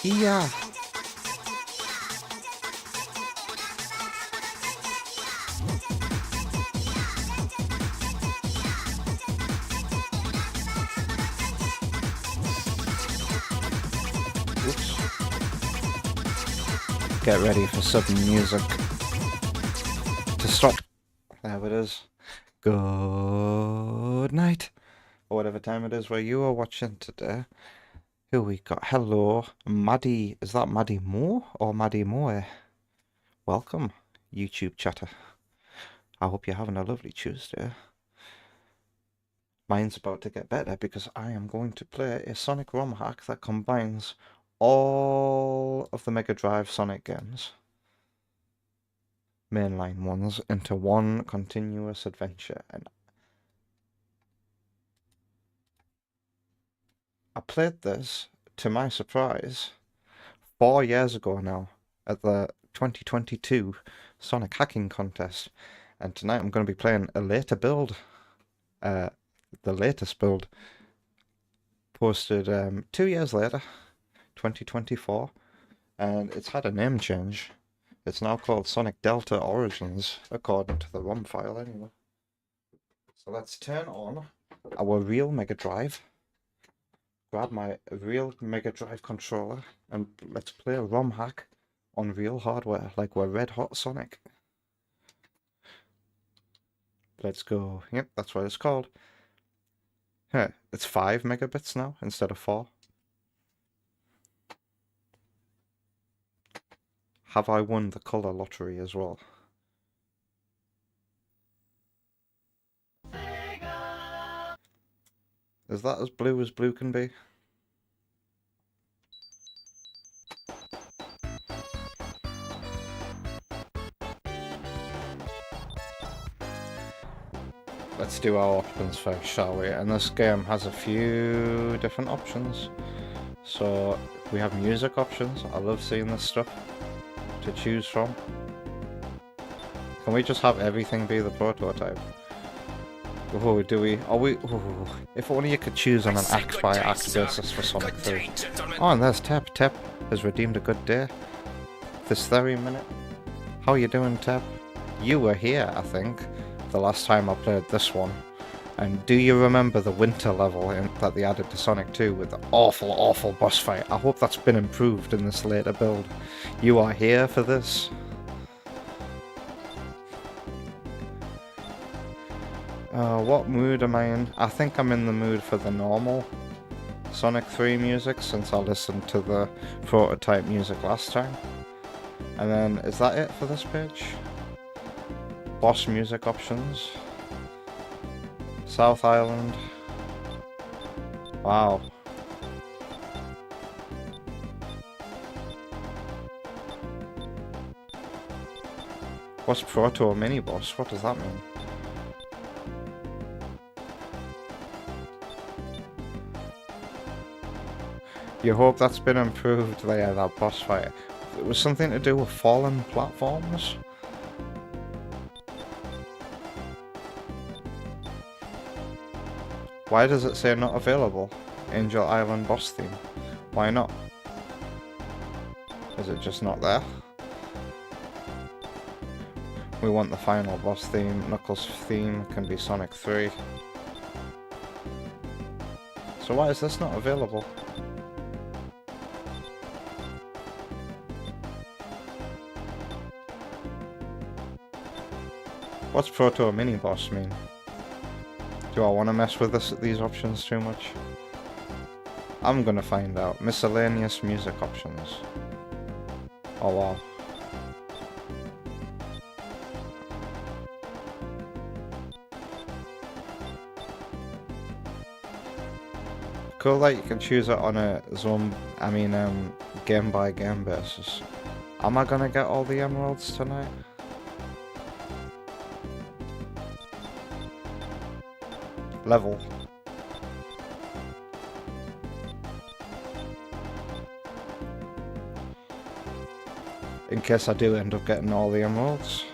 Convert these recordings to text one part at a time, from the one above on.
Yeah. Oops. Get ready for sudden music to stop. There it is. Good night. Or whatever time it is where you are watching today. Who we got? Hello, Maddie. Is that Maddie Moore or Maddie Moore? Welcome, YouTube chatter. I hope you're having a lovely Tuesday. Mine's about to get better because I am going to play a Sonic ROM hack that combines all of the Mega Drive Sonic games, mainline ones, into one continuous adventure. And I played this, to my surprise, 4 years ago now at the 2022 Sonic Hacking Contest, and tonight I'm going to be playing a later build, the latest build, posted 2 years later, 2024, and it's had a name change. It's now called Sonic Delta Origins, according to the ROM file anyway. So let's turn on our real Mega Drive, grab my real Mega Drive controller, and let's play a ROM hack on real hardware, like we're Red Hot Sonic. Let's go. Yep, that's what it's called. Huh, it's 5 megabits now instead of 4. Have I won the color lottery as well? Is that as blue can be? Let's do our options first, shall we? And this game has a few different options. So we have music options. I love seeing this stuff to choose from. Can we just have everything be the prototype? Oh, do we? Are we? Oh, if only you could choose on an act-by-act basis for Sonic 3. Oh, and there's Tep. Tep has redeemed a good day. This very minute. How are you doing, Tep? You were here, I think, the last time I played this one. And do you remember the winter level that they added to Sonic 2 with the awful boss fight? I hope that's been improved in this later build. You are here for this. What mood am I in? I think I'm in the mood for the normal Sonic 3 music, since I listened to the prototype music last time. And then, is that it for this page? Boss music options. South Island. Wow. What's Proto Mini Boss? What does that mean? You hope that's been improved there, that boss fight. It was something to do with fallen platforms? Why does it say not available? Angel Island boss theme. Why not? Is it just not there? We want the final boss theme. Knuckles theme can be Sonic 3. So why is this not available? What's Proto Mini Boss mean? Do I want to mess with these options too much? I'm gonna find out. Miscellaneous music options. Oh wow. Cool that you can choose it on a game by game basis. Am I gonna get all the emeralds tonight? Level. In case I do end up getting all the emeralds.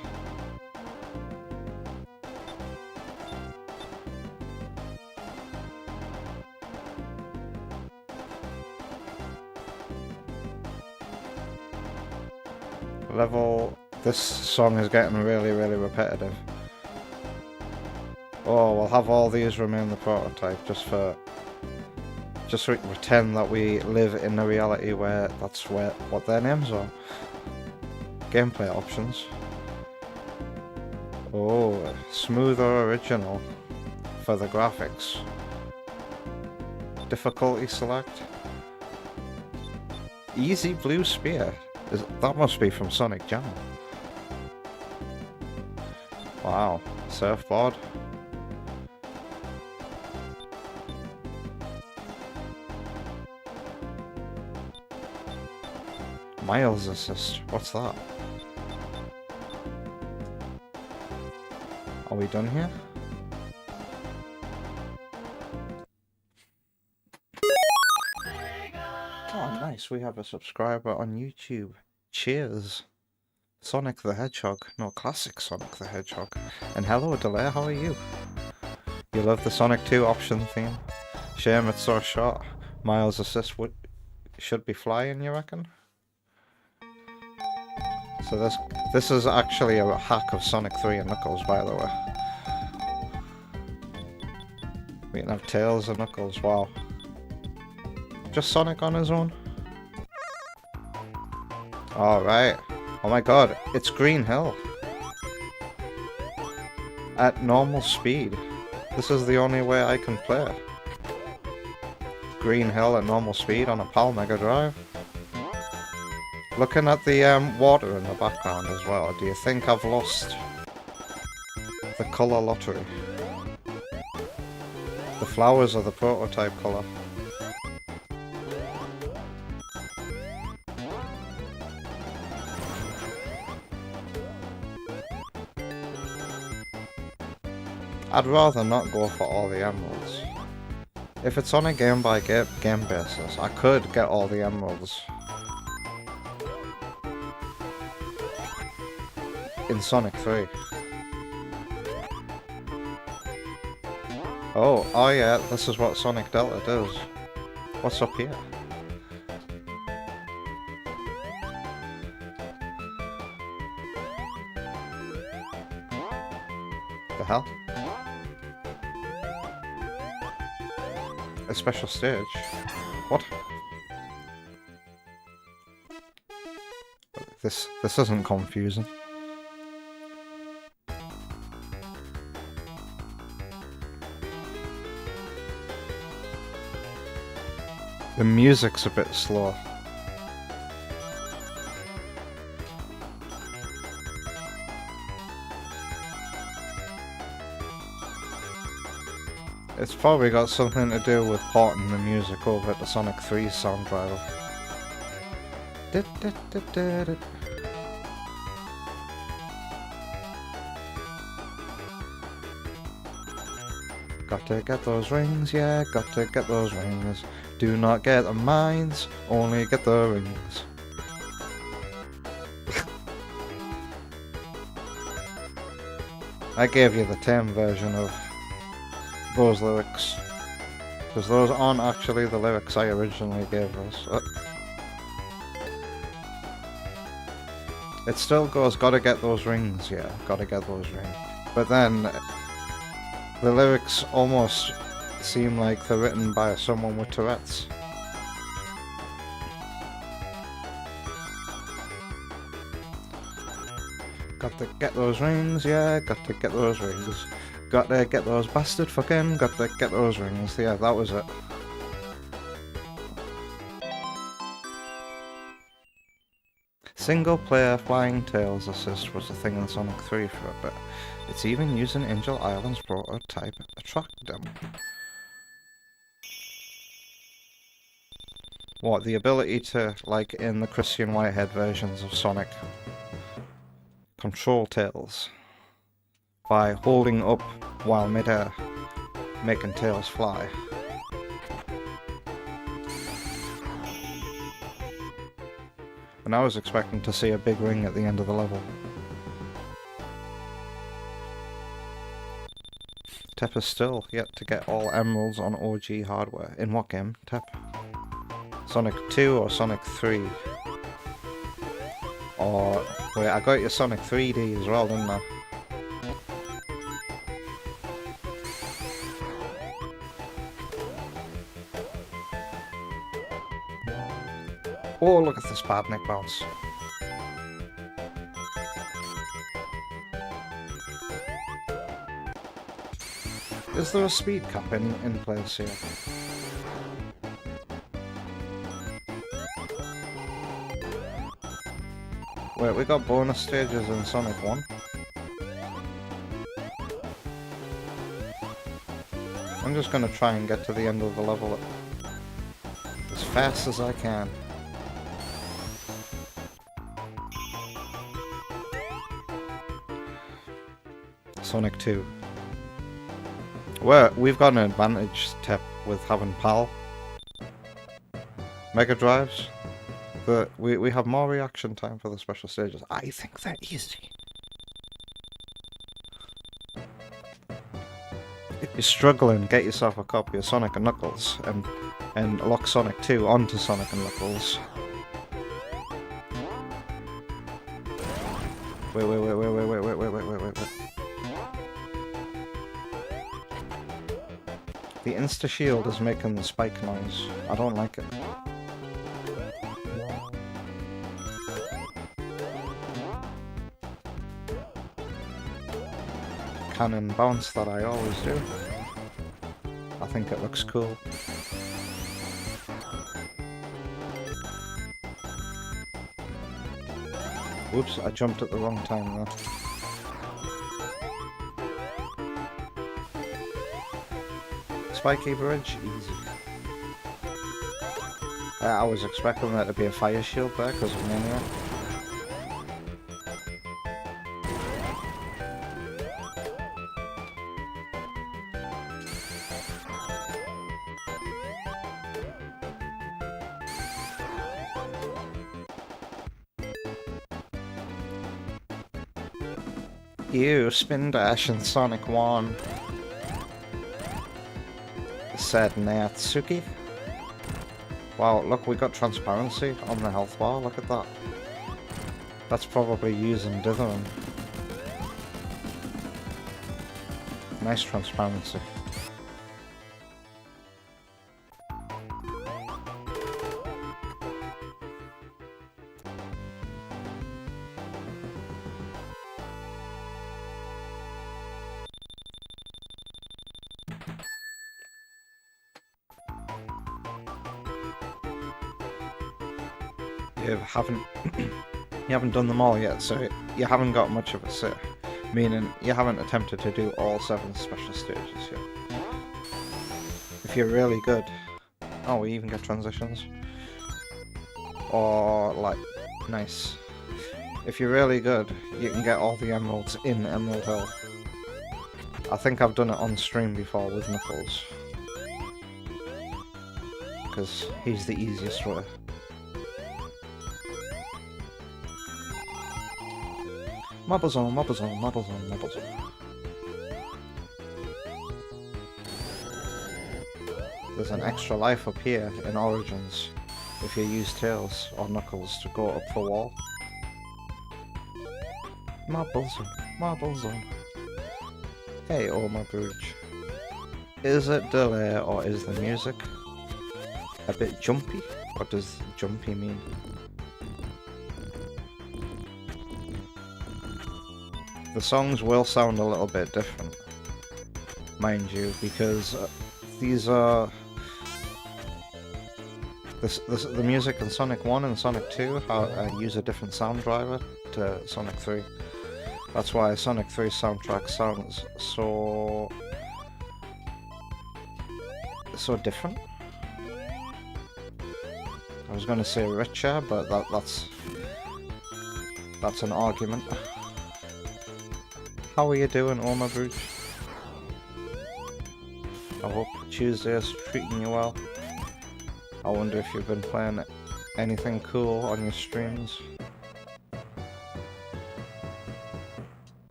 Level. This song is getting really repetitive. Oh, we'll have all these remain the prototype just to pretend that we live in a reality where that's what their names are. Gameplay options. Oh, smoother original for the graphics. Difficulty select. Easy blue spear. That must be from Sonic Jam. Wow, surfboard. Miles assist. What's that? Are we done here? Oh, nice. We have a subscriber on YouTube. Cheers. Sonic the Hedgehog. No, classic Sonic the Hedgehog. And hello, Delay. How are you? You love the Sonic 2 option theme? Shame it's so short. Miles assist should be flying, you reckon? So this is actually a hack of Sonic 3 and Knuckles, by the way. We can have Tails and Knuckles, wow. Just Sonic on his own? Alright. Oh my god, it's Green Hill. At normal speed. This is the only way I can play. Green Hill at normal speed on a PAL Mega Drive. Looking at the water in the background as well, do you think I've lost the colour lottery? The flowers are the prototype colour. I'd rather not go for all the emeralds. If it's on a game by game basis, I could get all the emeralds in Sonic 3. Oh yeah, this is what Sonic Delta does. What's up here? The hell? A special stage? What? This isn't confusing. The music's a bit slow. It's probably got something to do with porting the music over to Sonic 3's sound driver. Gotta get those rings, yeah, gotta get those rings. Do not get the mines, only get the rings. I gave you the tame version of those lyrics, because those aren't actually the lyrics I originally gave us. It still goes, gotta get those rings, yeah, gotta get those rings. But then, the lyrics almost seem like they're written by someone with Tourette's. Got to get those rings, yeah, got to get those rings. Got to get those bastard fucking, got to get those rings. Yeah, that was it. Single player Flying Tails assist was a thing in Sonic 3 for a bit. It's even used in Angel Island's prototype track demo. What, the ability to, like in the Christian Whitehead versions of Sonic, control Tails by holding up while midair, making Tails fly. And I was expecting to see a big ring at the end of the level. Tep is still yet to get all emeralds on OG hardware. In what game, Tep? Sonic 2 or Sonic 3? Or... wait, I got your Sonic 3D as well, didn't I? Oh, look at this bad neck bounce. Is there a speed cap in place here? Wait, we got bonus stages in Sonic 1? I'm just gonna try and get to the end of the level as fast as I can. Sonic 2. We've got an advantage, Tep, with having PAL. Mega Drives. But we have more reaction time for the special stages. I think they're easy. If you're struggling, get yourself a copy of Sonic and Knuckles and lock Sonic 2 onto Sonic and Knuckles. Wait. The insta-shield is making the spike noise. I don't like it. Cannon bounce that I always do. I think it looks cool. Whoops, I jumped at the wrong time there. Spiky bridge, easy. I was expecting there to be a fire shield there because of Maniac. Ew, Spin Dash in Sonic 1. Said Natsuki. Wow, look, we got transparency on the health bar, look at that. That's probably using dithering. Nice transparency. You haven't done them all yet, so you haven't got much of a say. Meaning, you haven't attempted to do all 7 special stages yet. If you're really good... oh, we even get transitions. Or, like, nice. If you're really good, you can get all the emeralds in Emerald Hill. I think I've done it on stream before with Knuckles. Because he's the easiest way. Marble Zone, Marble Zone, Marble Zone, Marble Zone. There's an extra life up here in Origins if you use Tails or Knuckles to go up the wall. Marble Zone, Marble Zone. Hey, oh my bridge. Is it delay or is the music a bit jumpy? What does jumpy mean? The songs will sound a little bit different, mind you, because these are The music in Sonic 1 and Sonic 2 use a different sound driver to Sonic 3. That's why Sonic 3 soundtrack sounds so different. I was going to say richer, but that's an argument. How are you doing, Oma Bruce? I hope Tuesday is treating you well. I wonder if you've been playing anything cool on your streams.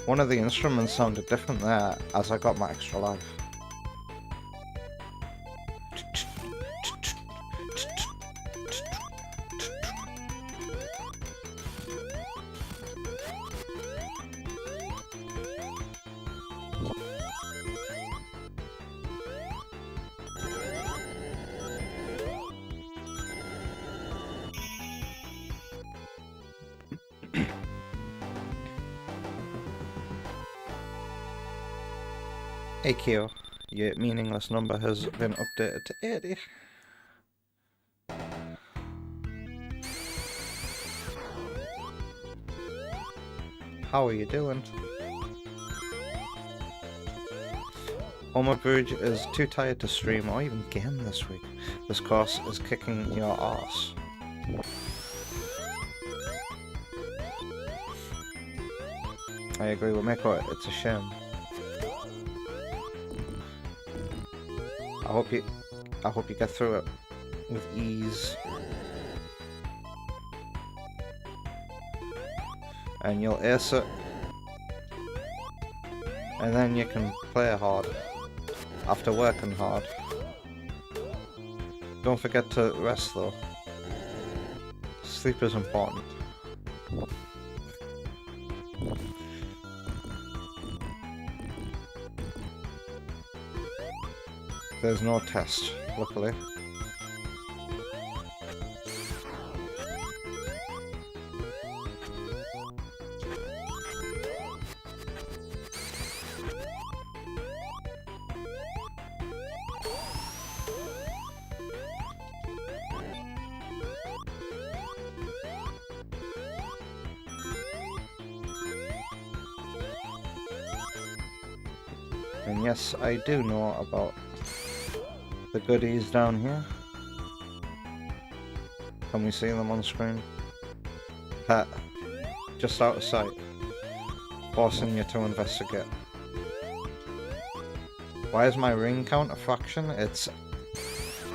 One of the instruments sounded different there as I got my extra life. Hey Kyo, your meaningless number has been updated to 80. How are you doing? Oma Bridge is too tired to stream or even game this week. This course is kicking your ass. I agree with Miko, it's a shame. I hope you get through it with ease. And you'll ace it. And then you can play hard after working hard. Don't forget to rest though. Sleep is important. There's no test, luckily. And yes, I do know about the goodies down here. Can we see them on screen? Pet, just out of sight, forcing you to investigate. Why is my ring count a fraction? It's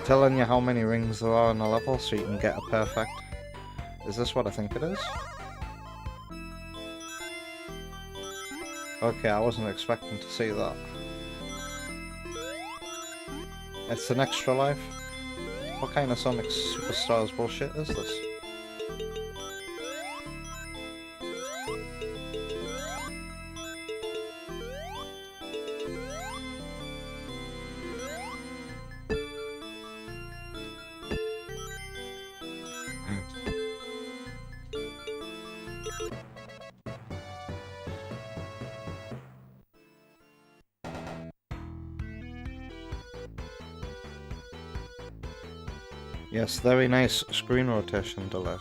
telling you how many rings there are on a level so you can get a perfect. Is this what I think it is? Okay, I wasn't expecting to see that. It's an extra life? What kind of Sonic Superstars bullshit is this? Yes, very nice screen rotation delay.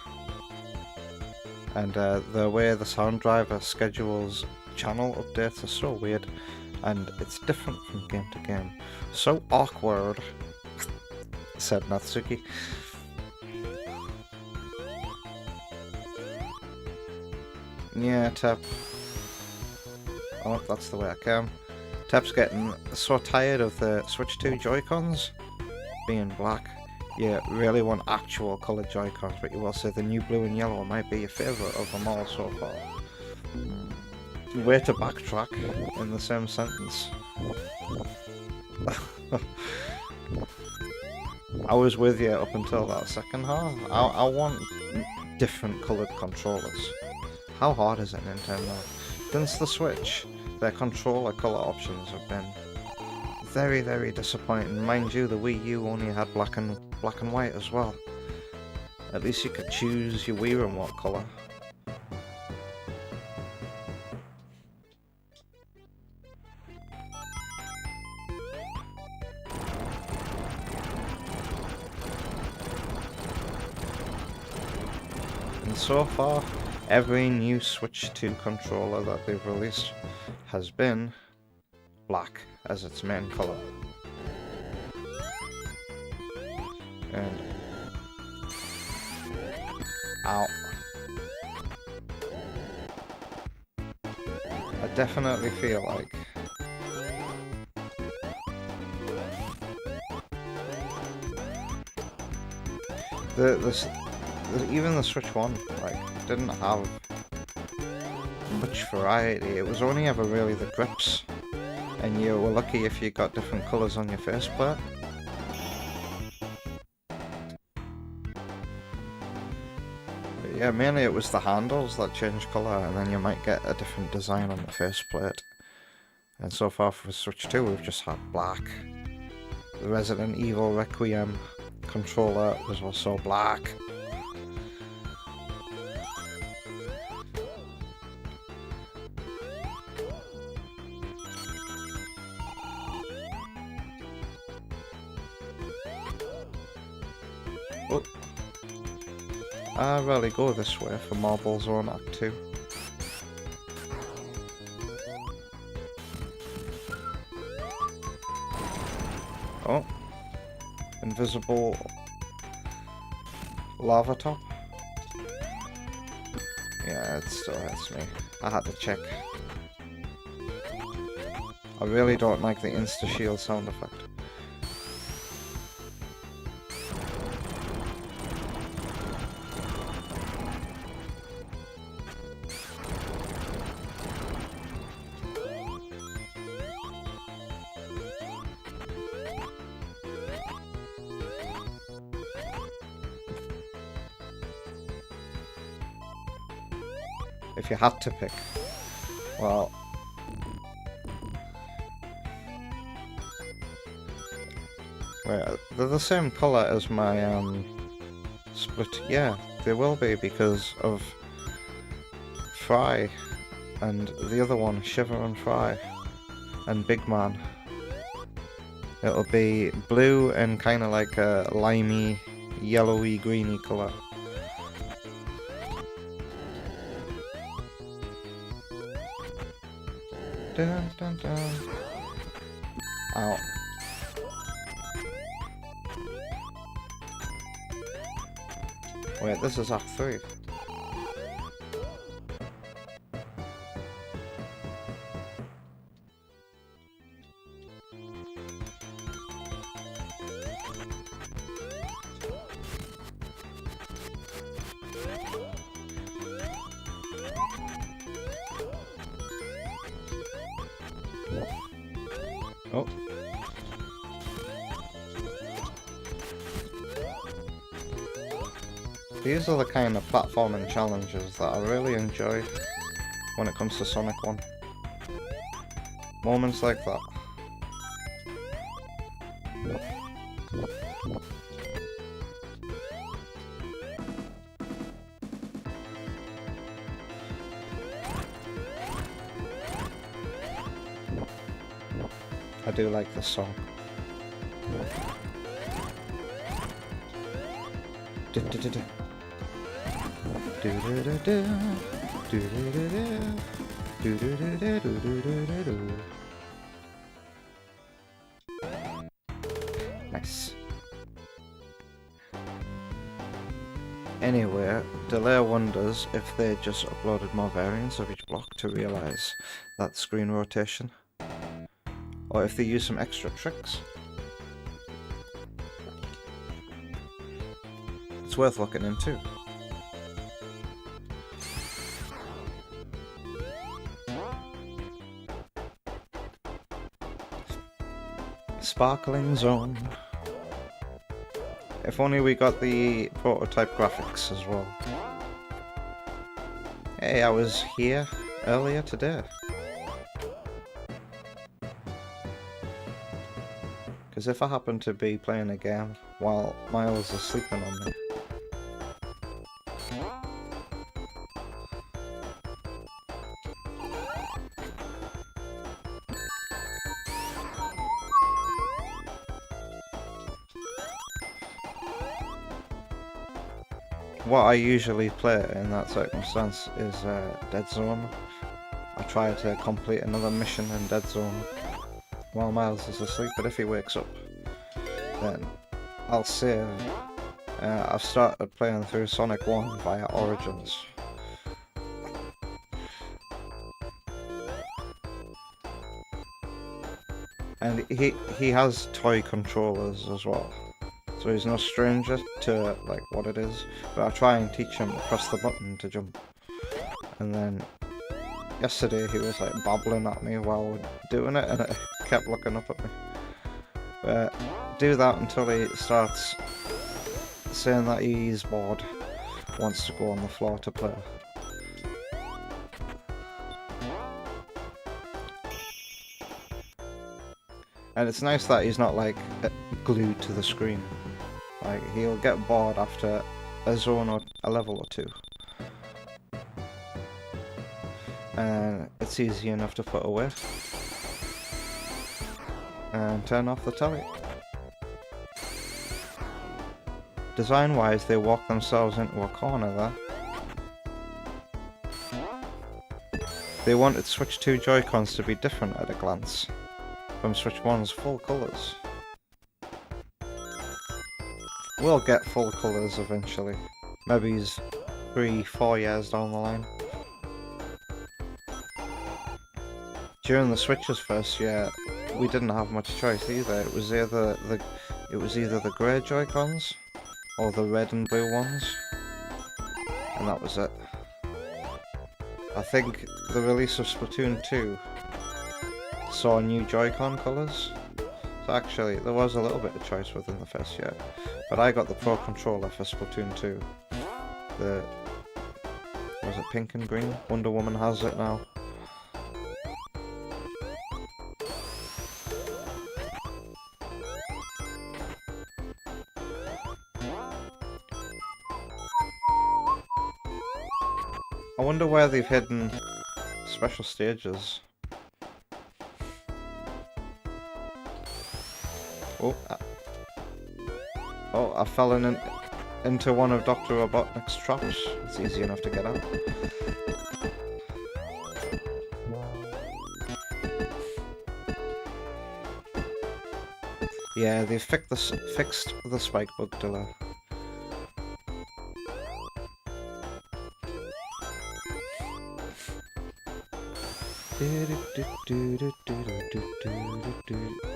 And the way the sound driver schedules channel updates is so weird, and it's different from game to game. So awkward, said Natsuki. Yeah, Tep. Oh, that's the way I came. Tep's getting so tired of the Switch 2 Joy-Cons being black. You really want actual coloured Joy-Cons, but you will say the new blue and yellow might be your favourite of them all so far. Way to backtrack in the same sentence. I was with you up until that second half. I want different coloured controllers. How hard is it, Nintendo? Since the Switch, their controller colour options have been very, very disappointing. Mind you, the Wii U only had black and white as well. At least you could choose your Wii remote colour. And so far, every new Switch 2 controller that they've released has been black as its main color. And ow. I definitely feel like even the Switch 1 like didn't have much variety. It was only ever really the grips, and you were lucky if you got different colours on your faceplate. But yeah, mainly it was the handles that changed colour, and then you might get a different design on the faceplate. And so far for Switch 2 we've just had black. The Resident Evil Requiem controller was also black. Oh. I rarely go this way for Marble Zone Act 2. Oh. Invisible lava top. Yeah, it still hurts me. I had to check. I really don't like the insta-shield sound effect. If you had to pick, well, wait, they're the same colour as my split. Yeah, they will be because of Fry and the other one, Shiver and Fry, and Big Man. It'll be blue and kind of like a limey, yellowy, greeny colour. Dun, dun, dun. Ow. Wait, this is Act 3. Oh. These are the kind of platforming challenges that I really enjoy when it comes to Sonic 1. Moments like that. I do like this song. Nice. Anyway, Delay wonders if they just uploaded more variants of each block to realise that screen rotation, or if they use some extra tricks. It's worth looking into. Sparkling Zone. If only we got the prototype graphics as well. Hey, I was here earlier today. Because if I happen to be playing a game while Miles is sleeping on me, what I usually play in that circumstance is Dead Zone. I try to complete another mission in Dead Zone while Miles is asleep, but if he wakes up, then I'll save. I've started playing through Sonic 1 via Origins. And he has toy controllers as well, so he's no stranger to like what it is. But I try and teach him to press the button to jump. And then yesterday he was like babbling at me while we're doing it, and it kept looking up at me. Do that until he starts saying that he's bored, wants to go on the floor to play. And it's nice that he's not like glued to the screen. Like, he'll get bored after a zone or a level or two. And it's easy enough to put away. And turn off the telly. Design-wise, they walk themselves into a corner there. They wanted Switch 2 Joy-Cons to be different at a glance from Switch 1's full colours. We'll get full colours eventually. Maybe 3-4 years down the line. During the Switch's first year, we didn't have much choice either. It was either the grey Joy-Cons or the red and blue ones, and that was it. I think the release of Splatoon 2 saw new Joy-Con colours, so actually there was a little bit of choice within the first year. But I got the Pro Controller for Splatoon 2. Was it pink and green? Wonder Woman has it now. I wonder where they've hidden special stages. Oh, I fell into one of Dr. Robotnik's traps. It's easy enough to get out. Yeah, they've fixed the spike bug delay.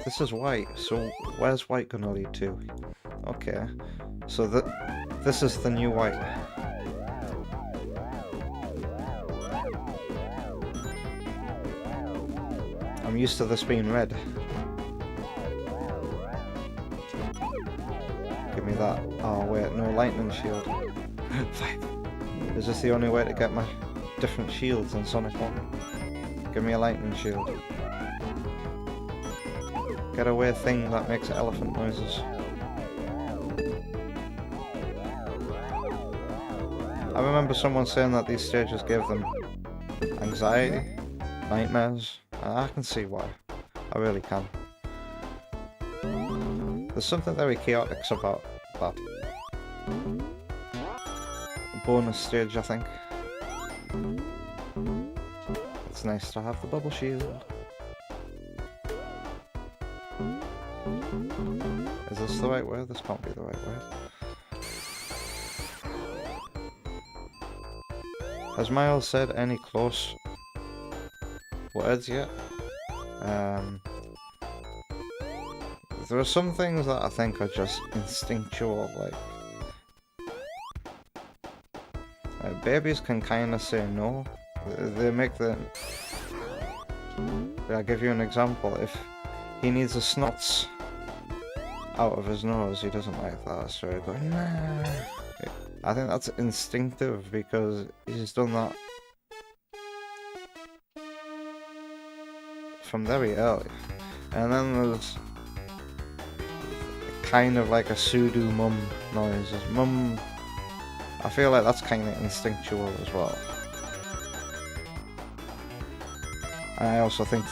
This is white, so where's white gonna lead to? Okay, so this is the new white. I'm used to this being red. Give me that. Oh wait, no lightning shield. Is this the only way to get my different shields in Sonic 1? Give me a lightning shield. Get a weird thing that makes elephant noises. I remember someone saying that these stages gave them anxiety, nightmares. I can see why. I really can. There's something very chaotic about that. A bonus stage, I think. It's nice to have the bubble shield. Is this the right way? This can't be the right way. Has Miles said any close words yet? There are some things that I think are just instinctual, like babies can kind of say no. They make the... I'll give you an example. If he needs a snots out of his nose, he doesn't like that, so he'll go, nah. I think that's instinctive because he's done that from very early. And then there's kind of like a pseudo mum noise. Mum, I feel like that's kind of instinctual as well. And I also think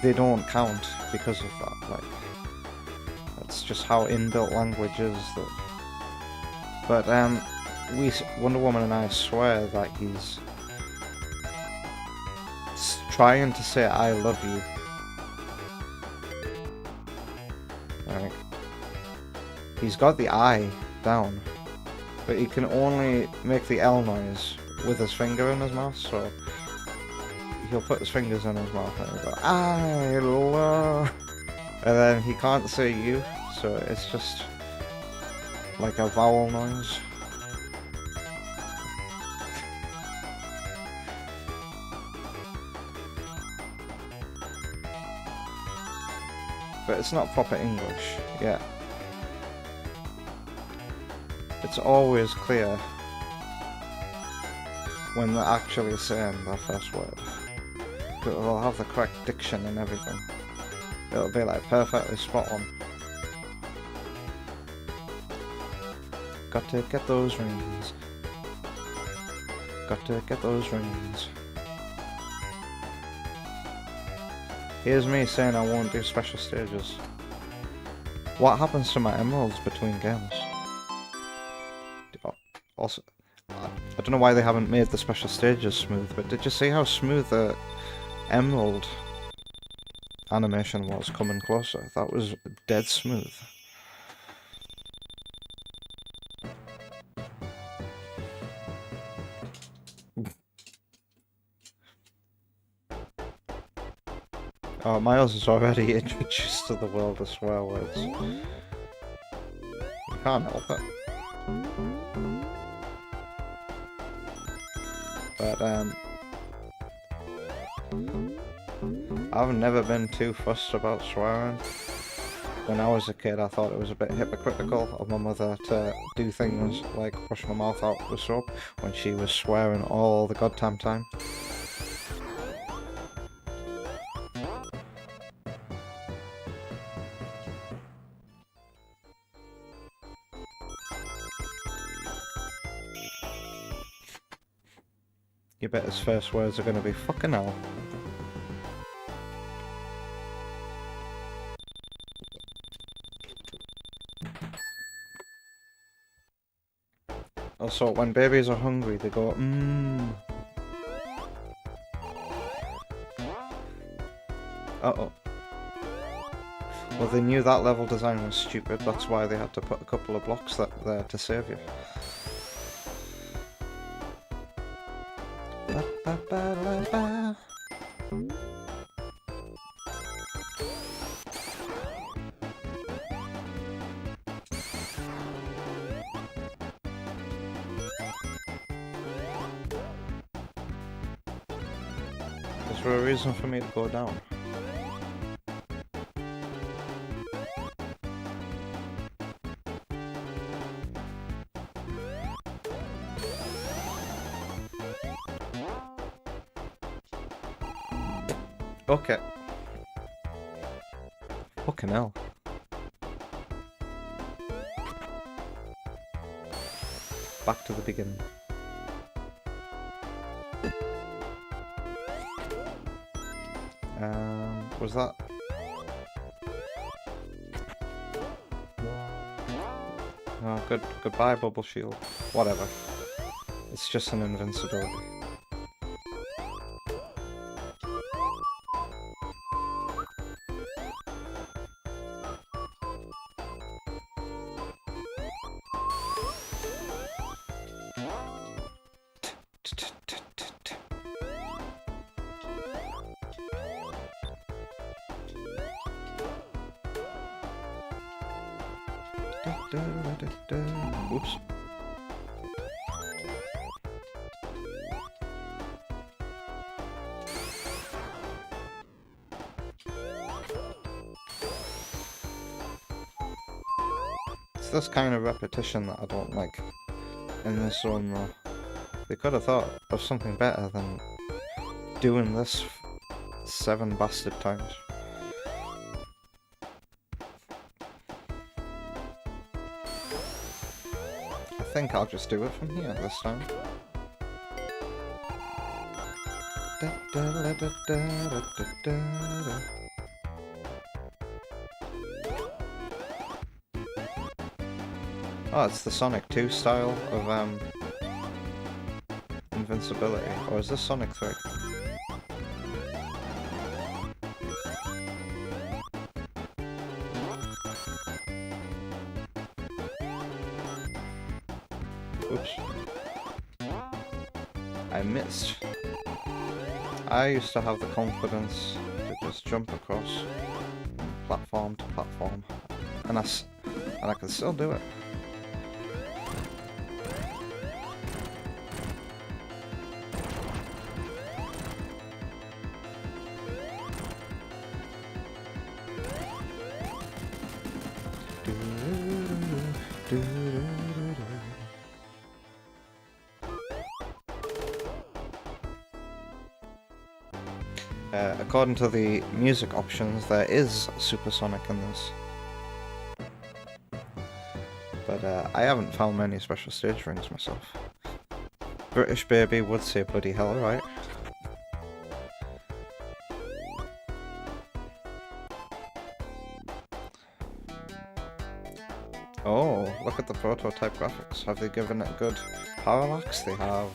they don't count because of that. Like, that's just how inbuilt language is. But Wonder Woman and I swear that he's trying to say I love you. Like, he's got the I down, but he can only make the L noise with his finger in his mouth, so he'll put his fingers in his mouth and he'll go, I love, and then he can't say you, so it's just like a vowel noise. But it's not proper English, yeah. It's always clear when they're actually saying their first word. It'll have the correct diction and everything. It'll be like perfectly spot on. Got to get those rings. Got to get those rings. Here's me saying I won't do special stages. What happens to my emeralds between games? Also, I don't know why they haven't made the special stages smooth, but did you see how smooth the emerald animation was coming closer? That was dead smooth. Oh, Miles is already introduced to the world of swear words. You can't help it. But, I've never been too fussed about swearing. When I was a kid, I thought it was a bit hypocritical of my mother to do things like wash my mouth out with soap when she was swearing all the goddamn time. You bet his first words are gonna be fucking hell. Also, when babies are hungry, they go, mmm. Uh-oh. Well, they knew that level design was stupid, that's why they had to put a couple of blocks there to save you. Ba-ba-ba-ba-ba. Is there a reason for me to go down? Okay. Fucking hell. Back to the beginning. Was that? Oh, goodbye, Bubble Shield. Whatever. It's just an invincibility. Oops. It's this kind of repetition that I don't like in this zone though. They could have thought of something better than doing this 7 bastard times. I think I'll just do it from here this time. Oh, it's the Sonic 2 style of invincibility. Or is this Sonic 3? Oops. I missed. I used to have the confidence to just jump across platform to platform, and I can still do it. According to the music options, there is Supersonic in this. But I haven't found many special stage rings myself. British Baby would say bloody hell, right? Oh, look at the prototype graphics. Have they given it good parallax? They have.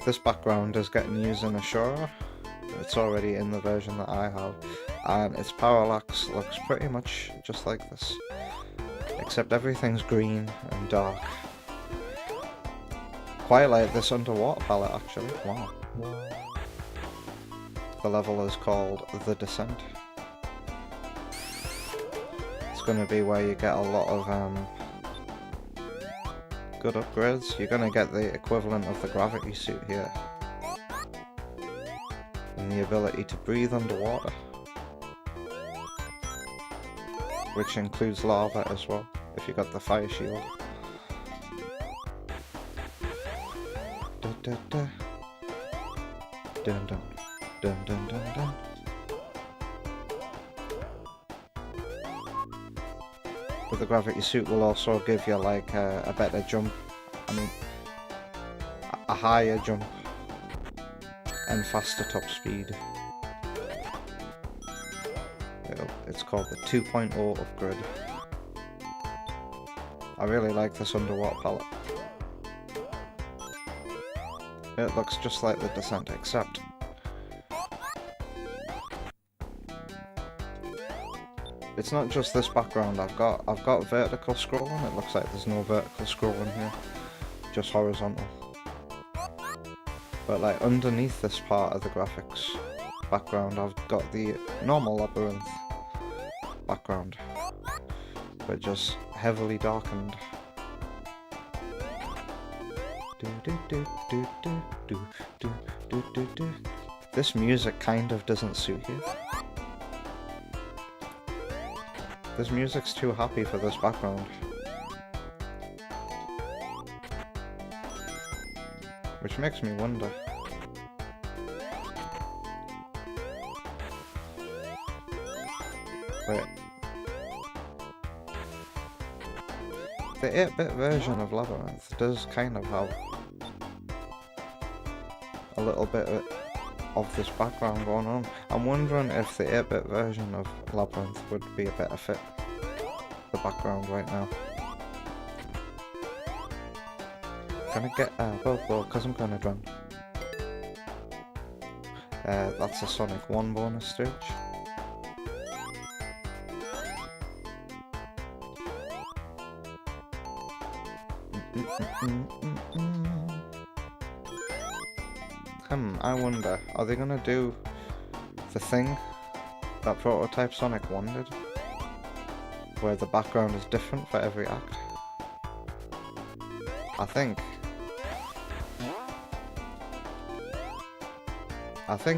This background is getting used in Ashura. It's already in the version that I have, and its parallax looks pretty much just like this, except everything's green and dark. Quite like this underwater palette, actually. Wow. The level is called The Descent. It's going to be where you get a lot of good upgrades. You're gonna get the equivalent of the gravity suit here. And the ability to breathe underwater. Which includes lava as well, if you got the fire shield. Dun dun dun. Dun dun dun dun dun dun. But the gravity suit will also give you like a better jump, I mean a higher jump and faster top speed. It's called the 2.0 upgrade. I really like this underwater palette. It looks just like the Descent, except it's not just this background. I've got vertical scrolling. It looks like there's no vertical scrolling here, just horizontal. But like underneath this part of the graphics background, I've got the normal labyrinth background, but just heavily darkened. This music kind of doesn't suit here. This music's too happy for this background. Which makes me wonder. Wait. The 8-bit version of Labyrinth does kind of have a little bit of this background going on. I'm wondering if the 8-bit version of Labyrinth would be a better fit for the background right now. Can I get well, because I'm gonna drown. That's a Sonic 1 bonus stage. I wonder, are they gonna do the thing that Prototype Sonic 1 did? Where the background is different for every act? I think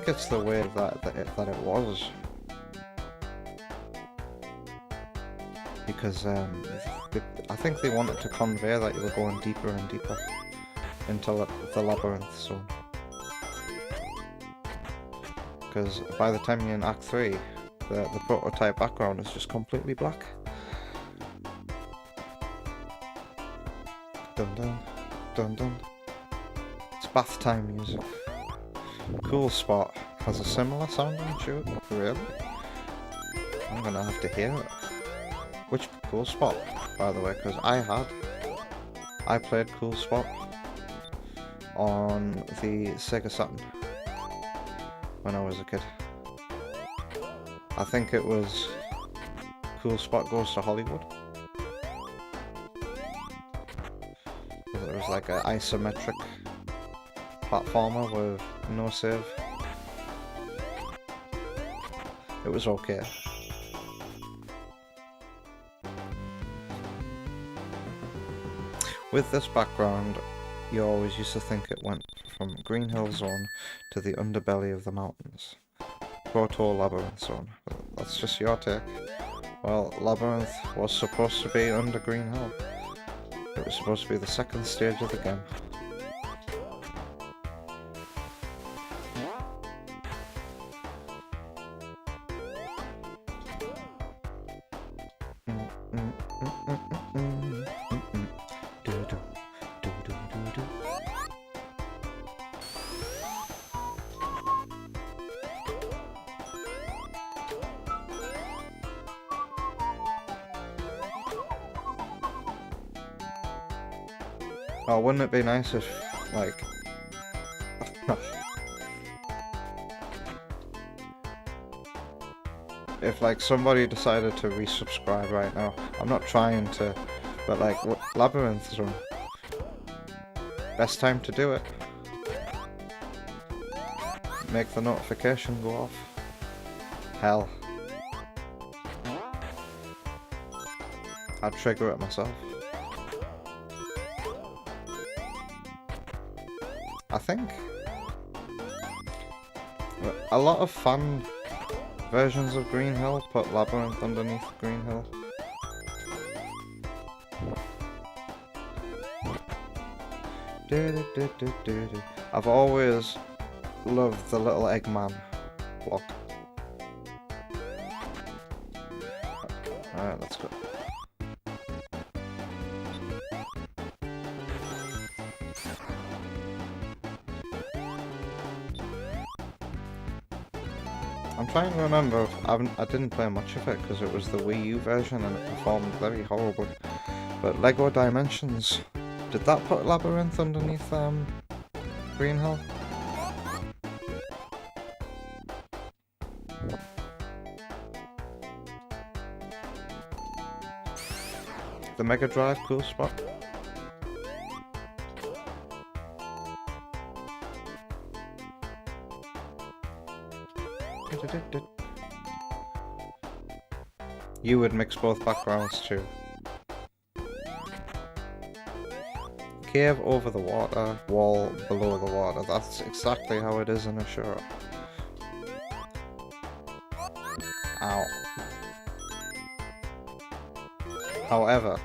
it's the way that it was. Because I think they wanted to convey that you were going deeper and deeper into the labyrinth zone. Because by the time you're in Act 3, the prototype background is just completely black. Dun dun, dun dun. It's bath time music. Cool Spot has a similar sounding tune. Really? I'm gonna have to hear it. Which Cool Spot, by the way, because I played Cool Spot on the Sega Saturn when I was a kid. I think it was Cool Spot Goes to Hollywood. It was like an isometric platformer with no save. It was okay. With this background, you always used to think it went from Green Hill Zone to the underbelly of the mountains. Proto Labyrinth Zone. That's just your take. Well, Labyrinth was supposed to be under Green Hill. It was supposed to be the second stage of the game. Oh, wouldn't it be nice if, like... if, like, somebody decided to resubscribe right now. I'm not trying to, but, like, Labyrinth Zone. Best time to do it. Make the notification go off. Hell. I'd trigger it myself. I think a lot of fan versions of Green Hill put Labyrinth underneath Green Hill. I've always loved the little Eggman block. Alright, let's go. I'm trying to remember if I didn't play much of it because it was the Wii U version and it performed very horribly. But Lego Dimensions, did that put Labyrinth underneath Green Hill? The Mega Drive Cool Spot? You would mix both backgrounds too. Cave over the water, wall below the water. That's exactly how it is in a show. Ow. However,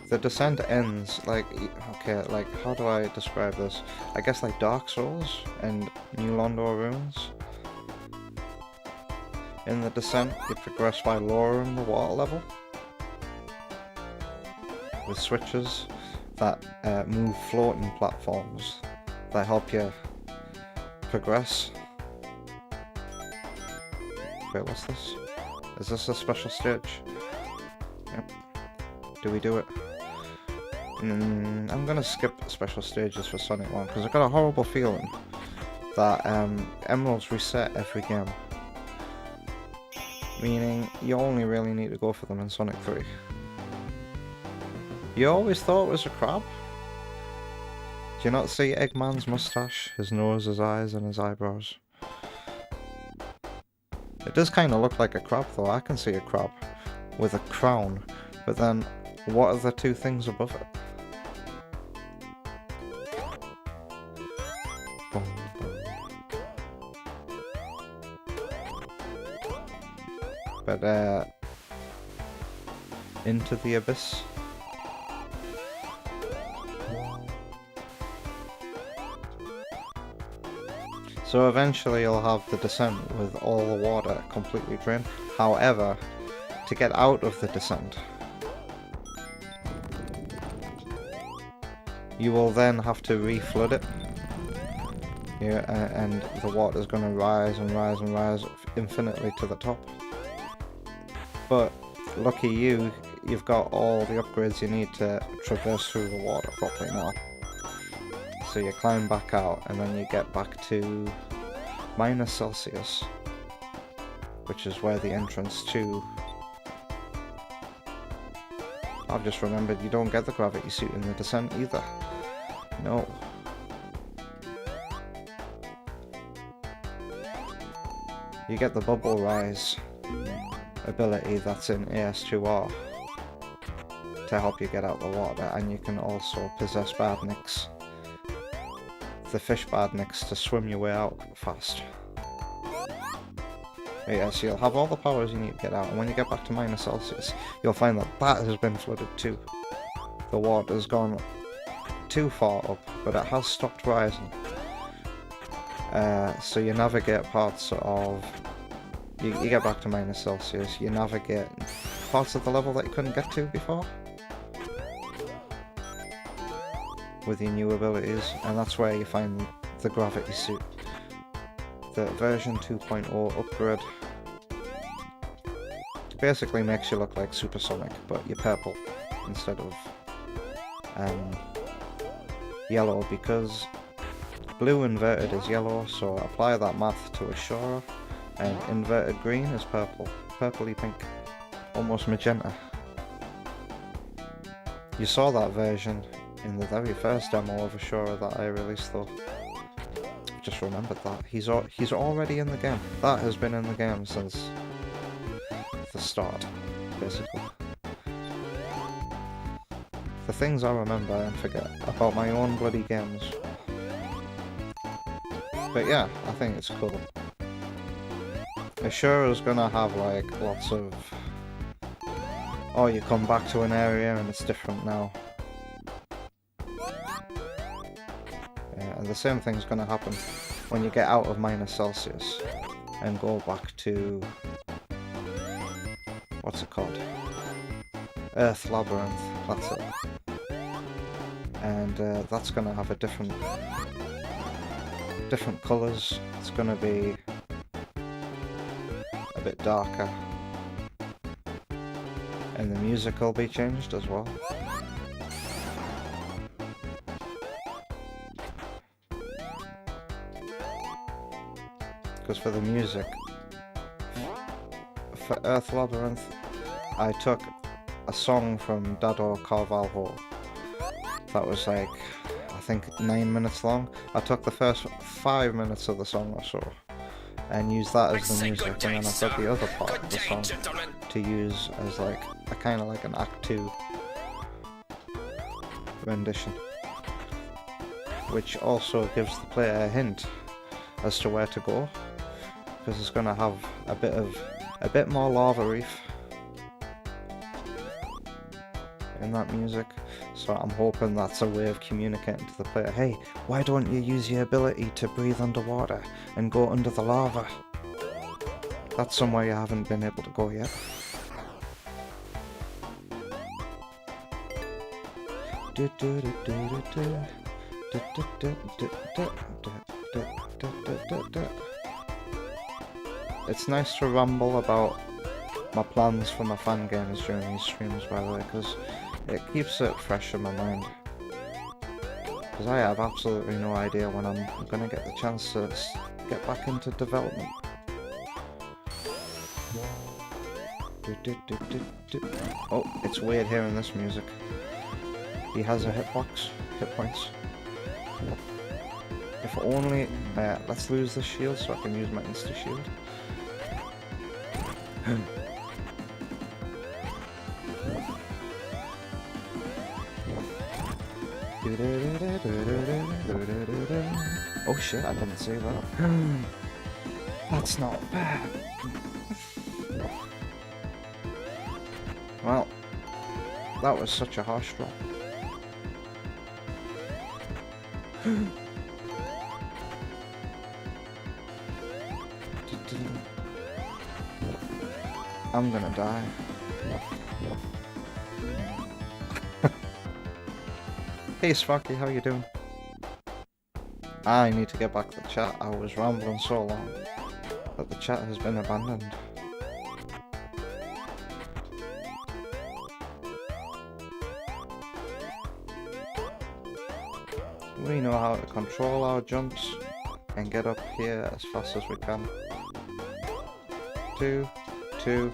the descent ends like, okay, like how do I describe this? I guess like Dark Souls and New Londo Ruins. In the descent, you progress by lowering the water level with switches that move floating platforms that help you progress. Wait, what's this? Is this a special stage? Yep. Do we do it? I'm gonna skip special stages for Sonic 1 because I've got a horrible feeling that emeralds reset every game. Meaning, you only really need to go for them in Sonic 3. You always thought it was a crab? Do you not see Eggman's mustache, his nose, his eyes, and his eyebrows? It does kind of look like a crab though. I can see a crab with a crown, but then what are the two things above it? Boom, boom. But into the abyss. So eventually you'll have the descent with all the water completely drained. However, to get out of the descent, you will then have to re-flood it Yeah, and the water's going to rise and rise and rise infinitely to the top. But lucky you, you've got all the upgrades you need to traverse through the water properly now. So you climb back out and then you get back to -Celsius, which is where the entrance to... I've just remembered you don't get the gravity suit in the descent either. No. You get the bubble rise ability that's in AS2R to help you get out the water, and you can also possess Badniks, the fish Badniks, to swim your way out fast. But yeah, so you'll have all the powers you need to get out, and when you get back to -Celsius, you'll find that that has been flooded too. The water's gone too far up, but it has stopped rising. So you navigate parts of... You get back to -Celsius, you navigate parts of the level that you couldn't get to before with your new abilities, and that's where you find the gravity suit. The version 2.0 upgrade basically makes you look like Supersonic, but you're purple instead of yellow, because blue inverted is yellow, so apply that math to Ashura, and inverted green is purple. Purpley pink. Almost magenta. You saw that version in the very first demo of Ashura that I released though. Just remembered that. He's already in the game. That has been in the game since the start, basically. The things I remember and forget about my own bloody games. But yeah, I think it's cool. Ashura's gonna have like lots of... Oh, you come back to an area and it's different now. Yeah, and the same thing's gonna happen when you get out of -Celsius and go back to... What's it called? Earth Labyrinth, that's it. And that's gonna have a different colours. It's gonna be a bit darker, and the music will be changed as well. Because for the music, for Earth Labyrinth, I took a song from Dado Carvalho that was like, I think 9 minutes long. I took the first 5 minutes of the song or so and used that as the music, and then I took the other part of the song to use as like a kind of like an Act 2 rendition, which also gives the player a hint as to where to go, because it's going to have a bit more lava reef in that music. So I'm hoping that's a way of communicating to the player, hey, why don't you use your ability to breathe underwater and go under the lava? That's somewhere you haven't been able to go yet. It's nice to ramble about my plans for my fan games during these streams, by the way, because it keeps it fresh in my mind. Because I have absolutely no idea when I'm going to get the chance to get back into development. Oh, it's weird hearing this music. He has a hit points. If only... let's lose the shield so I can use my insta-shield. Oh shit, I didn't see that. That's not bad. Well, that was such a harsh drop. I'm gonna die. Hey Sparky, how you doing? I need to get back to the chat. I was rambling so long that the chat has been abandoned. We know how to control our jumps and get up here as fast as we can. 2, 2.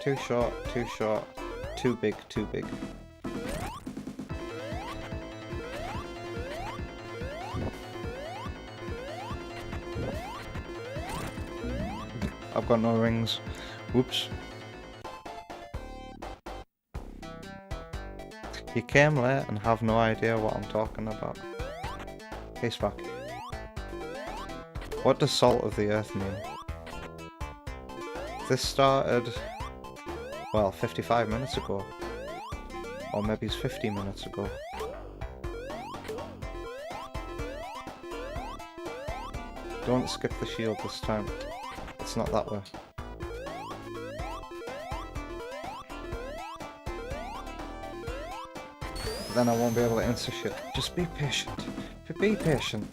Too short, too short. Too big, too big. I've got no rings. Whoops. You came late and have no idea what I'm talking about. Hey Spock. What does salt of the earth mean? This started, well, 55 minutes ago. Or maybe it's 50 minutes ago. Don't skip the shield this time. It's not that way. Then I won't be able to answer shit. Just be patient. Be patient.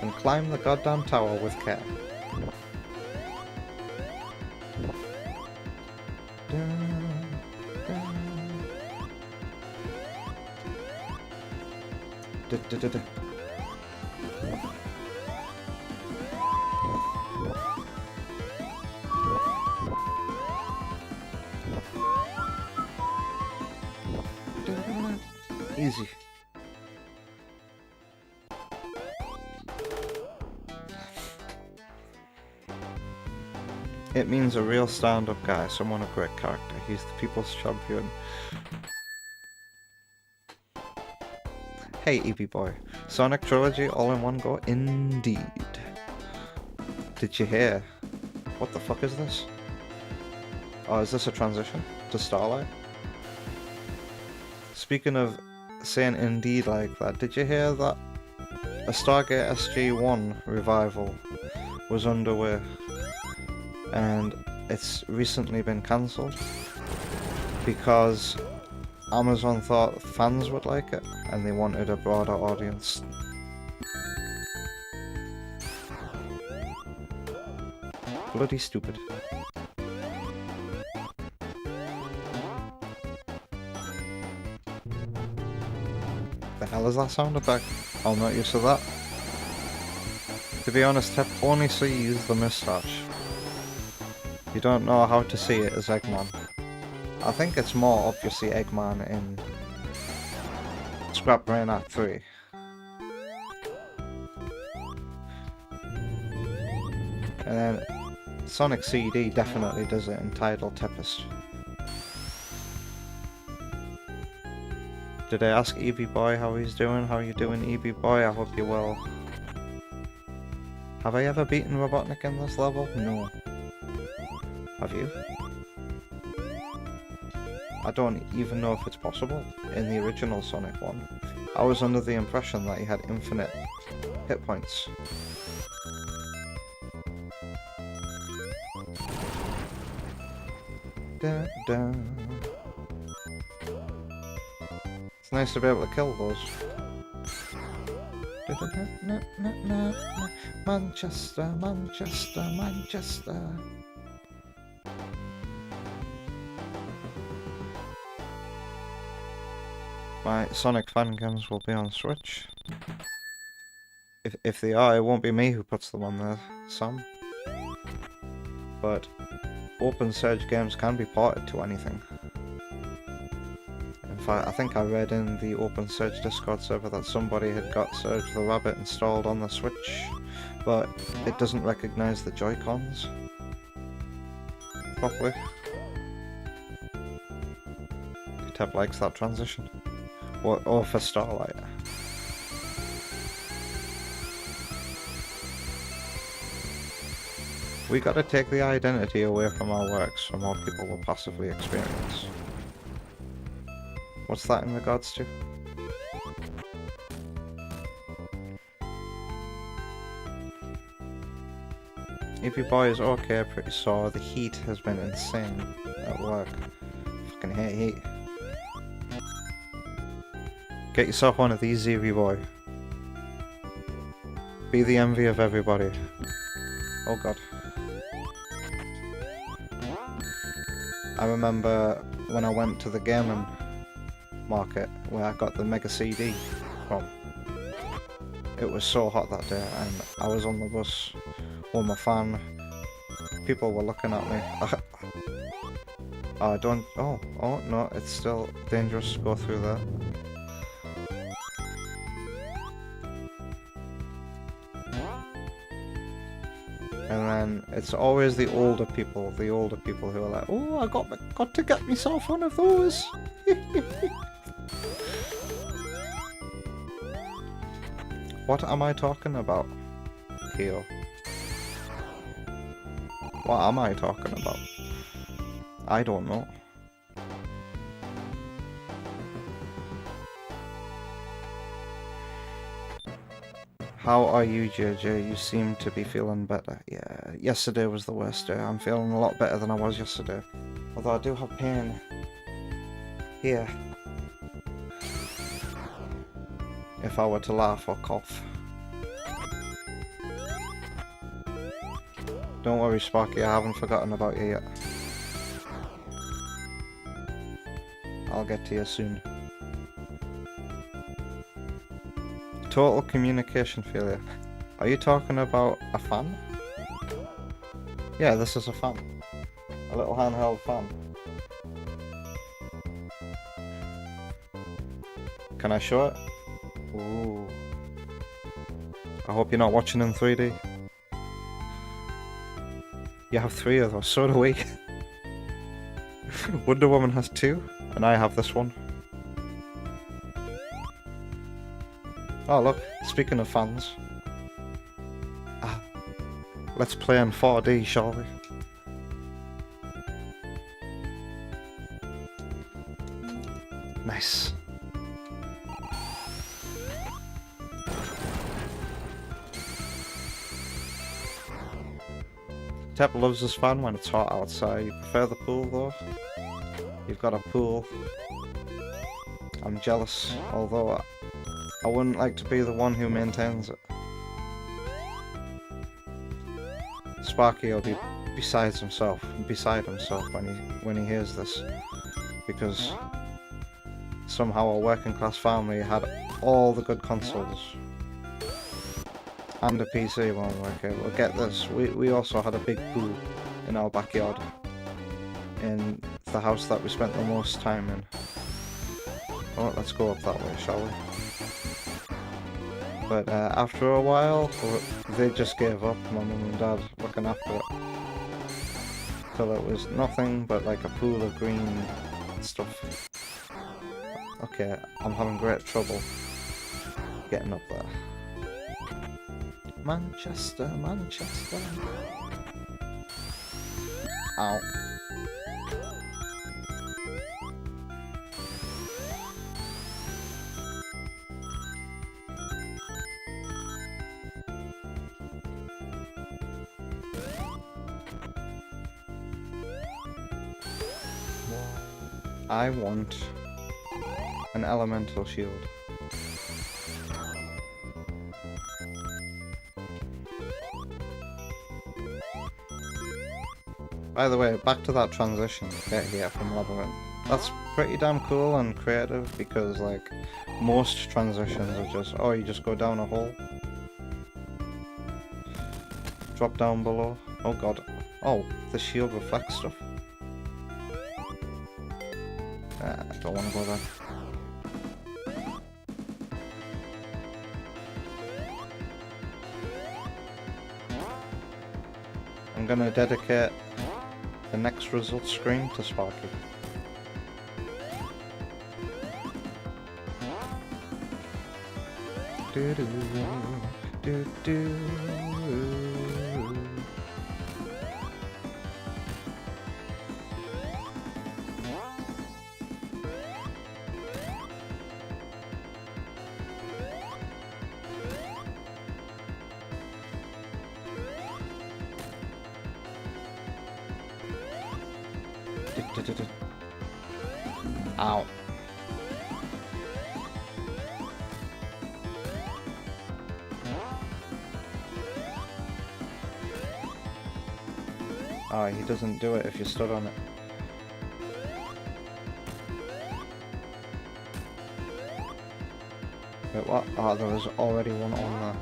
And climb the goddamn tower with care. Easy. It means a real stand-up guy, someone of great character. He's the people's champion. Hey, EB boy. Sonic Trilogy all in one go? Indeed. Did you hear? What the fuck is this? Oh, is this a transition to Starlight? Speaking of saying indeed like that, did you hear that a Stargate SG-1 revival was underway and it's recently been cancelled because Amazon thought fans would like it and they wanted a broader audience. Bloody stupid. The hell is that sound effect? I'm not used to that. To be honest, Tep only sees the moustache. You don't know how to see it as Eggman. I think it's more obviously Eggman in Scrap Brain Act 3. And then Sonic CD definitely does it in Tidal Tempest. Did I ask EB Boy how he's doing? How you doing, EB Boy? I hope you're well. Have I ever beaten Robotnik in this level? No. Have you? I don't even know if it's possible in the original Sonic one. I was under the impression that he had infinite hit points. Da, da. It's nice to be able to kill those. Manchester, Manchester, Manchester. My Sonic fan games will be on Switch. If they are, it won't be me who puts them on there, Sam. But Open Surge games can be ported to anything. In fact, I think I read in the Open Surge Discord server that somebody had got Surge the Rabbit installed on the Switch, but it doesn't recognise the Joy-Cons properly. Teb likes that transition. Or for Starlight. We gotta take the identity away from our works so more people will passively experience. What's that in regards to? If your boy is okay, pretty sore. The heat has been insane at work. Fucking hate heat. Get yourself one of these, Evie boy. Be the envy of everybody. Oh god. I remember when I went to the gaming market where I got the Mega CD from. It was so hot that day and I was on the bus with my fan. People were looking at me. Oh, don't... Oh, no, it's still dangerous to go through there. And then it's always the older people who are like, oh, I got to get myself one of those. What am I talking about, Keo? What am I talking about? I don't know. How are you, JJ? You seem to be feeling better. Yeah, yesterday was the worst day. I'm feeling a lot better than I was yesterday. Although I do have pain here. If I were to laugh or cough. Don't worry, Sparky, I haven't forgotten about you yet. I'll get to you soon. Total communication failure. Are you talking about a fan? Yeah, this is a fan. A little handheld fan. Can I show it? Ooh. I hope you're not watching in 3D. You have 3 of those, so do we. Wonder Woman has 2, and I have this one. Oh look, speaking of fans. Let's play in 4D, shall we? Nice. Tep loves this fan when it's hot outside. You prefer the pool though? You've got a pool. I'm jealous, although I wouldn't like to be the one who maintains it. Sparky will be beside himself when he hears this, because somehow a working class family had all the good consoles and a PC when we were okay. Well, get this, we also had a big pool in our backyard, in the house that we spent the most time in. Oh, let's go up that way, shall we? But after a while, they just gave up, my mum and dad looking after it. Till it was nothing but like a pool of green stuff. Okay, I'm having great trouble getting up there. Manchester, Manchester. Ow. I want an elemental shield. By the way, back to that transition here from Labyrinth. That's pretty damn cool and creative, because like most transitions are just, oh, you just go down a hole, drop down below. Oh god. Oh, the shield reflects stuff. I don't want to go there. I'm gonna dedicate the next result screen to Sparky. Do do do do. Ow. Ah, he doesn't do it if you stood on it. Wait, what? Ah, there was already one on there.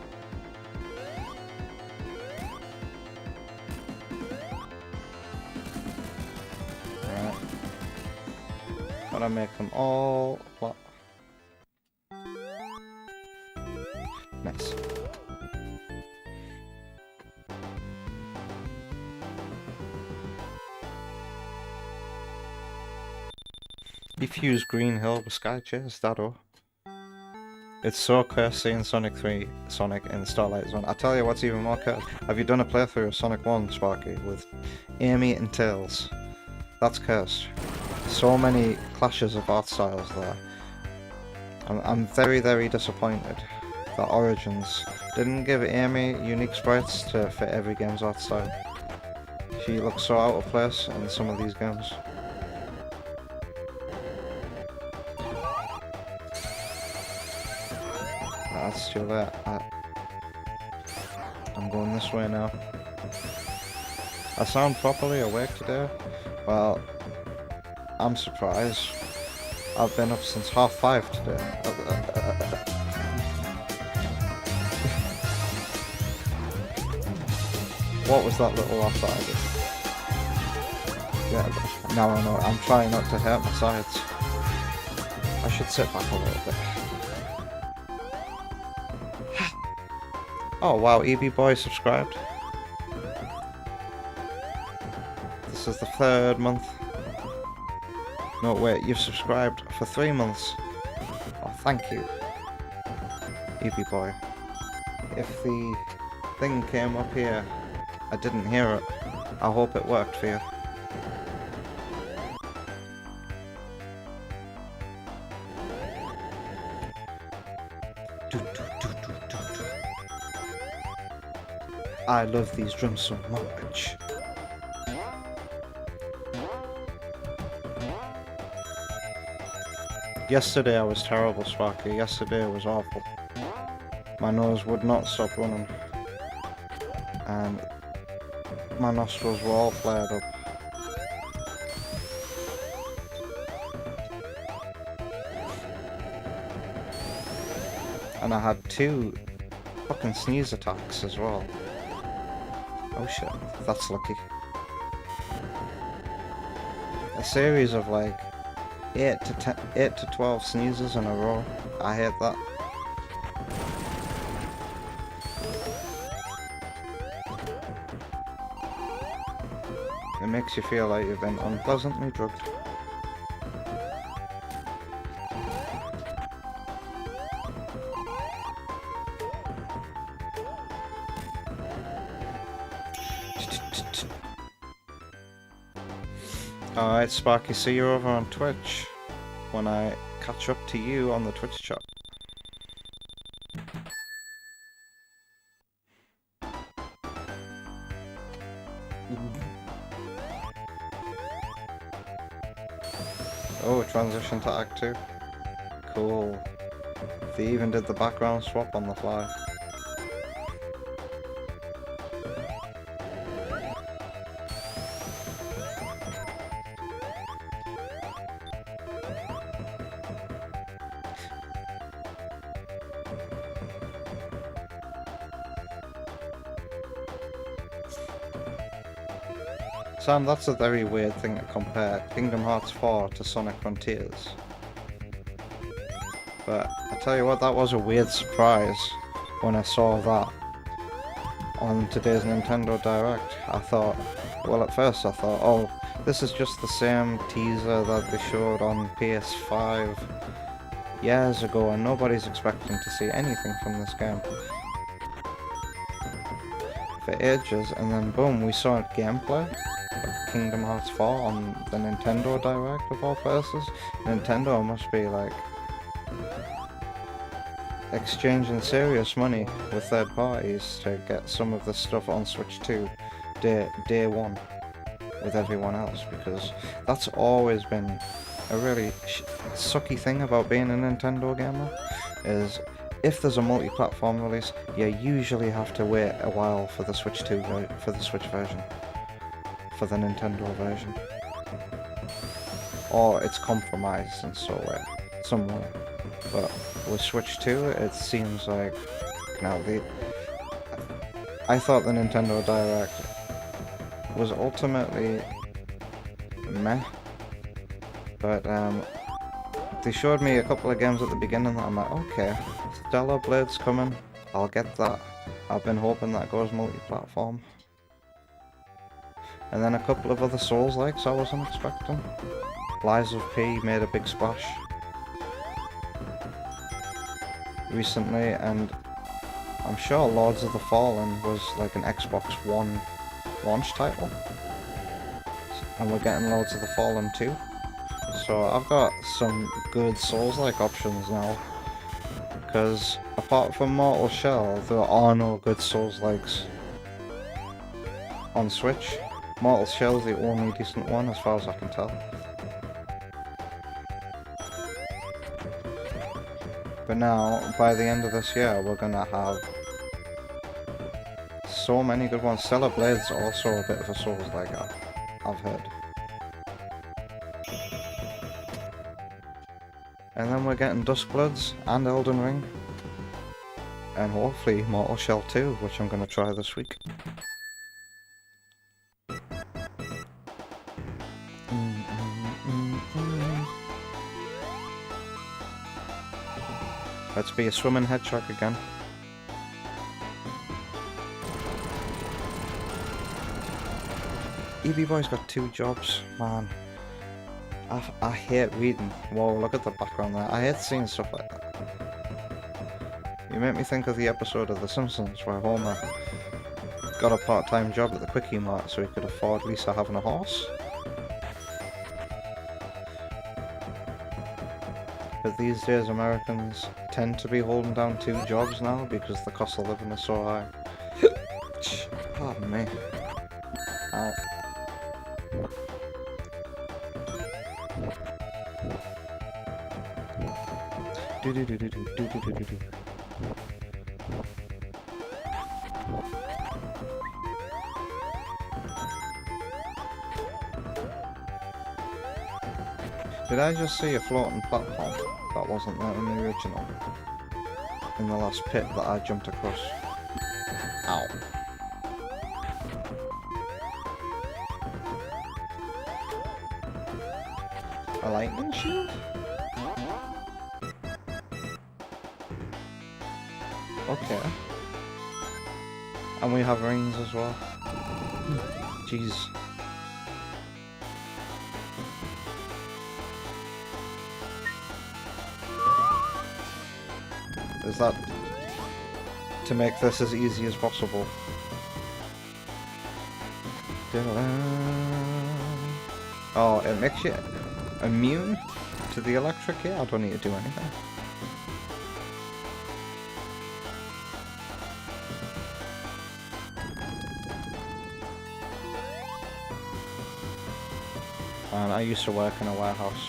Alright. Gotta make them all... What? Nice. Defuse Green Hill with Sky Chase, that-o. It's so cursed seeing Sonic 3 Sonic in Starlight Zone. I tell you what's even more cursed. Have you done a playthrough of Sonic 1, Sparky, with Amy and Tails? That's cursed. So many clashes of art styles there. I'm very, very disappointed that Origins didn't give Amy unique sprites to fit every game's art style. She looks so out of place in some of these games. That's too late. I'm going this way now. I sound properly awake today. Well, I'm surprised. I've been up since 5:30 today. What was that little laugh that I did? Yeah, now I know. I'm trying not to hurt my sides. I should sit back a little bit. Oh wow, EB Boy subscribed. This is the 3rd month. No wait, you've subscribed for 3 months. Oh, thank you, EB Boy. If the thing came up here, I didn't hear it. I hope it worked for you. I love these drums so much. Yesterday I was terrible, Sparky. Yesterday was awful. My nose would not stop running. And my nostrils were all flared up. And I had 2 fucking sneeze attacks as well. Oh shit, that's lucky. A series of like 8 to 12 sneezes in a row. I hate that. It makes you feel like you've been unpleasantly drugged. Alright, Sparky, see you over on Twitch when I catch up to you on the Twitch chat. Oh, transition to Act 2. Cool. They even did the background swap on the fly. Sam, that's a very weird thing to compare Kingdom Hearts 4 to Sonic Frontiers. But I tell you what, that was a weird surprise when I saw that on today's Nintendo Direct. I thought, well at first I thought, oh, this is just the same teaser that they showed on PS5 years ago and nobody's expecting to see anything from this game for ages, and then boom, we saw gameplay of Kingdom Hearts 4 on the Nintendo Direct of all places. Nintendo must be like exchanging serious money with third parties to get some of the stuff on Switch 2 day one with everyone else, because that's always been a really sucky thing about being a Nintendo gamer, is if there's a multi-platform release, you usually have to wait a while for the Switch 2 for the Switch version. for the Nintendo version. Or it's compromised in some way. But with Switch 2, it seems like now I thought the Nintendo Direct was ultimately meh, but they showed me a couple of games at the beginning that I'm like, okay, Stellar Blade's coming, I'll get that. I've been hoping that goes multi-platform. And then a couple of other Souls-likes I wasn't expecting. Lies of P made a big splash recently, and I'm sure Lords of the Fallen was like an Xbox One launch title. And we're getting Lords of the Fallen too. So I've got some good Souls-like options now. Because apart from Mortal Shell, there are no good Souls-likes on Switch. Mortal Shell's the only decent one as far as I can tell. But now, by the end of this year, we're gonna have so many good ones. Stellar Blade's also a bit of a Souls-like, I've heard. And then we're getting Duskbloods and Elden Ring. And hopefully Mortal Shell 2, which I'm gonna try this week. Let's be a swimming hedgehog again. EB Boy's got 2 jobs, man. I hate reading. Whoa, look at the background there. I hate seeing stuff like that. You make me think of the episode of The Simpsons where Homer got a part-time job at the Quickie Mart so he could afford Lisa having a horse. But these days Americans tend to be holding down 2 jobs now because the cost of living is so high. Pardon me. Ow. Did I just see a floating platform that wasn't there in the original? In the last pit that I jumped across. Ow. A lightning shield? Okay. And we have rings as well. Jeez. Is that to make this as easy as possible? Oh, it makes you immune to the electric here? I don't need to do anything. And I used to work in a warehouse.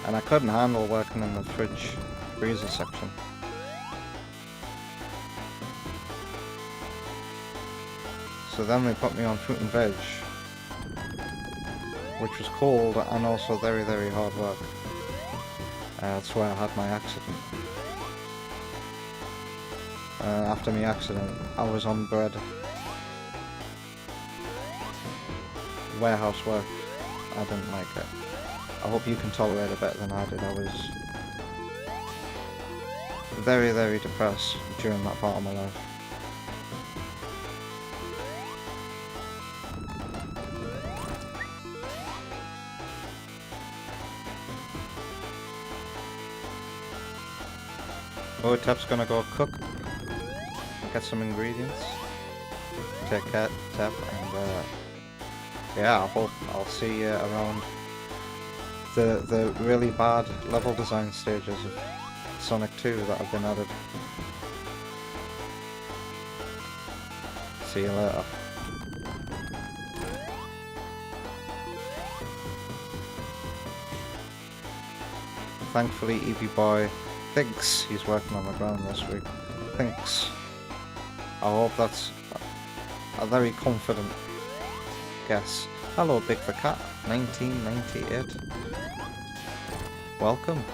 And I couldn't handle working in the freezer section. So then they put me on fruit and veg, which was cold and also very, very hard work. That's where I had my accident. After my accident, I was on bread. Warehouse work, I didn't like it. I hope you can tolerate it better than I did. I was very, very depressed during that part of my life. Oh, Tep's gonna go cook. Get some ingredients. Take care, Tep, and yeah, I hope I'll see you around the really bad level design stages of Sonic 2 that have been added. See you later. Thankfully, EB Boy thinks he's working on the ground this week. Thinks. I hope that's a very confident guess. Hello, Big the Cat, 1998. Welcome.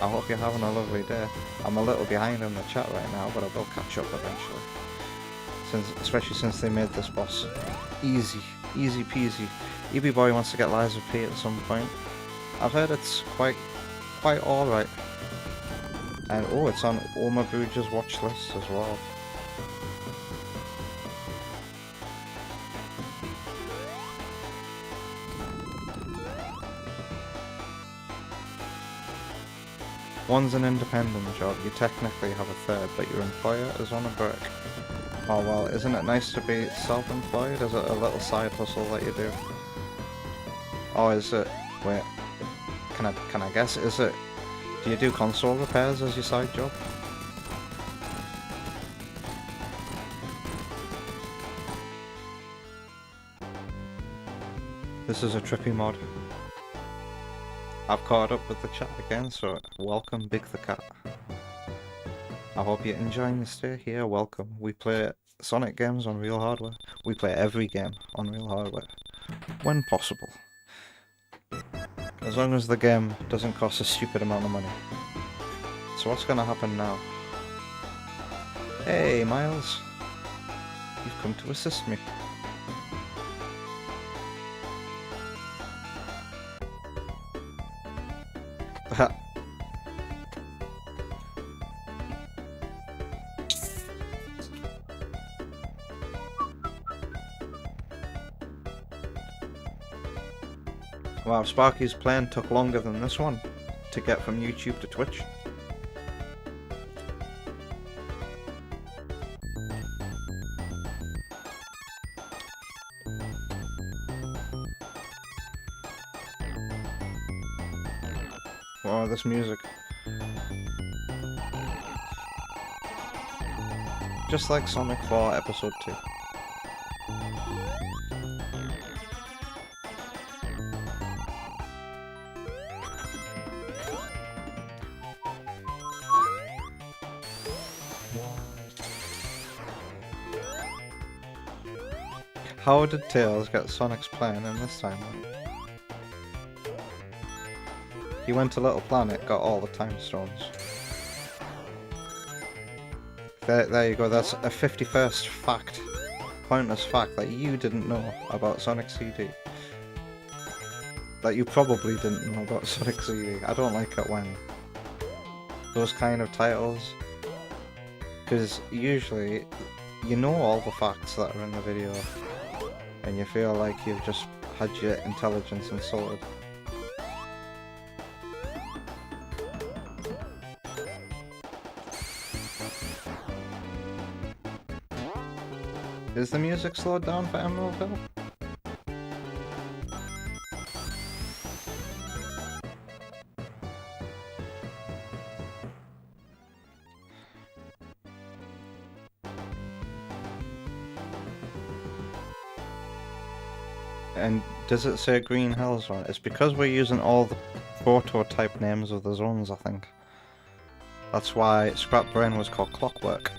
I hope you're having a lovely day. I'm a little behind in the chat right now, but I will catch up eventually. Especially since they made this boss easy peasy. EB Boy wants to get Lies of P at some point. I've heard it's quite alright. And oh, it's on Oma Booja's watch list as well. One's an independent job, you technically have a third, but your employer is on a break. Oh well, isn't it nice to be self-employed? Is it a little side hustle that you do? Oh, is it? Wait, can I guess? Is it? Do you do console repairs as your side job? This is a trippy mod. I've caught up with the chat again, so welcome Big the Cat. I hope you're enjoying your stay here. Welcome. We play Sonic games on real hardware. We play every game on real hardware, when possible. As long as the game doesn't cost a stupid amount of money. So what's gonna happen now? Hey, Miles. You've come to assist me. Wow, Sparky's plan took longer than this one to get from YouTube to Twitch. Wow, this music. Just like Sonic 4 Episode 2. How did Tails get Sonic's plan in this timeline? He went to Little Planet, got all the time stones. There you go, that's a 51st fact. Pointless fact that you didn't know about Sonic CD. That you probably didn't know about Sonic CD. I don't like it when those kind of titles, because usually you know all the facts that are in the video and you feel like you've just had your intelligence insulted. Is the music slowed down for Emeraldville? And does it say Green Hill Zone? It's because we're using all the prototype names of the zones, I think. That's why Scrap Brain was called Clockwork.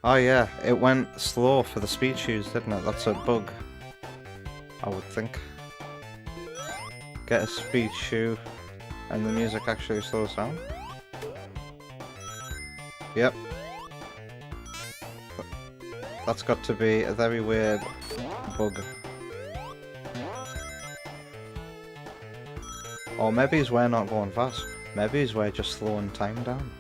Oh yeah, it went slow for the speed shoes, didn't it? That's a bug, I would think. Get a speed shoe and the music actually slows down. Yep. That's got to be a very weird bug. Or maybe it's we're not going fast. Maybe it's we're just slowing time down.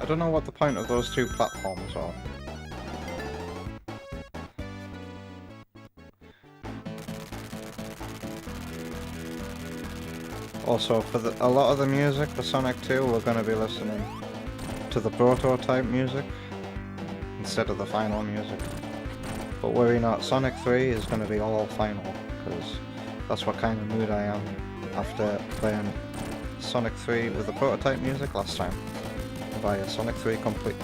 I don't know what the point of those two platforms are. Also, for a lot of the music for Sonic 2, we're going to be listening to the prototype music instead of the final music. But worry not, Sonic 3 is going to be all final, because that's what kind of mood I am after playing Sonic 3 with the prototype music last time via Sonic 3 Complete.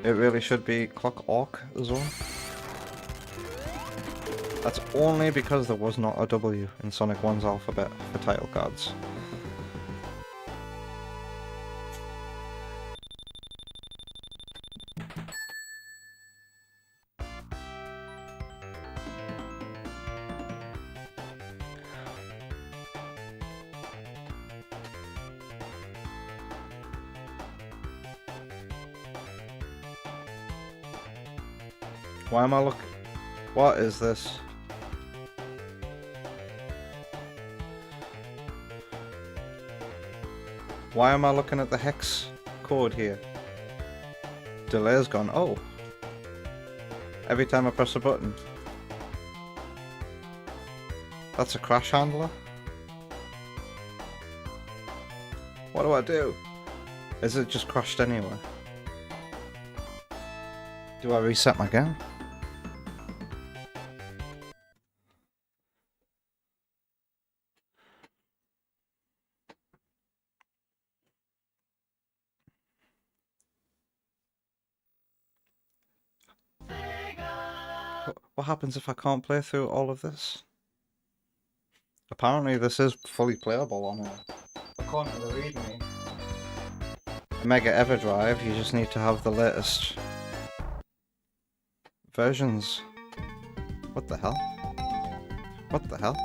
It really should be Clock Zone. That's only because there was not a W in Sonic 1's alphabet for title cards. Why am I looking? What is this? Why am I looking at the hex code here? Delay's gone. Oh. Every time I press a button. That's a crash handler? What do I do? Is it just crashed anyway? Do I reset my game? What happens if I can't play through all of this? Apparently this is fully playable on it. According to the readme. Mega EverDrive, you just need to have the latest versions. What the hell? What the hell?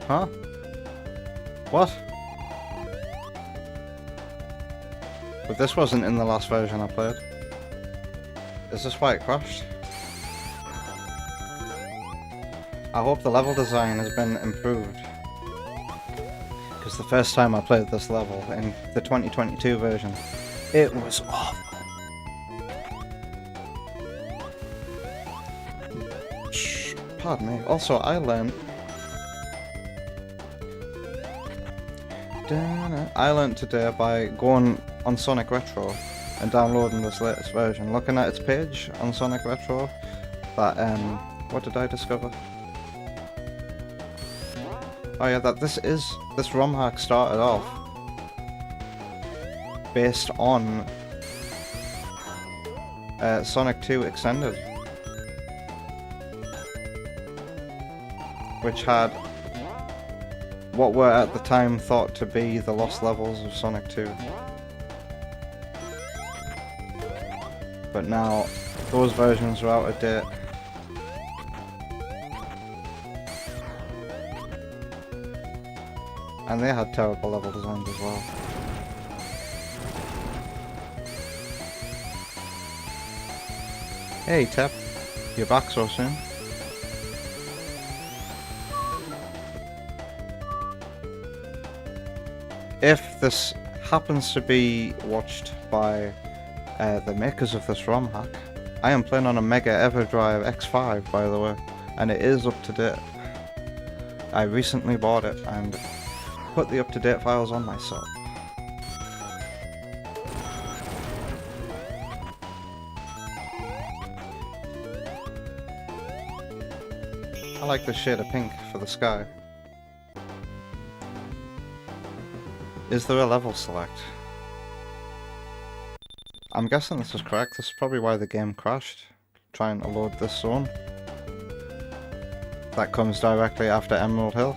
Huh? What? But this wasn't in the last version I played. Is this why it crashed? I hope the level design has been improved. Because the first time I played this level, in the 2022 version, it was awful. Shh, pardon me. Also, I learned today by going on Sonic Retro and downloading this latest version. Looking at its page on Sonic Retro, that what did I discover? Oh yeah, that this ROM hack started off based on Sonic 2 Extended, which had what were at the time thought to be the lost levels of Sonic 2. But now, those versions are out of date. And they had terrible level designs as well. Hey Tep, you're back so soon. If this happens to be watched by the makers of this ROM hack, I am playing on a Mega EverDrive X5 by the way, and it is up to date. I recently bought it and put the up-to-date files on myself. I like the shade of pink for the sky. Is there a level select? I'm guessing this is correct. This is probably why the game crashed, trying to load this zone. That comes directly after Emerald Hill.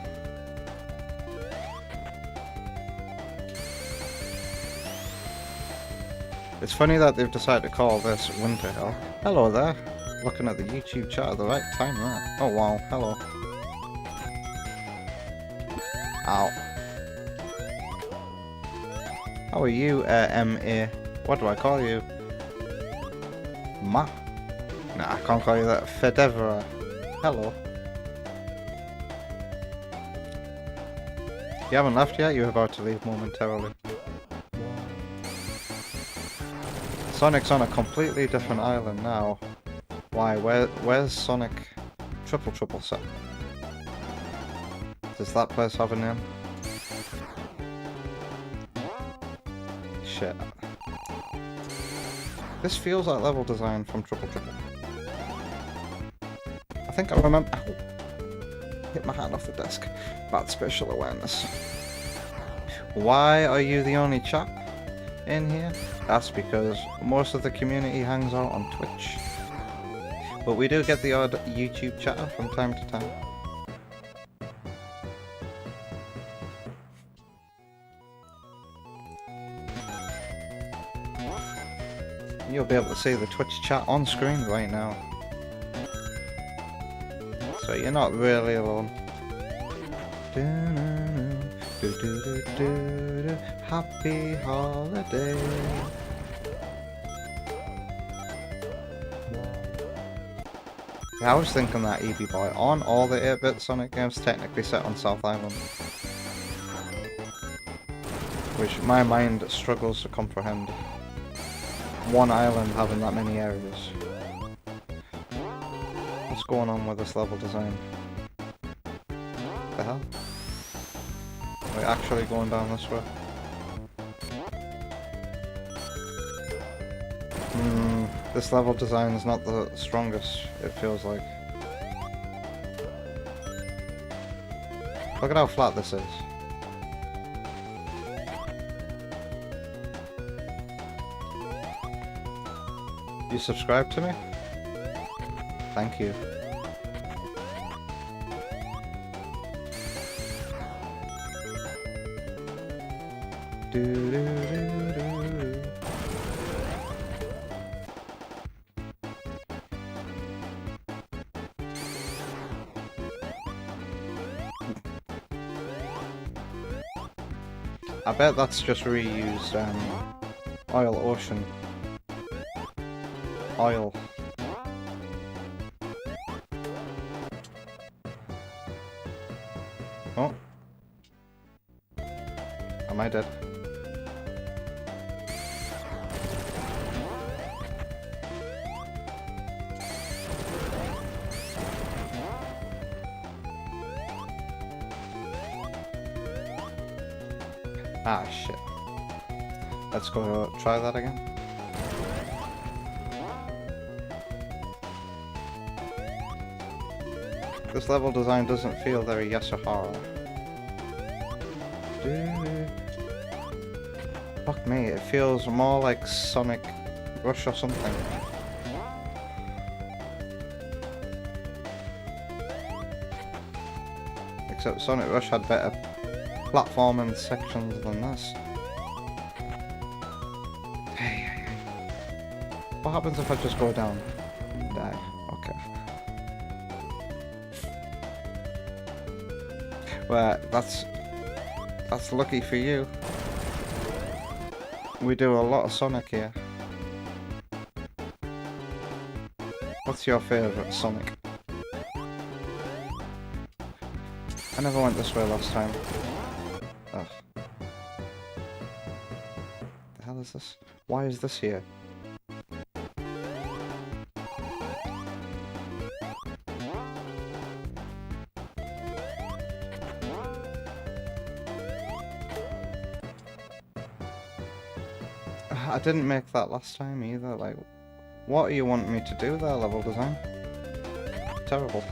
It's funny that they've decided to call this Winter Hill. Hello there. Looking at the YouTube chat at the right time there. Oh wow, hello. Ow. How are you, M.A.? What do I call you? Ma? Nah, I can't call you that. Fedevra. Hello. You haven't left yet? You're about to leave momentarily. Sonic's on a completely different island now. Why? Where's Sonic Triple set? Does that place have a name? Shit. This feels like level design from Triple. I think I remember. Ow. hit my hand off the desk. Bad spatial awareness. Why are you the only chap in here? That's because most of the community hangs out on Twitch. But we do get the odd YouTube chatter from time to time. You'll be able to see the Twitch chat on screen right now. So you're not really alone. Happy holiday. Yeah, I was thinking that EB Boy on all the 8-bit Sonic games technically set on South Island. Which my mind struggles to comprehend. One island having that many areas. What's going on with this level design? The hell? We're actually going down this way. This level design is not the strongest, it feels like. Look at how flat this is. You subscribe to me? Thank you. I bet that's just reused Oil Ocean. Oil. Oh. Am I dead? Ah, shit. Let's go try that again. This level design doesn't feel very Yasuhara. Fuck me, it feels more like Sonic Rush or something. Except Sonic Rush had better platforming sections than this. Hey. What happens if I just go down? Die. Okay. Well, that's lucky for you. We do a lot of Sonic here. What's your favourite Sonic? I never went this way last time. Ugh. The hell is this? Why is this here? I didn't make that last time either, like, what do you want me to do there, level design? Terrible.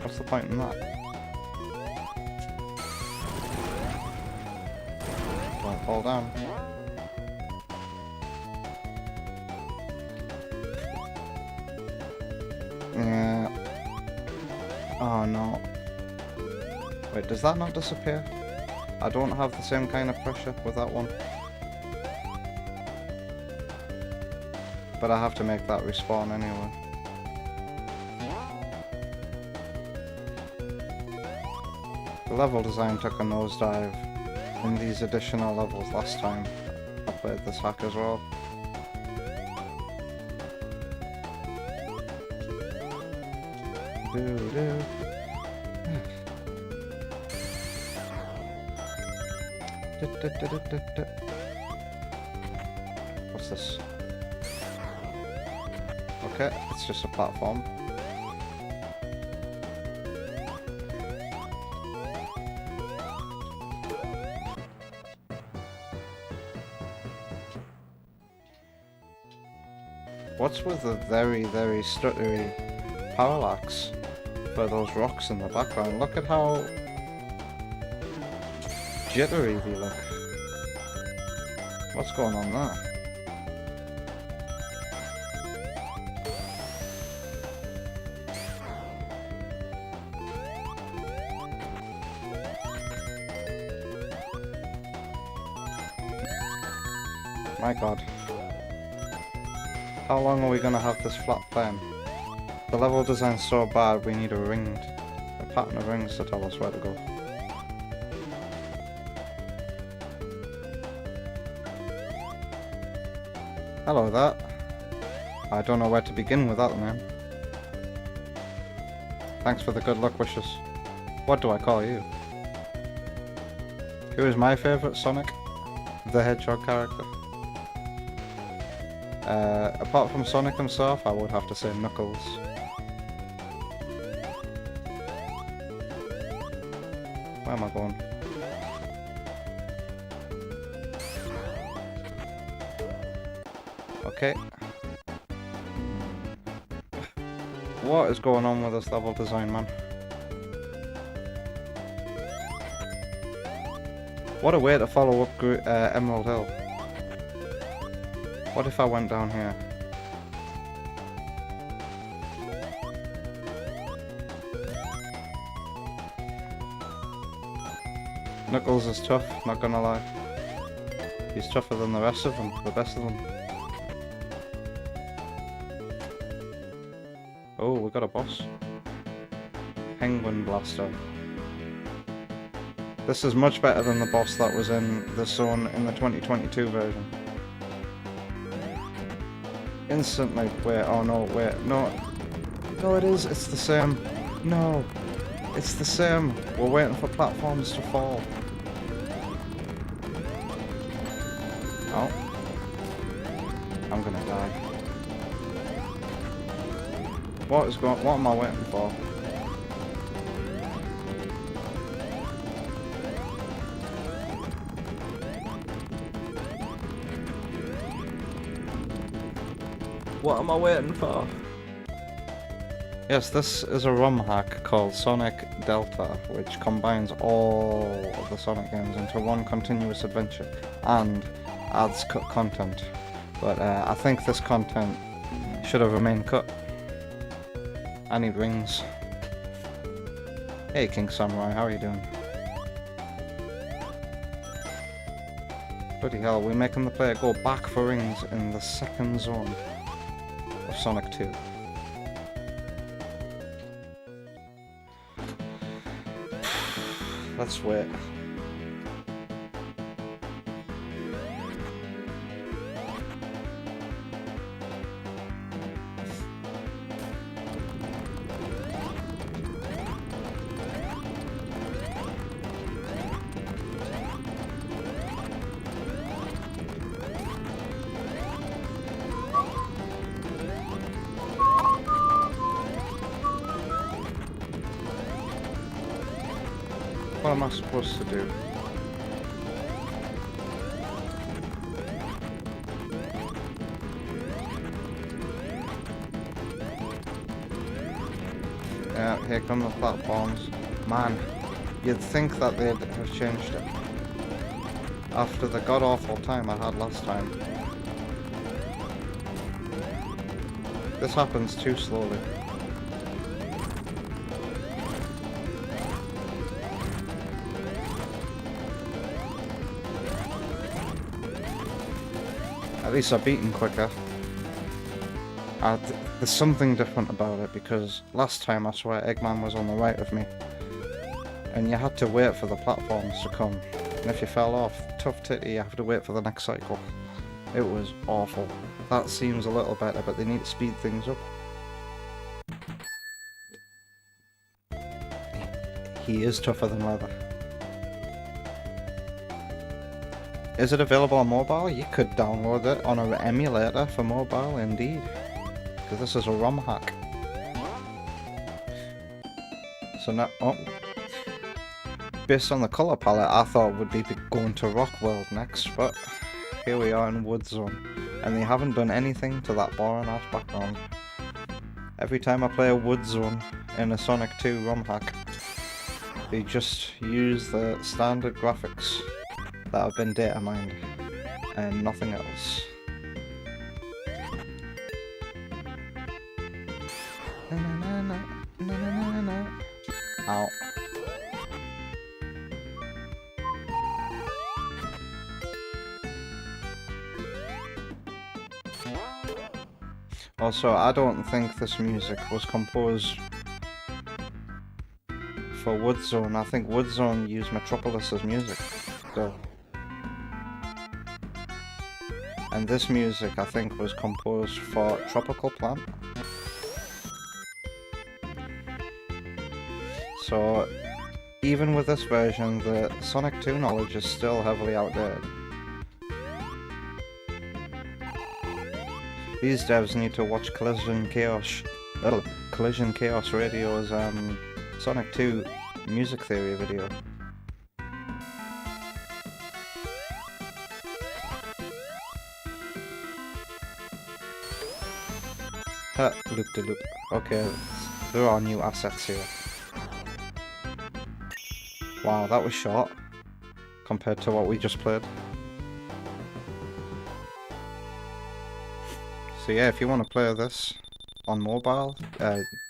What's the point in that? Don't fall down. Yeah. Oh no. Wait, does that not disappear? I don't have the same kind of pressure with that one. But I have to make that respawn anyway. The level design took a nosedive in these additional levels last time I played this hack as well. What's this? Okay, it's just a platform. What's with the very, very stuttery parallax for those rocks in the background? Look at how jittery they look. What's going on there? My god. How long are we gonna have this flat plane? The level design's so bad we need a pattern of rings to tell us where to go. Hello there. I don't know where to begin with that, man. Thanks for the good luck wishes. What do I call you? Who is my favourite Sonic the Hedgehog character? Apart from Sonic himself, I would have to say Knuckles. Where am I going? Okay. What is going on with this level design, man? What a way to follow up Emerald Hill. What if I went down here? Knuckles is tough, not gonna lie. He's tougher than the rest of them, the best of them. Oh, we got a boss. Penguin Blaster. This is much better than the boss that was in the zone in the 2022 version. Instantly. Wait, oh no, wait, no. No, it is, it's the same. No, it's the same. We're waiting for platforms to fall. Oh. I'm gonna die. What am I waiting for? What am I waiting for? Yes, this is a ROM hack called Sonic Delta, which combines all of the Sonic games into one continuous adventure and adds cut content. But I think this content should have remained cut. I need rings. Hey King Samurai, how are you doing? Bloody hell, we're making the player go back for rings in the second zone of Sonic 2. Let's wait. What am I supposed to do? Yeah, here come the platforms. Man, you'd think that they'd have changed it. After the god-awful time I had last time. This happens too slowly. At least I've beaten quicker. There's something different about it because last time I swear Eggman was on the right of me. And you had to wait for the platforms to come. And if you fell off, tough titty, you have to wait for the next cycle. It was awful. That seems a little better, but they need to speed things up. He is tougher than leather. Is it available on mobile? You could download it on an emulator for mobile, indeed. Because this is a ROM hack. So now, oh. Based on the colour palette, I thought we'd be going to Rock World next, but here we are in Wood Zone. and they haven't done anything to that boring ass background. Every time I play a Wood Zone in a Sonic 2 ROM hack, they just use the standard graphics that have been data mined and nothing else. Ow. Also, I don't think this music was composed for Wood Zone. I think Wood Zone used Metropolis's music, so. And this music, I think, was composed for Tropical Plant. So, even with this version, the Sonic 2 knowledge is still heavily outdated. These devs need to watch Collision Chaos Radio's Sonic 2 music theory video. Loop-de-loop. Okay, there are new assets here. Wow, that was short compared to what we just played. So yeah, if you want to play this on mobile,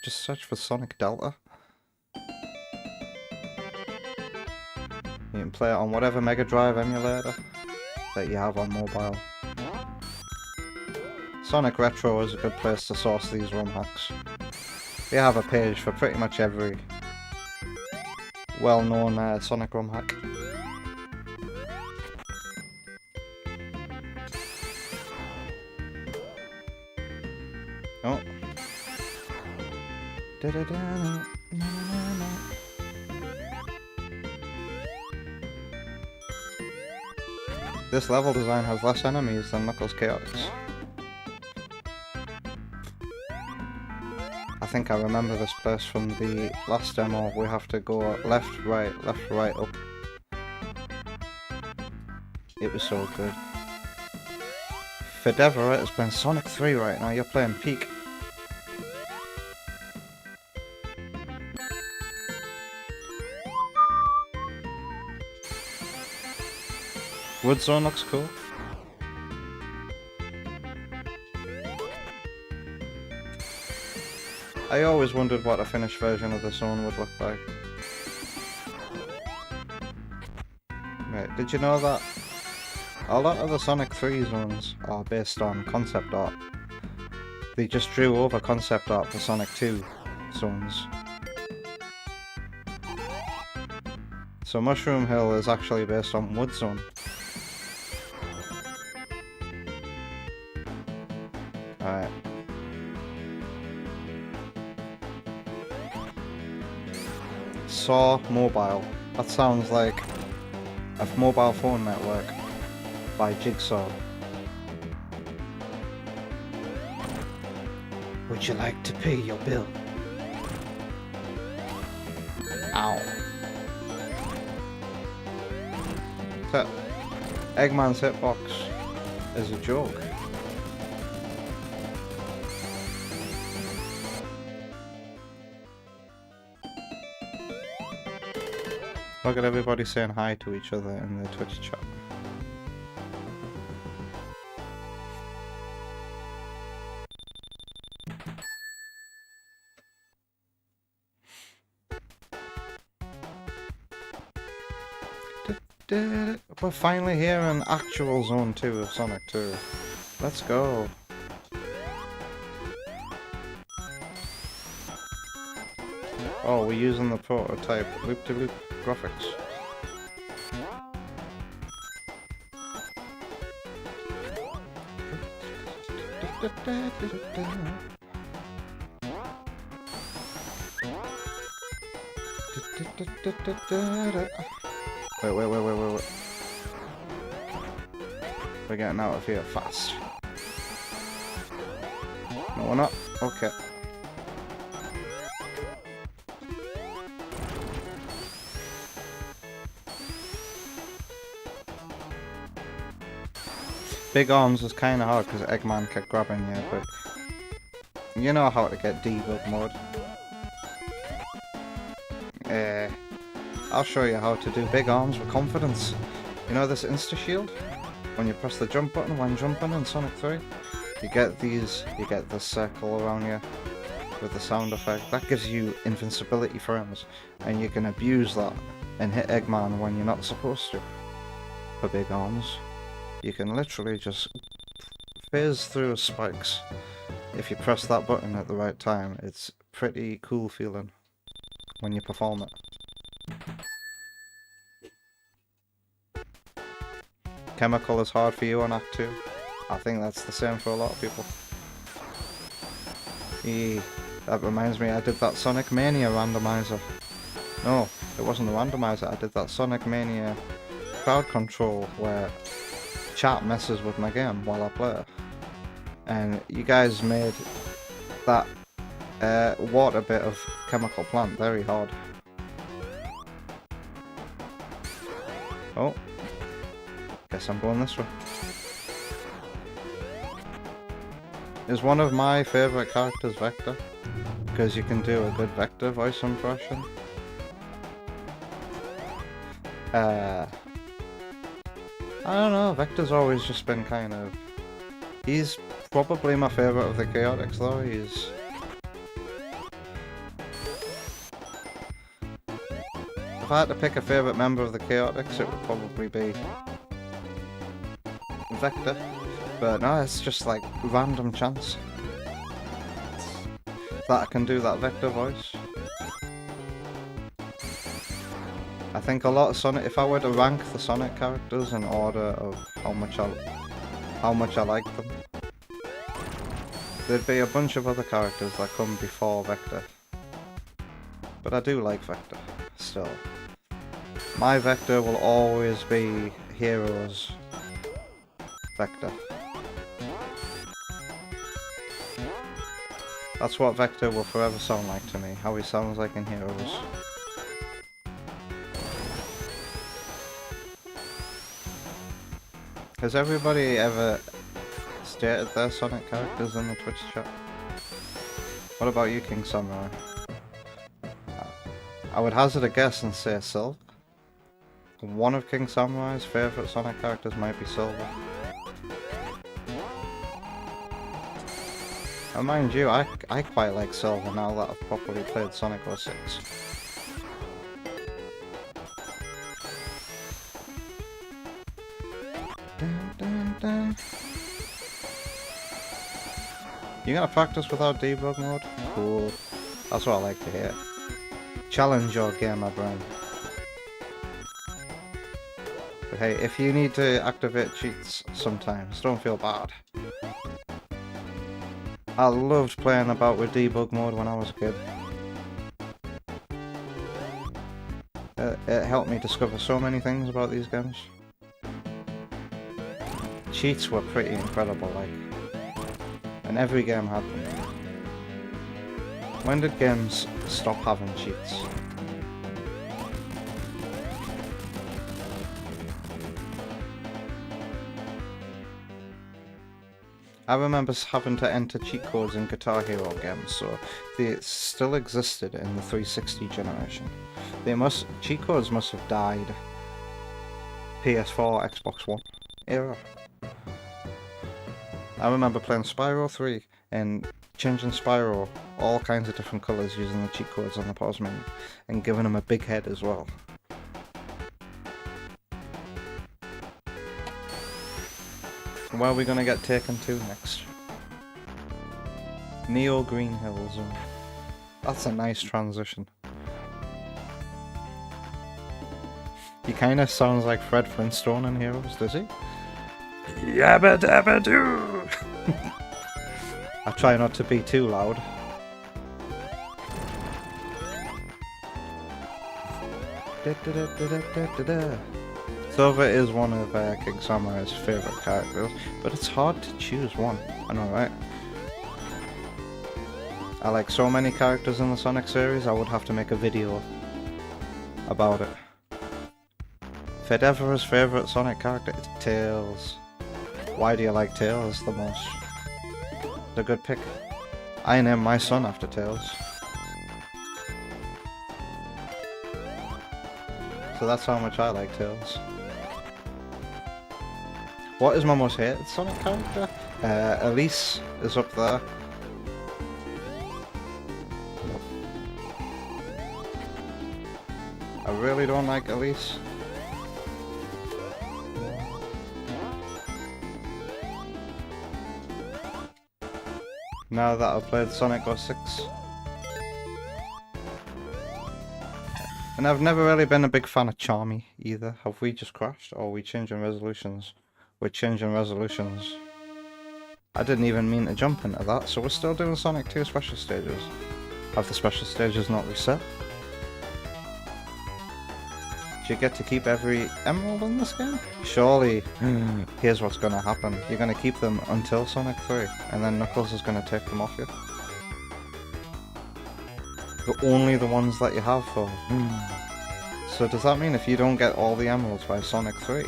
just search for Sonic Delta. You can play it on whatever Mega Drive emulator that you have on mobile. Sonic Retro is a good place to source these ROM hacks. They have a page for pretty much every well-known Sonic ROM hack. Oh. This level design has less enemies than Knuckles Chaotix. I think I remember this place from the last demo. We have to go left, right, up. It was so good. Fedevra, it's been Sonic 3 right now, you're playing peak. Wood Zone looks cool. I always wondered what a finished version of the zone would look like. Right, did you know that a lot of the Sonic 3 zones are based on concept art? They just drew over concept art for Sonic 2 zones. So Mushroom Hill is actually based on Wood Zone. Alright. Saw Mobile. That sounds like a mobile phone network by Jigsaw. Would you like to pay your bill? Ow. That Eggman's hitbox is a joke. Look at everybody saying hi to each other in the Twitch chat. We're finally here in actual Zone 2 of Sonic 2. Let's go. Oh, we're using the prototype loop-to-loop graphics. Wait. We're getting out of here fast. No, we're not. Okay. Big Arms was kind of hard because Eggman kept grabbing you, but you know how to get debug mode. I'll show you how to do Big Arms with confidence. You know this insta-shield? When you press the jump button when jumping in Sonic 3, you get this circle around you with the sound effect. That gives you invincibility frames, and you can abuse that and hit Eggman when you're not supposed to. For Big Arms, you can literally just phase through spikes. If you press that button at the right time, it's pretty cool feeling when you perform it. Chemical is hard for you on Act 2. I think that's the same for a lot of people. That reminds me, I did that Sonic Mania randomizer. No, it wasn't a randomizer, I did that Sonic Mania crowd control where chat messes with my game while I play it. And you guys made that water bit of chemical plant very hard. Oh, guess I'm going this way. Is one of my favourite characters Vector, because you can do a good Vector voice impression. I don't know, Vector's always just been kind of... He's probably my favourite of the Chaotix though. If I had to pick a favourite member of the Chaotix, it would probably be Vector. But no, it's just like random chance that I can do that Vector voice. I think a lot of Sonic, if I were to rank the Sonic characters in order of how much I like them, there'd be a bunch of other characters that come before Vector. But I do like Vector, still. My Vector will always be Heroes Vector. That's what Vector will forever sound like to me, how he sounds like in Heroes. Has everybody ever stated their Sonic characters in the Twitch chat? What about you, King Samurai? I would hazard a guess and say Silver. One of King Samurai's favourite Sonic characters might be Silver. And mind you, I quite like Silver now that I've properly played Sonic 06. Dun, dun, dun. You gonna practice without debug mode? Cool. That's what I like to hear. Challenge your gamer brain. But hey, if you need to activate cheats sometimes, don't feel bad. I loved playing about with debug mode when I was a kid. It helped me discover so many things about these games. Cheats were pretty incredible, like. And every game had them. When did games stop having cheats? I remember having to enter cheat codes in Guitar Hero games, so they still existed in the 360 generation. Cheat codes must have died PS4, Xbox One era. I remember playing Spyro 3 and changing Spyro all kinds of different colours using the cheat codes on the pause menu and giving him a big head as well. Where are we gonna get taken to next? Neo Green Hills. That's a nice transition. He kinda sounds like Fred Flintstone in Heroes, does he? Yabba dabba doo! I try not to be too loud. Silver is one of King Samurai's favourite characters, but it's hard to choose one. I know, right? I like so many characters in the Sonic series, I would have to make a video about it. Fedevra's favourite Sonic character is Tails. Why do you like Tails the most? It's a good pick. I named my son after Tails. So that's how much I like Tails. What is my most hated Sonic character? Elise is up there. I really don't like Elise. Now that I've played Sonic 06. And I've never really been a big fan of Charmy either. Have we just crashed? Or are we changing resolutions? We're changing resolutions. I didn't even mean to jump into that, so we're still doing Sonic 2 special stages. Have the special stages not reset? Do you get to keep every emerald in this game? Surely, here's what's gonna happen. You're gonna keep them until Sonic 3, and then Knuckles is gonna take them off you. Only the ones that you have for. So does that mean if you don't get all the emeralds by Sonic 3,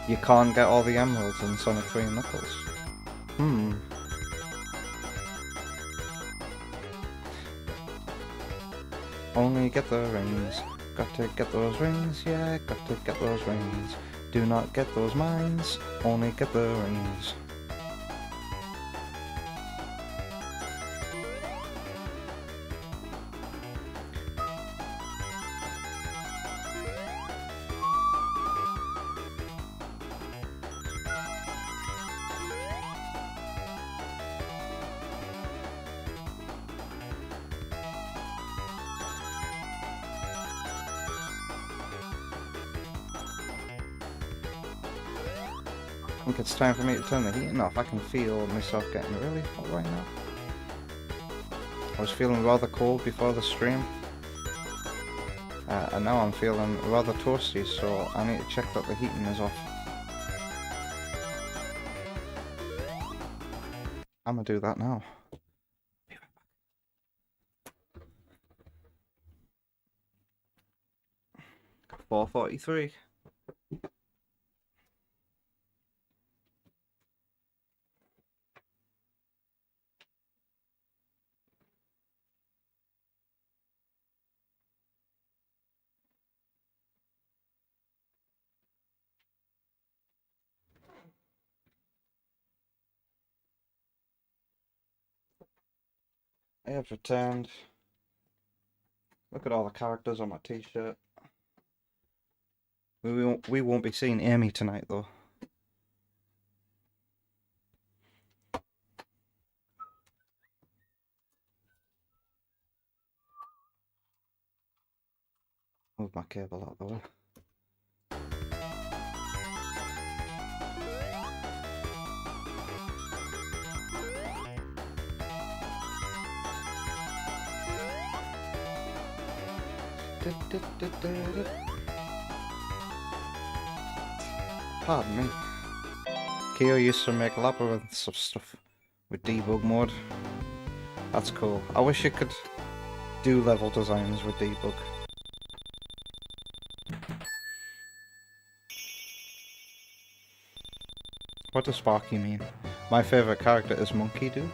you can't get all the emeralds in Sonic 3 and Knuckles? Only get the rings. Got to get those rings, yeah, got to get those rings. Do not get those mines, only get the rings. I think it's time for me to turn the heating off. I can feel myself getting really hot right now. I was feeling rather cold before the stream. And now I'm feeling rather toasty, so I need to check that the heating is off. I'm gonna do that now. Be right back. 4:43. I have returned. Look at all the characters on my t-shirt. We won't be seeing Amy tonight though. Move my cable out the way. Pardon me. Kyo used to make labyrinths of stuff with debug mode. That's cool. I wish you could do level designs with debug. What does Sparky mean? My favourite character is Monkey Dude.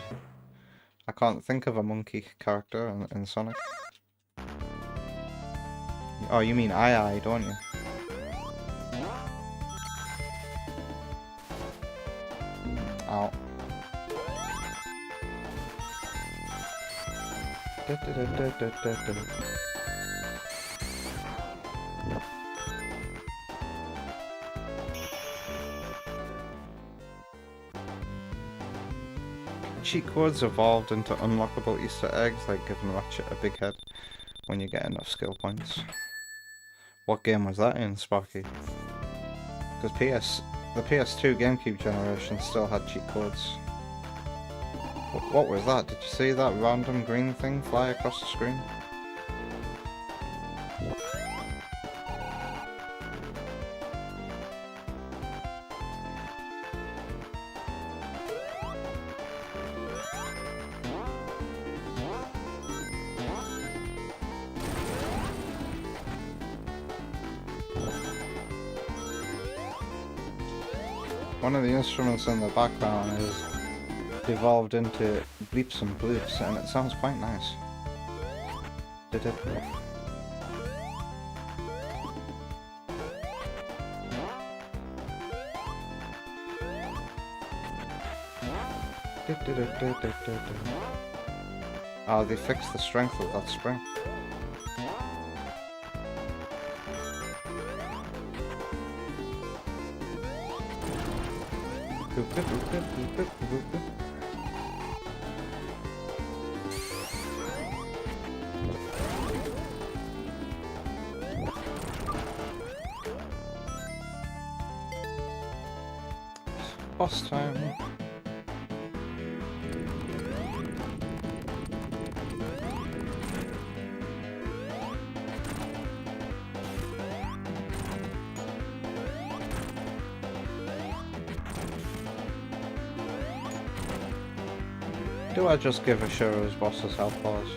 I can't think of a monkey character in Sonic. Oh, you mean I, don't you? Ow. Cheat codes evolved into unlockable Easter eggs, like giving Ratchet a big head when you get enough skill points. What game was that in, Sparky? Because the PS2 GameCube generation still had cheat codes. What was that? Did you see that random green thing fly across the screen? one of the instruments in the background is devolved into bleeps and bloops, and it sounds quite nice. Did it? Oh, they fixed the strength of that spring. Boss time. Do I just give Ashiro's bosses health bars?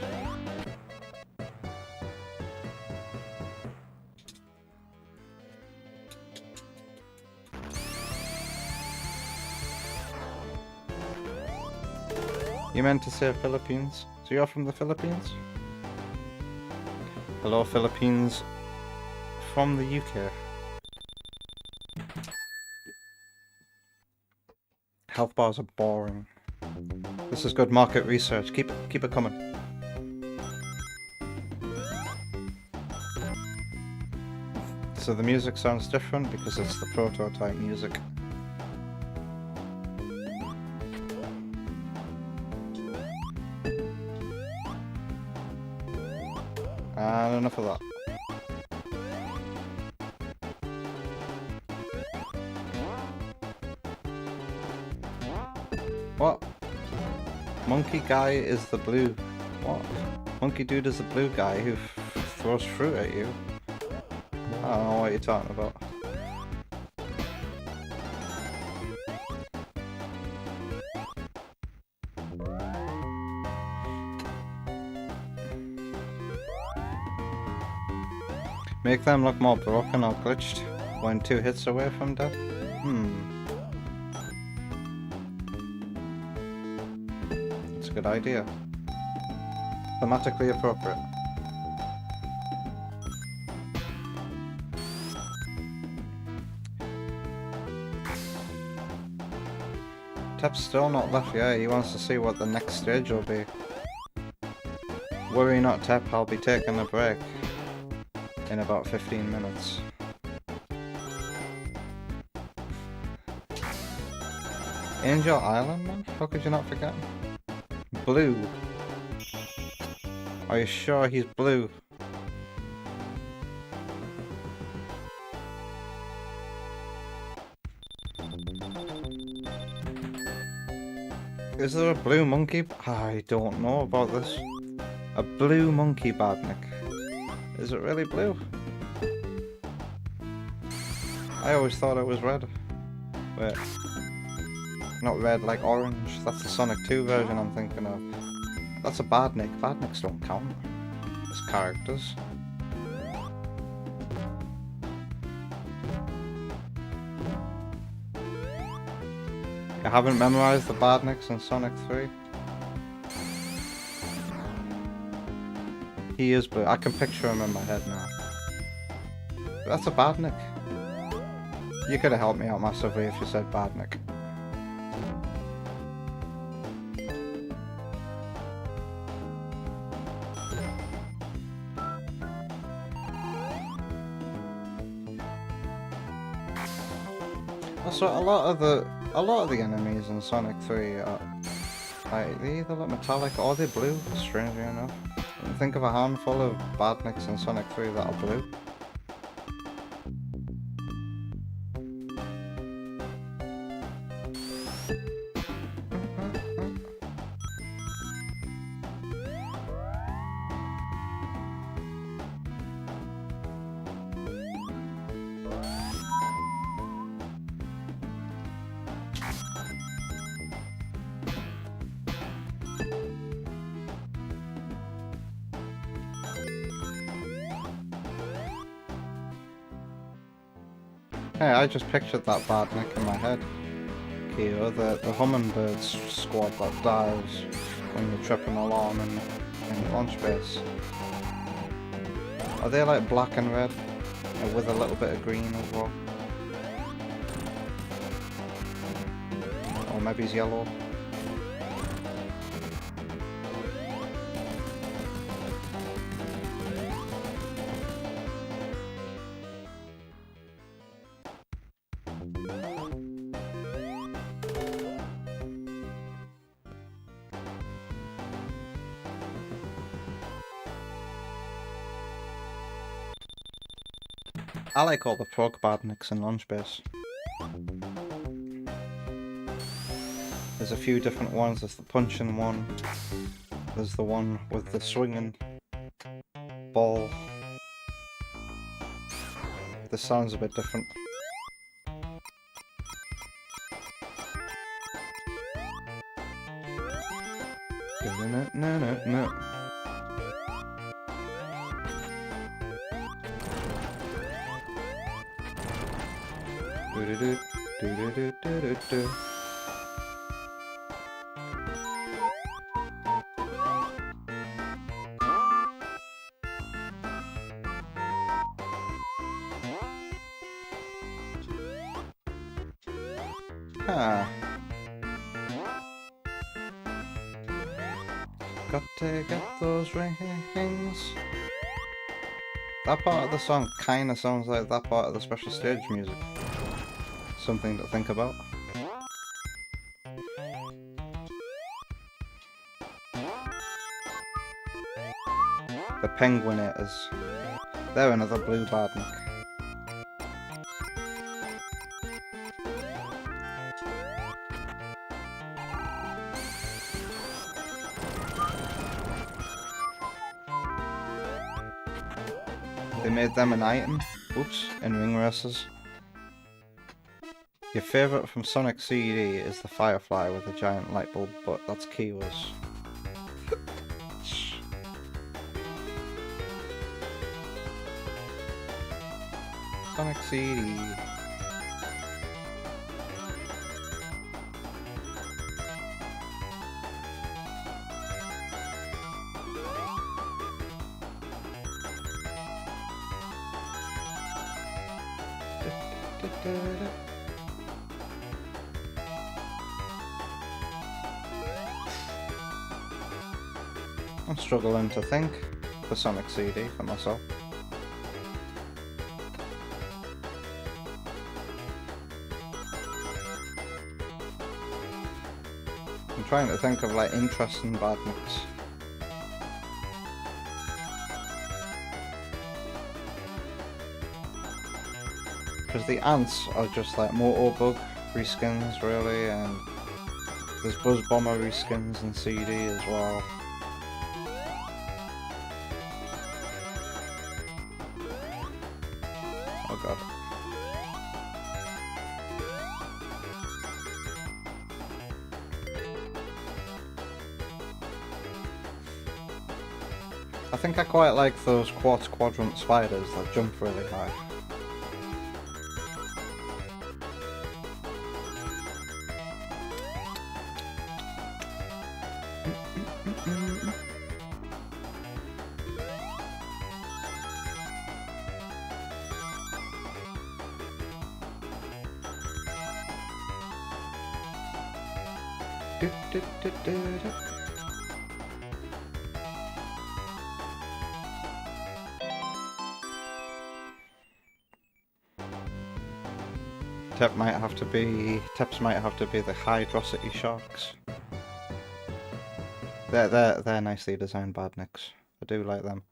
You meant to say Philippines? So you're from the Philippines? Hello, Philippines from the UK. Health bars are boring. This is good market research. Keep it coming. So the music sounds different because it's the prototype music. And enough of that. What? Monkey guy is the blue. What? Monkey dude is the blue guy who throws fruit at you. I don't know what you're talking about. Make them look more broken or glitched when 2 hits away from death? That's a good idea. Thematically appropriate. Tep's still not left yet. He wants to see what the next stage will be. Worry not, Tep, I'll be taking a break in about 15 minutes. Angel Island, man? How could you not forget? Blue. Are you sure he's blue? Is there a blue monkey? I don't know about this. A blue monkey badnik. Is it really blue? I always thought it was red. Wait. Not red, like orange. That's the Sonic 2 version I'm thinking of. That's a badnik. Badniks don't count as characters. You haven't memorized the badniks in Sonic 3? He is blue. I can picture him in my head now. That's a badnik. You could have helped me out massively if you said badnik. Also, a lot of the enemies in Sonic 3 are like, they either look metallic or they're blue, strangely enough. Think of a handful of badniks in Sonic 3 that are blue. Hey, I just pictured that badnik in my head. here, the hummingbirds squad that dies when you're tripping along in launch base. Are they like black and red? With a little bit of green as well? Or maybe it's yellow? I like all the frog badniks in launch base. There's a few different ones. There's the punching one. There's the one with the swinging ball. This sounds a bit different. No. Do. Ah. Got to get those rings. That part of the song kinda sounds like that part of the special stage music. Something to think about. The Penguinators. They're another blue badnik. They made them an item. Oops, in ring races. Your favourite from Sonic CD is the Firefly with a giant light bulb, but that's Kiwa's. Sonic CD. I'm struggling to think for Sonic CD for myself. I'm trying to think of like interesting badniks. Because the ants are just like Motobug reskins really, and there's Buzz Bomber reskins in CD as well. Oh god. I think I quite like those quartz quadrant spiders that jump really high. Tips might have to be the Hydrocity sharks. They're nicely designed badniks. I do like them.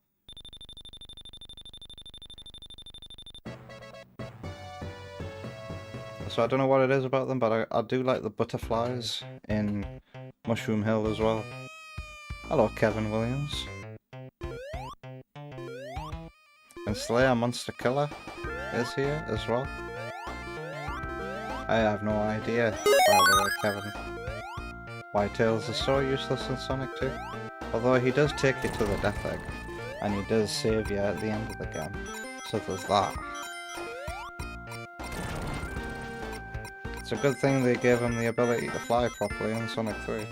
So I don't know what it is about them, but I do like the butterflies in Mushroom Hill as well. Hello, Kevin Williams. And Slayer Monster Killer is here as well. I have no idea, by the way, Kevin, why Tails is so useless in Sonic 2. Although he does take you to the Death Egg, and he does save you at the end of the game. So there's that. It's a good thing they gave him the ability to fly properly in Sonic 3.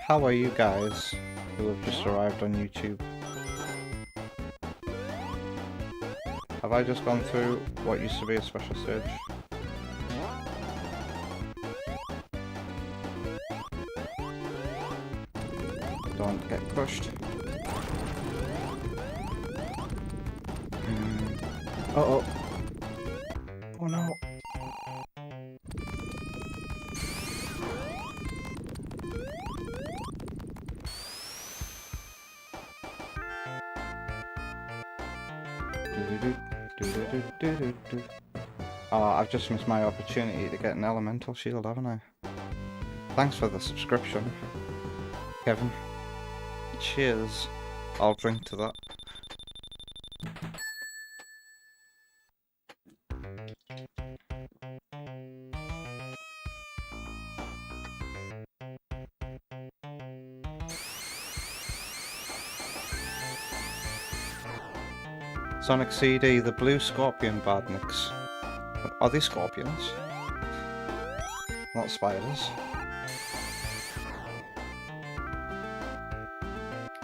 How are you guys who have just arrived on YouTube? Have I just gone through what used to be a special stage? Don't get crushed. Uh-oh. Oh no. Oh, I've just missed my opportunity to get an elemental shield, haven't I? Thanks for the subscription, Kevin. Cheers. I'll drink to that. Sonic CD, the blue scorpion badniks. Are they scorpions? Not spiders.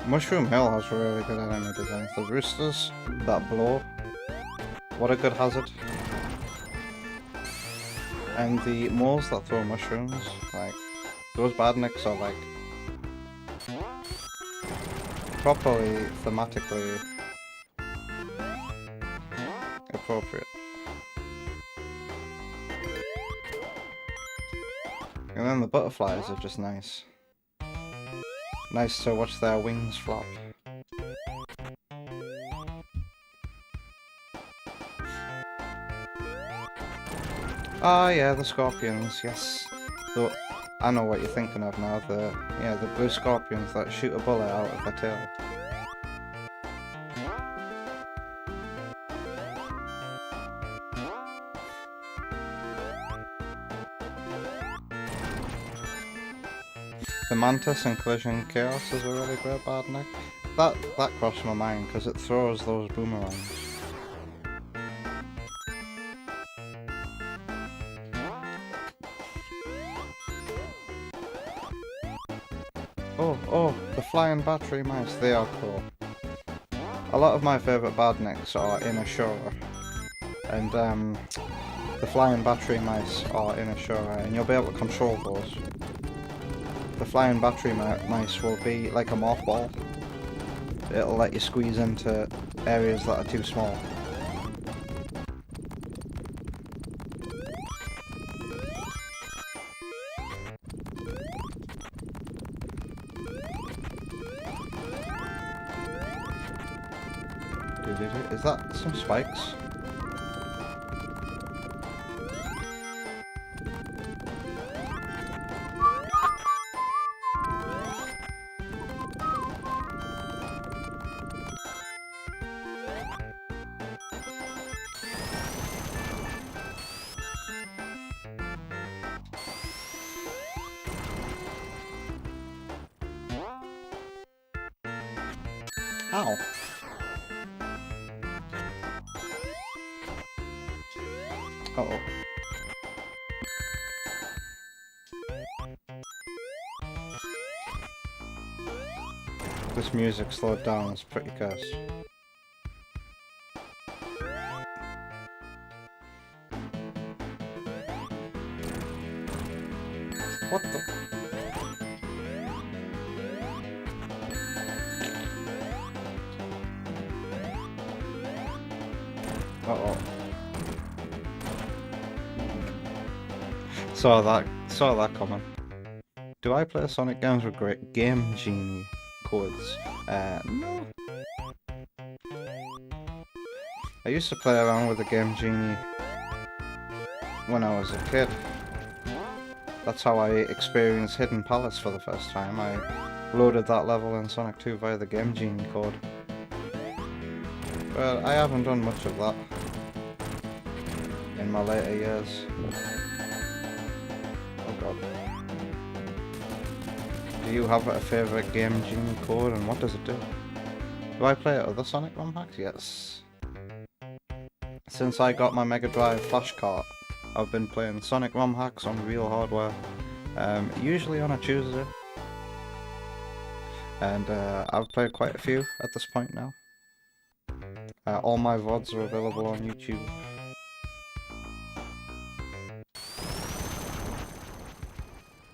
Mushroom Hill has really good enemy design. The roosters that blow. What a good hazard. And the moles that throw mushrooms. Like, those badniks are like properly, thematically appropriate. And then the butterflies are just nice. Nice to watch their wings flap. Ah, yeah, the scorpions, yes. So, I know what you're thinking of now. The blue scorpions that shoot a bullet out of their tail. The Mantis and Collision Chaos is a really great badnik. That crossed my mind because it throws those boomerangs. Oh, the flying battery mice, they are cool. A lot of my favourite badniks are in Ashura, and the flying battery mice are in Ashura, and you'll be able to control those. The flying battery mice will be like a morph ball. It'll let you squeeze into areas that are too small. Is that some spikes? Ow. Uh-oh. This music slowed down, it's pretty cursed. What the? Uh-oh. Saw that coming. Do I play Sonic games with great Game Genie codes? No. I used to play around with the Game Genie when I was a kid. That's how I experienced Hidden Palace for the first time. I loaded that level in Sonic 2 via the Game Genie code. But I haven't done much of that in my later years. Oh god. Do you have a favourite Game Genie code and what does it do? Do I play other Sonic ROM hacks? Yes. Since I got my Mega Drive flash cart, I've been playing Sonic ROM hacks on real hardware, usually on a Tuesday. And I've played quite a few at this point now. All my VODs are available on YouTube.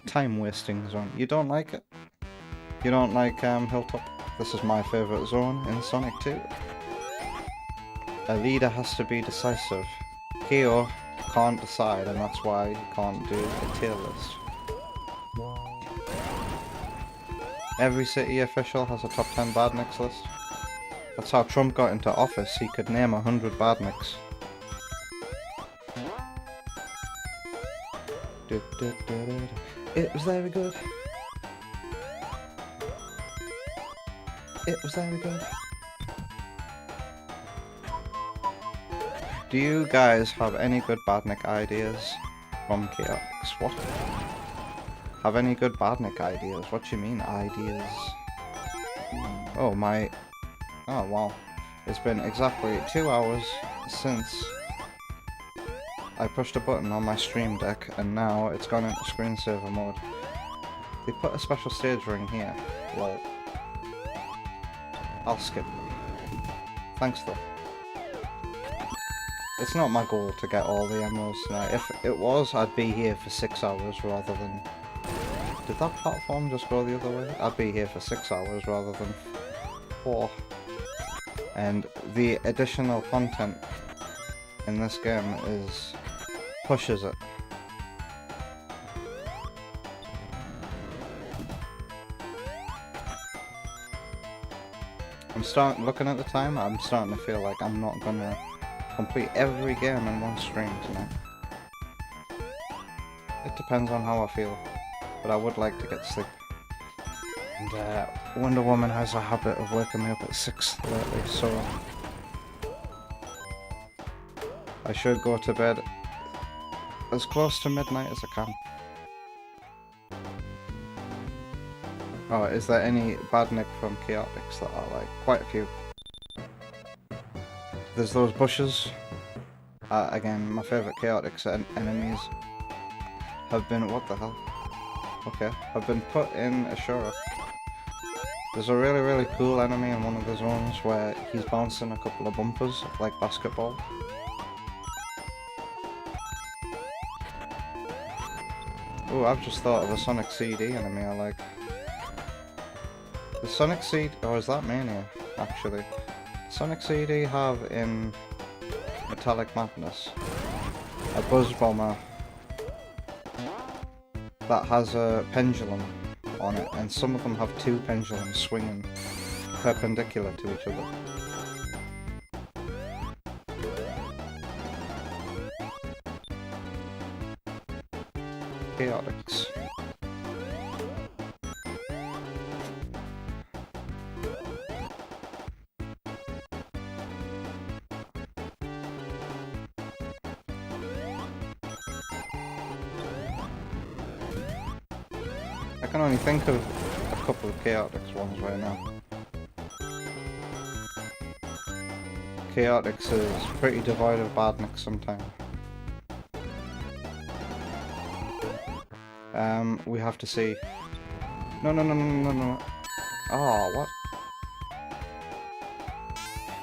Time wasting zone. You don't like it? You don't like Hilltop? This is my favourite zone in Sonic 2. A leader has to be decisive. Kyo can't decide, and that's why he can't do a tier list. Every city official has a top 10 badniks list. That's how Trump got into office. He could name 100 badniks. It was very good. It was very good. Do you guys have any good badnik ideas from Chaotix? What? Have any good badnik ideas? What do you mean, ideas? Oh, my... Oh, wow. It's been exactly 2 hours since I pushed a button on my Stream Deck, and now it's gone into screensaver mode. They put a special stage ring here. Lol. I'll skip. Thanks though. It's not my goal to get all the emeralds tonight. If it was, I'd be here for 6 hours rather than... Did that platform just go the other way? I'd be here for 6 hours rather than 4. And the additional content in this game pushes it. Looking at the time, I'm starting to feel like I'm not gonna complete every game in one stream tonight. It depends on how I feel, but I would like to get sleep. And Wonder Woman has a habit of waking me up at 6 lately, so I should go to bed as close to midnight as I can. Oh, is there any badnik from Chaotix that I like? Quite a few. There's those bushes. Again, my favourite Chaotix enemies have been... What the hell? Okay, have been put in Ashura. There's a really cool enemy in one of the zones where he's bouncing a couple of bumpers, like basketball. Oh, I've just thought of a Sonic CD enemy I like. The Sonic CD... Oh, is that Mania, actually? Sonic CD have in Metallic Madness a Buzz Bomber that has a pendulum on it, and some of them have 2 pendulums swinging perpendicular to each other. Chaotix. I can only think of a couple of Chaotix ones right now. Chaotix is pretty devoid of badniks sometimes. We have to see... No. Oh, what?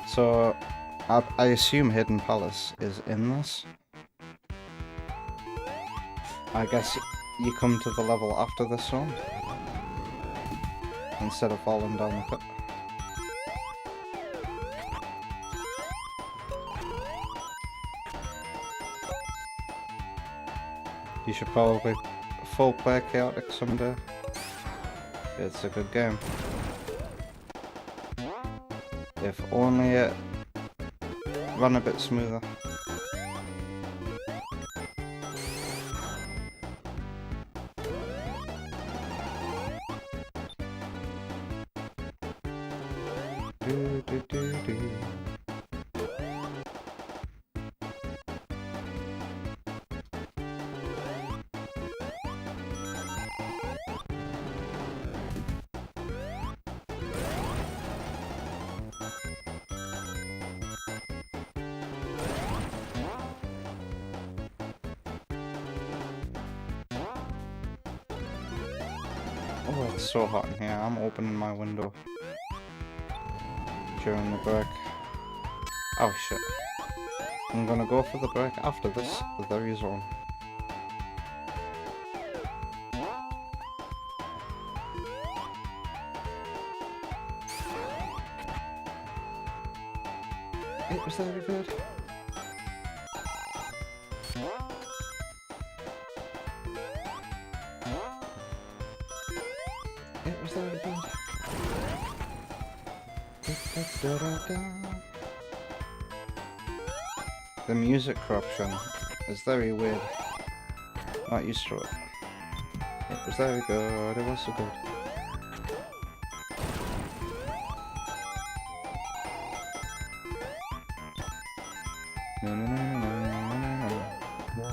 So, I assume Hidden Palace is in this. I guess you come to the level after this one, instead of falling down the pit. You should probably full play Chaotix someday. It's a good game. If only it ran a bit smoother. Oh, it's so hot in here. I'm opening my window during the break. Oh shit. I'm gonna go for the break after this, the very zone. It was very good. It was very good. The music corruption is very weird. Not used to it. It was very good. It was so good. No, no, no, no, no, no, no.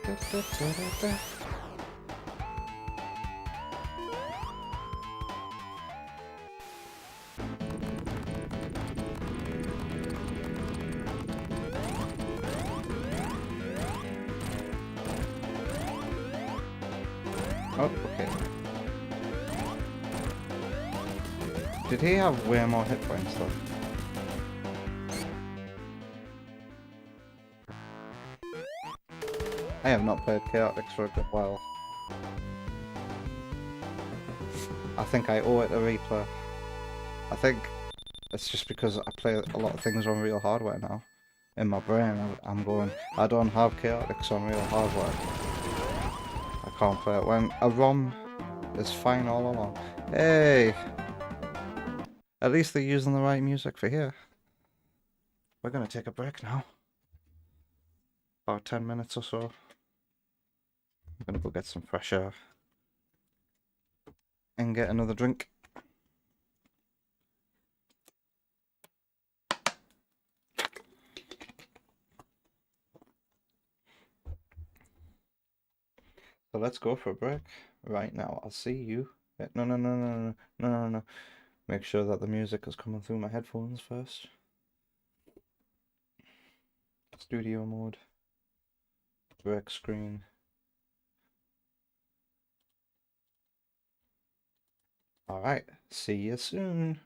Da, da, da, da, da. Oh, okay. Did he have way more hit points though? I have not played Chaotix for a good while. I think I owe it a replay. I think it's just because I play a lot of things on real hardware now. In my brain, I'm going, I don't have Chaotix on real hardware. I can't play it when a ROM is fine all along. Hey! At least they're using the right music for here. We're gonna take a break now. About 10 minutes or so. I'm gonna go get some fresh air. And get another drink. So let's go for a break right now. I'll see you. No, no, no, no, no, no, no, no. Make sure that the music is coming through my headphones first. Studio mode. Break screen. Alright, see you soon.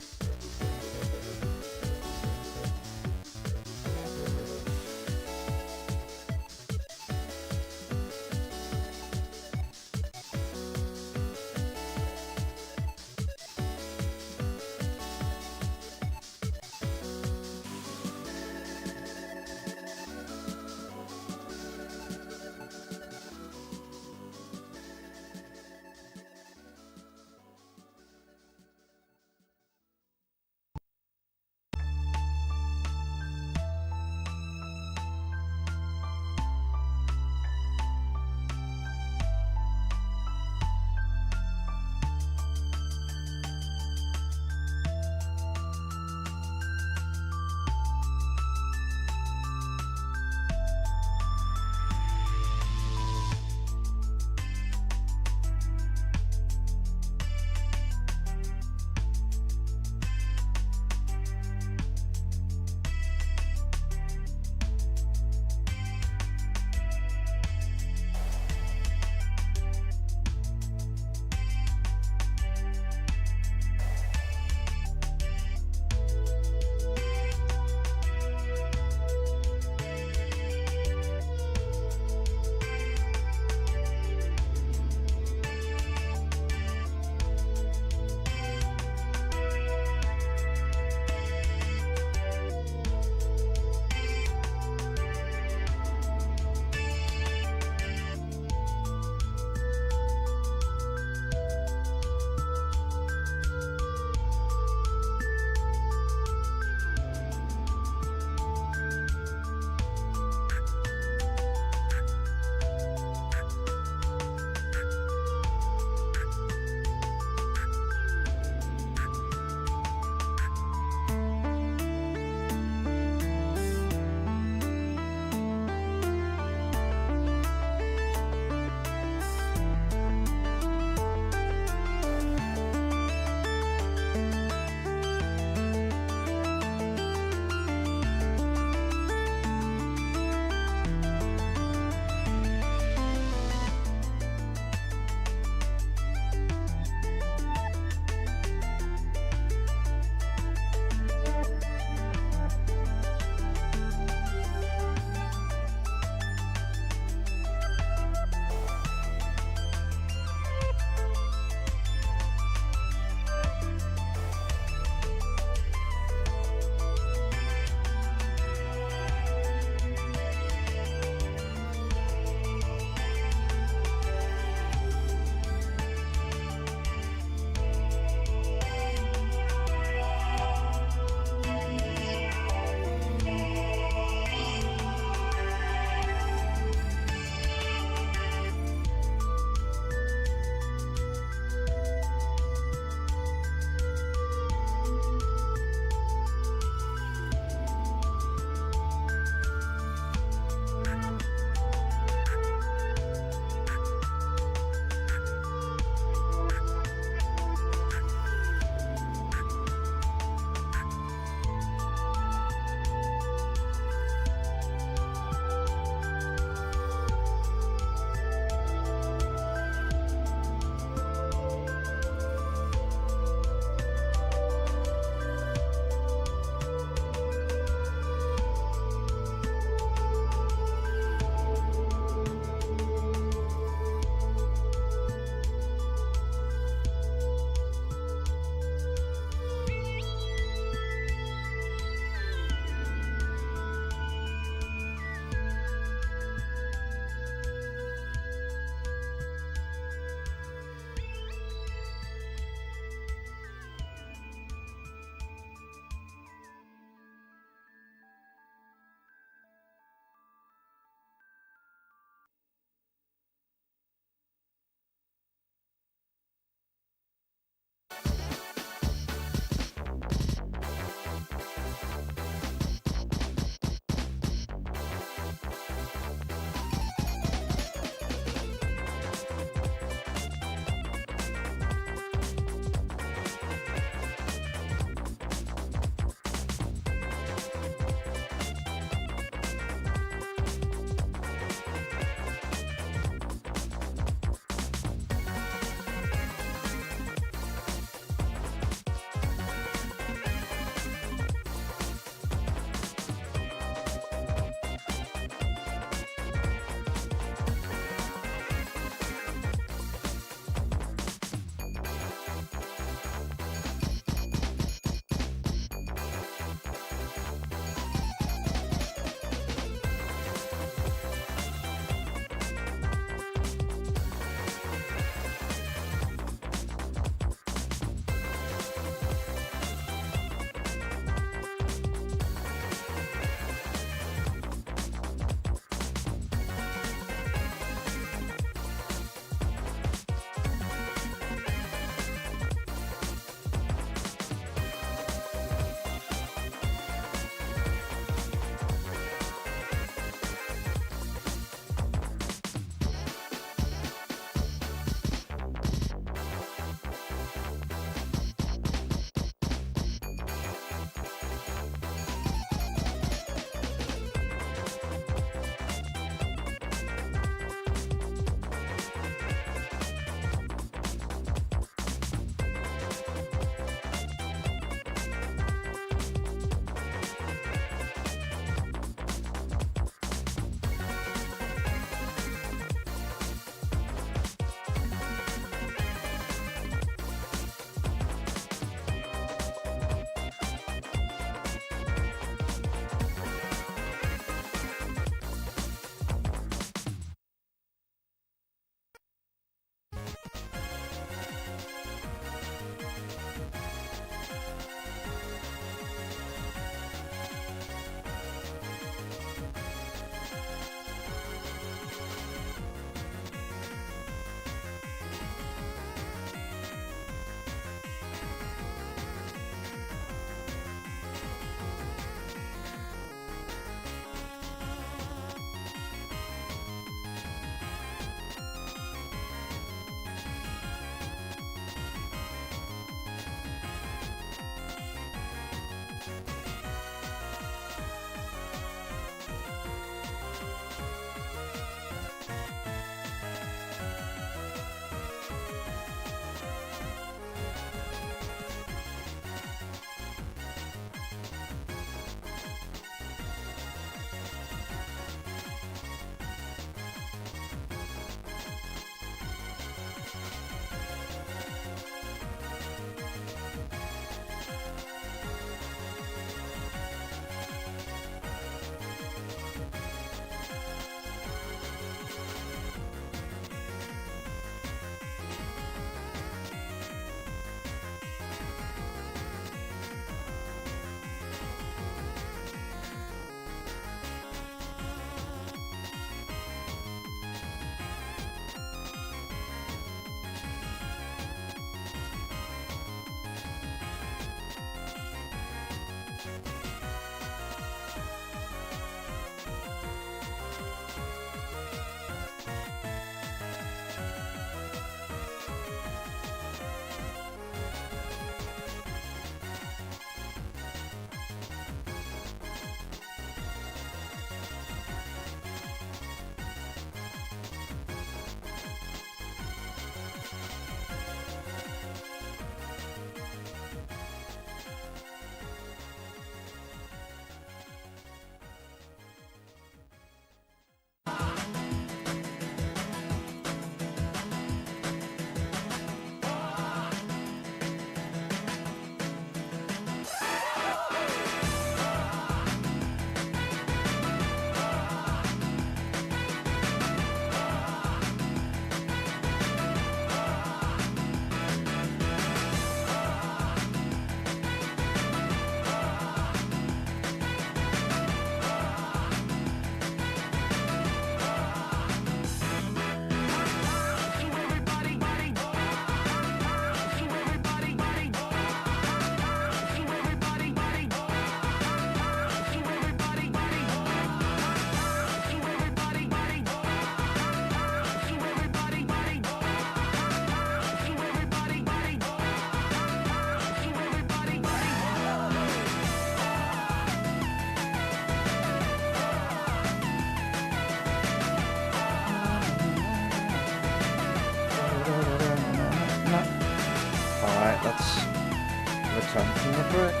in the brick.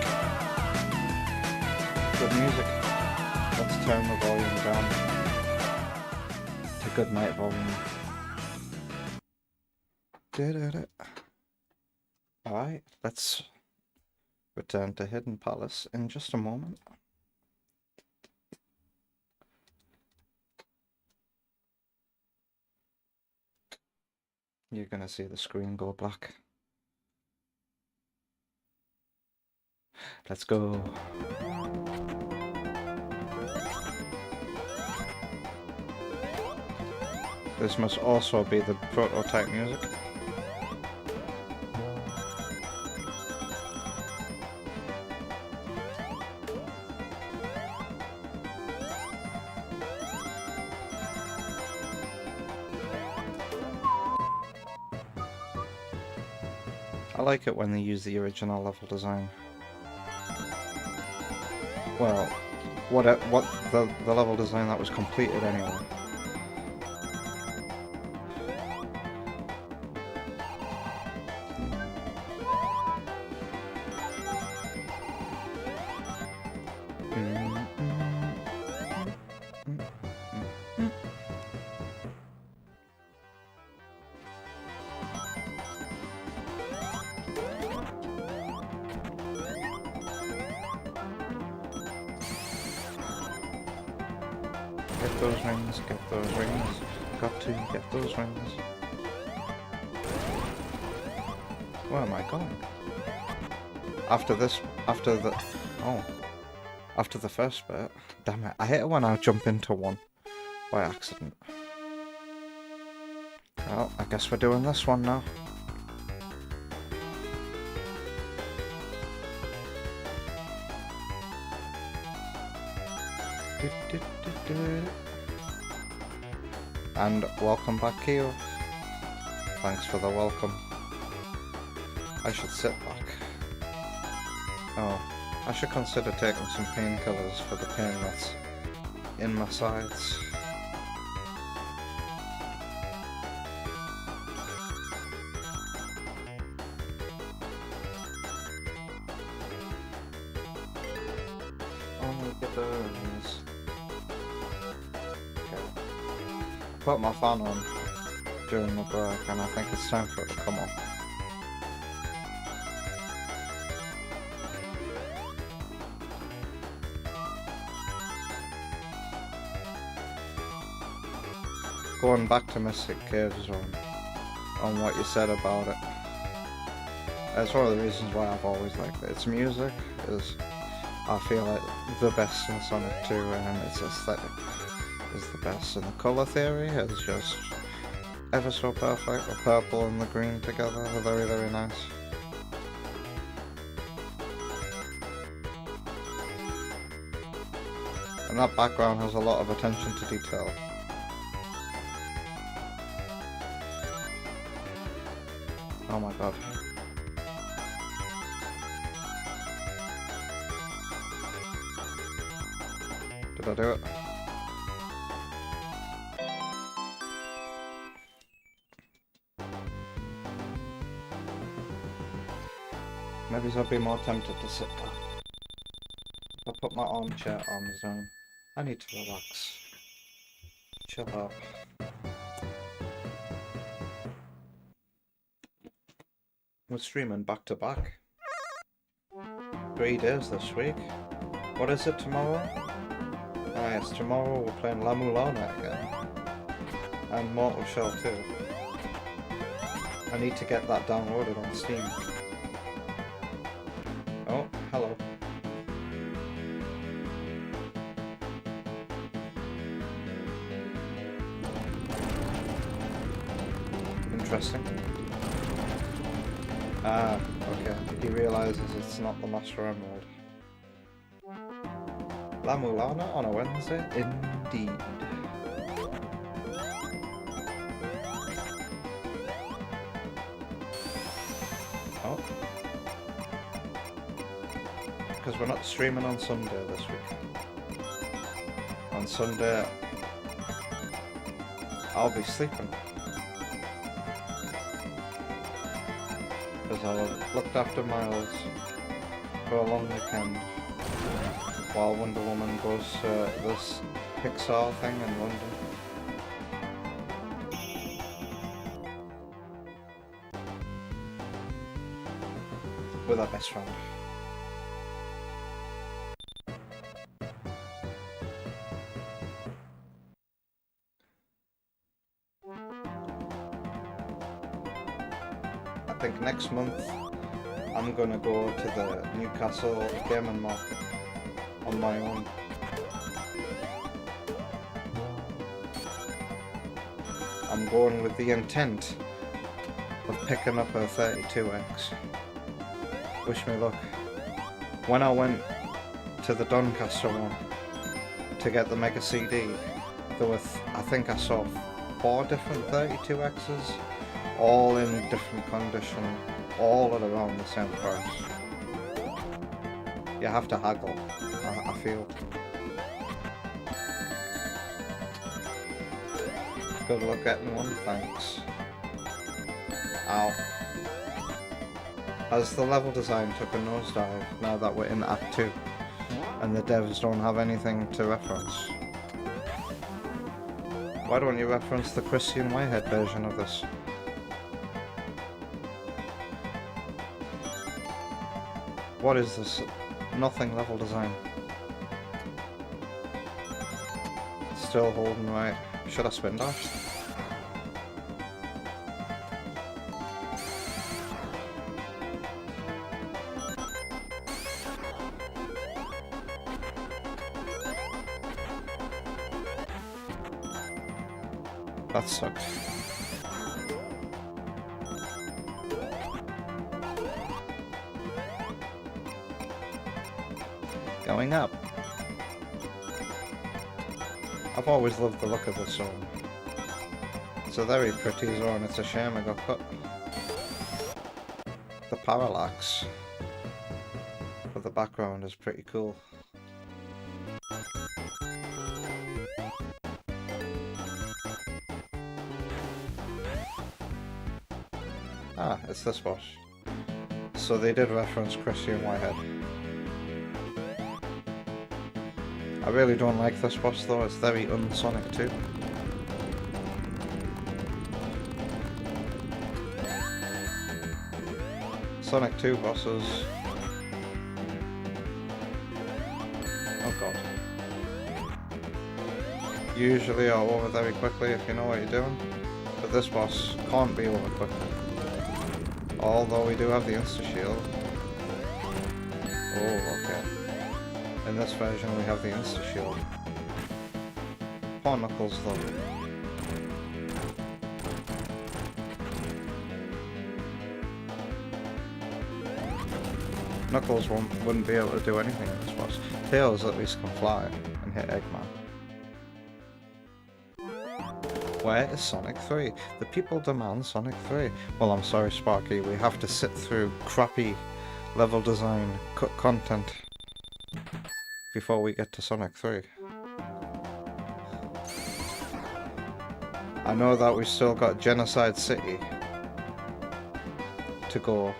Good music. Let's turn the volume down to good night volume. Alright, let's return to Hidden Palace in just a moment. You're gonna see the screen go black. Let's go. This must also be the prototype music. I like it when they use the original level design. Well, what the level design that was completed anyway. Get those rings, get those rings. Got to get those rings. Where am I going? After the first bit. Damn it, I hate it when I jump into one by accident. Well, I guess we're doing this one now. And welcome back, Kyo. Thanks for the welcome. I should sit back. Oh, I should consider taking some painkillers for the pain that's in my sides. Only get the rings. Put my fan on during the break and I think it's time for it to come off. Going back to Mystic Caves on what you said about it. That's one of the reasons why I've always liked it. Its music is, I feel like, the best in Sonic 2 and its aesthetic is the best, and the colour theory is just ever so perfect. The purple and the green together are very, very nice. And that background has a lot of attention to detail. Oh my god. Did I do it? Maybe I'll be more tempted to sit back. If I put my armchair arms down, I need to relax. Chill out. We're streaming back to back. 3 days this week. What is it tomorrow? Ah yes, tomorrow we're playing La Mulana again. And Mortal Shell 2. I need to get that downloaded on Steam. Oh, hello. Interesting. Ah, okay. He realizes it's not the Master Emerald. La Mulana on a Wednesday? Indeed. Oh. Because we're not streaming on Sunday this week. On Sunday, I'll be sleeping. Because I'll have looked after Miles for a long weekend while Wonder Woman goes to this Pixar thing in London. With our best friend. I think next month I'm gonna go to the Newcastle Gaming Market on my own. I'm going with the intent of picking up a 32X. Wish me luck. When I went to the Doncaster one to get the Mega CD, there were I think I saw 4 different 32Xs, all in different condition, all at around the same price. You have to haggle, I feel. Good luck getting one, thanks. Ow. As the level design took a nosedive now that we're in Act 2, and the devs don't have anything to reference. Why don't you reference the Christian Whitehead version of this? What is this? Nothing level design. Still holding right. Should I spin dash? That sucked. Going up. I've always loved the look of this zone. It's a very pretty zone, it's a shame it got cut. The parallax for the background is pretty cool. Ah, it's this boss. So they did reference Christian Whitehead. I really don't like this boss though, it's very un-Sonic 2. Sonic 2 bosses... oh god. Usually are over very quickly if you know what you're doing, but this boss can't be over quickly. Although we do have the insta-shield. Oh, okay. In this version we have the insta-shield. Poor Knuckles though. Knuckles wouldn't be able to do anything in this boss. Tails at least can fly and hit Eggman. Where is Sonic 3? The people demand Sonic 3. Well, I'm sorry Sparky, we have to sit through crappy level design cut content before we get to Sonic 3. I know that we've still got Genocide City to go.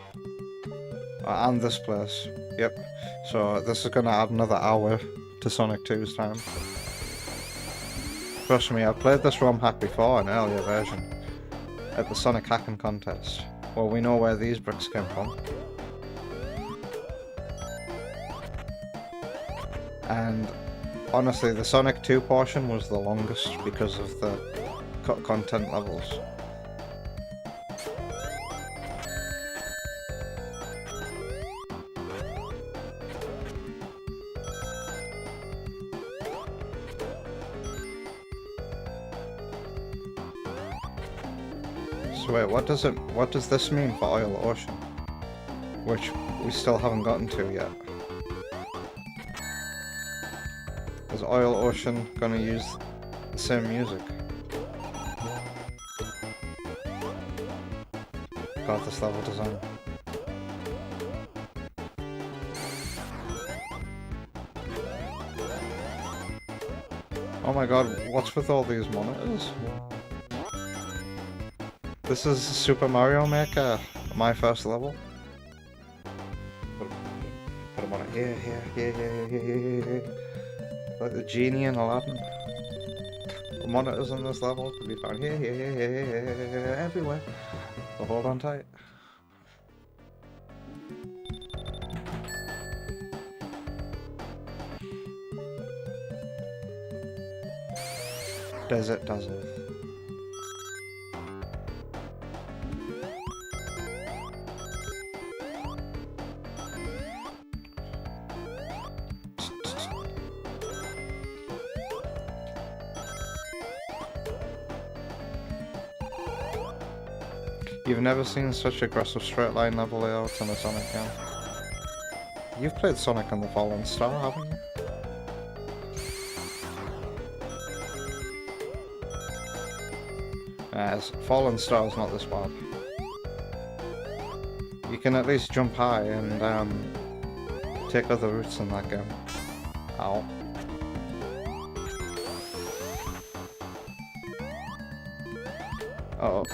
And this place. Yep. So this is gonna add another hour to Sonic 2's time. Trust me, I've played this ROM hack before, an earlier version, at the Sonic Hacking Contest. Well, we know where these bricks came from. And honestly, the Sonic 2 portion was the longest because of the cut content levels. So wait, what does this mean for Oil Ocean? Which we still haven't gotten to yet. Is Oil Ocean gonna use the same music? God, this level design. Oh my god, what's with all these monitors? This is Super Mario Maker, my first level. Put Yeah. Like the genie in Aladdin. The monitors on this level can be found here, everywhere. So hold on tight. Desert. You've never seen such aggressive straight line level layouts in a Sonic game. You've played Sonic and the Fallen Star, haven't you? Yes, Fallen Star is not this bad. You can at least jump high and take other routes in that game. Ow. Uh oh.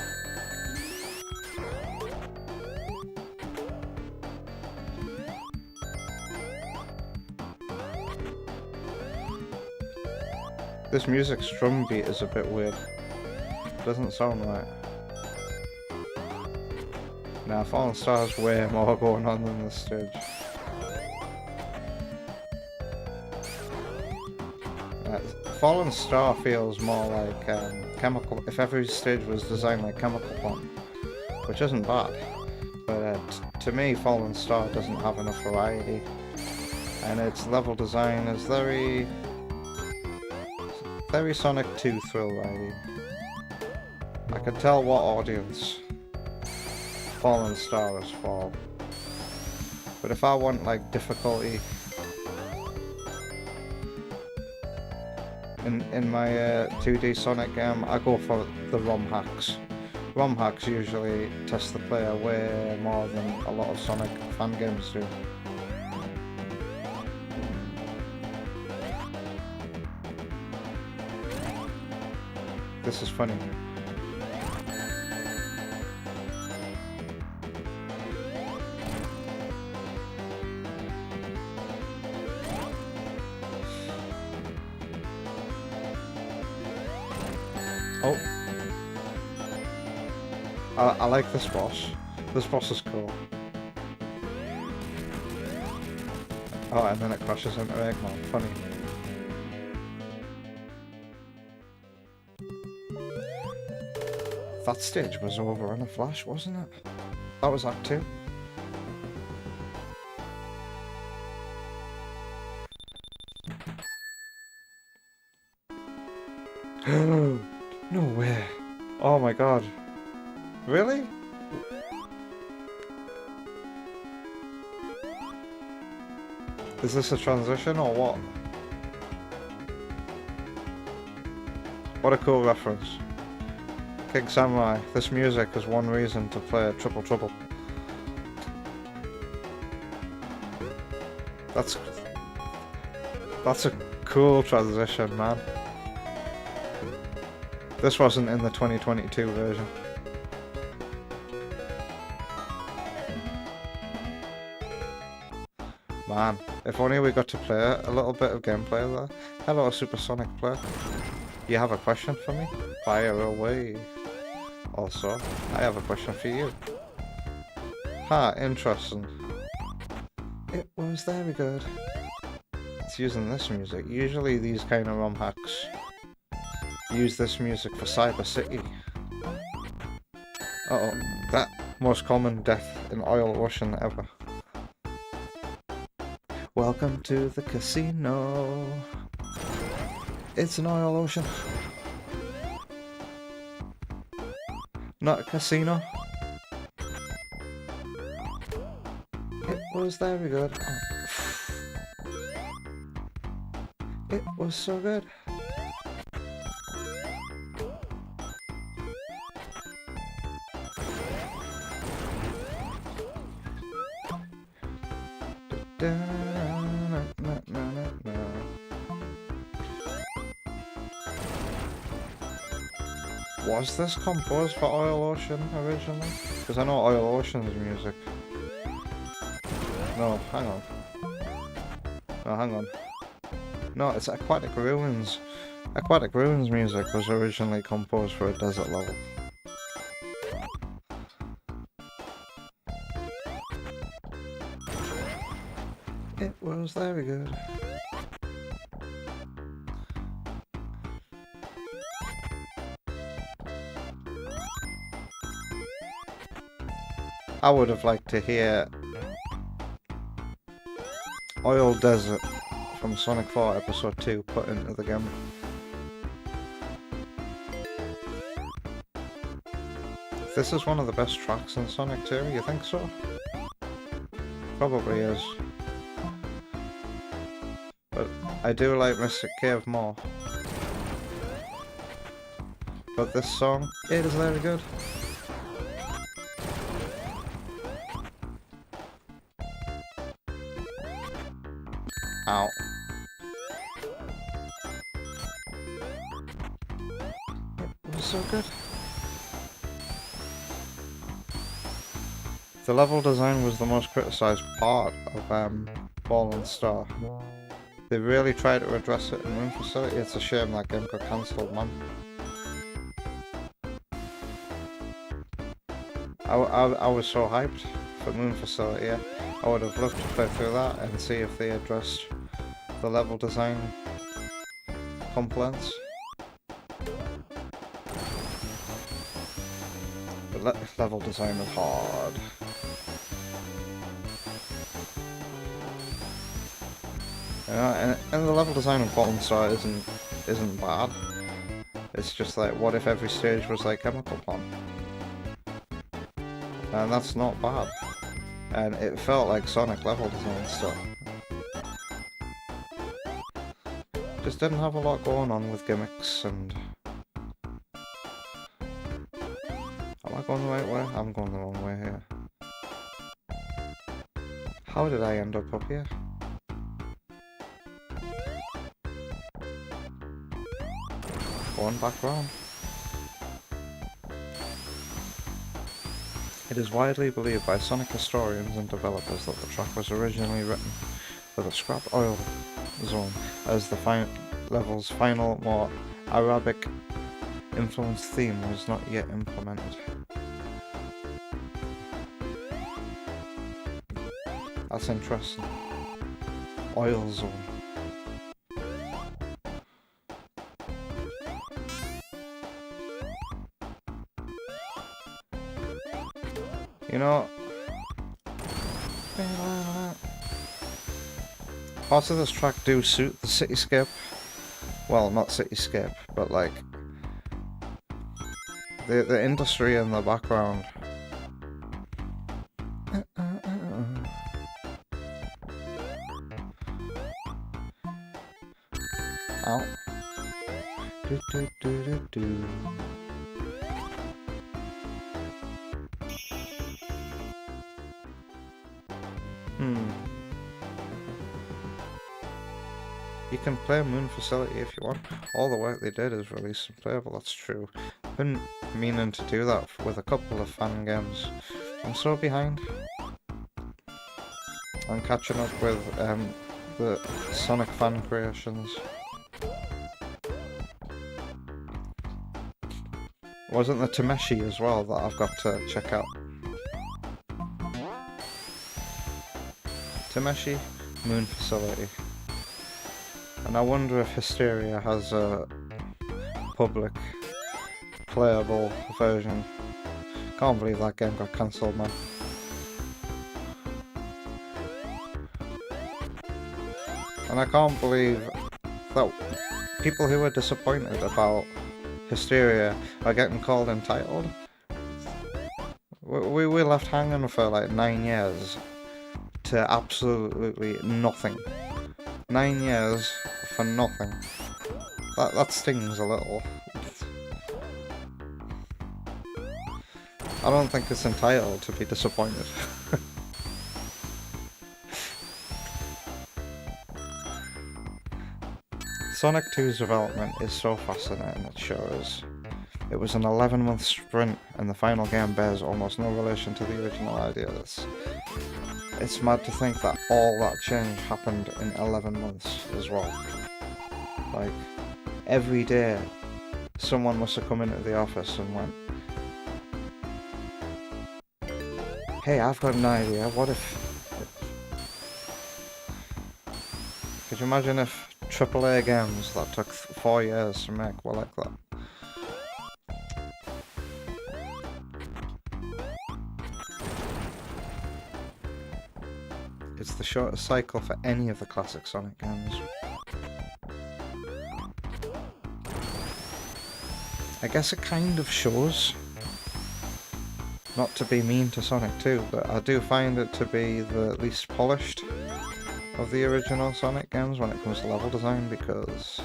This music's drum beat is a bit weird. Doesn't sound right. Now, Fallen Star has way more going on than this stage. Fallen Star feels more like chemical. If every stage was designed like Chemical Plant, which isn't bad, but to me, Fallen Star doesn't have enough variety, and its level design is very Sonic 2 thrill ridey. I can tell what audience Fallen Star is for. But if I want like difficulty in my 2D Sonic game, I go for the ROM hacks. ROM hacks usually test the player way more than a lot of Sonic fan games do. This is funny. Oh. I like this boss. This boss is cool. Oh, and then it crashes into Eggman. Funny. That stage was over in a flash, wasn't it? That was Act 2. No way. Oh my god. Really? Is this a transition or what? What a cool reference. King Samurai, this music is one reason to play Triple Trouble. That's a cool transition, man. This wasn't in the 2022 version. Man, if only we got to play a little bit of gameplay there. Hello, Supersonic Player. You have a question for me? Fire away. Also, I have a question for you. Ha, interesting. It was very good. It's using this music. Usually these kind of ROM hacks use this music for Cyber City. Uh-oh, that most common death in Oil Ocean ever. Welcome to the casino. It's an oil ocean. Not a casino. It was very good. Oh. It was so good. Was this composed for Oil Ocean originally? Because I know Oil Ocean's music. No, hang on. No, hang on. No, it's Aquatic Ruins. Aquatic Ruins music was originally composed for a desert level. It was very good. I would have liked to hear Oil Desert from Sonic 4 Episode 2 put into the game. This is one of the best tracks in Sonic 2, you think so? Probably is. But I do like Mystic Cave more. But this song, it is very good. Ow. It was so good. The level design was the most criticised part of Ball and Star. They really tried to address it in Moon Facility. It's a shame that game got cancelled, man. I was so hyped for Moon Facility. I would have loved to play through that and see if they addressed the level design complaints. But level design was hard. And the level design of Ball and Star isn't bad. It's just like, what if every stage was like Chemical Plant? And that's not bad. And it felt like Sonic level design stuff. Just didn't have a lot going on with gimmicks and... Am I going the right way? I'm going the wrong way here. How did I end up here? Going back round. It is widely believed by Sonic historians and developers that the track was originally written for the Scrap Oil Zone, as the level's final, more Arabic-influenced theme was not yet implemented. That's interesting. Oil Zone. You know, parts of this track do suit the cityscape. Well, not cityscape, but like the industry in the background. Ow. Do do do do do. You can play Moon Facility if you want. All the work they did is released and playable, that's true. I've been meaning to do that with a couple of fan games. I'm so behind. I'm catching up with the Sonic fan creations. Wasn't the Tameshi as well that I've got to check out? Tameshi, Moon Facility. And I wonder if Hysteria has a public playable version. Can't believe that game got cancelled, man. And I can't believe that people who are disappointed about Hysteria are getting called entitled. We were left hanging for like 9 years to absolutely nothing. 9 years for nothing. That stings a little. I don't think it's entitled to be disappointed. Sonic 2's development is so fascinating, it sure is. It was an 11-month sprint, and the final game bears almost no relation to the original idea. it's mad to think that all that change happened in 11 months as well. Like, every day, someone must have come into the office and went, hey, I've got an idea, what if... Could you imagine if AAA games that took 4 years to make were like that? It's the shortest cycle for any of the classic Sonic games. I guess it kind of shows. Not to be mean to Sonic 2, but I do find it to be the least polished of the original Sonic games when it comes to level design, because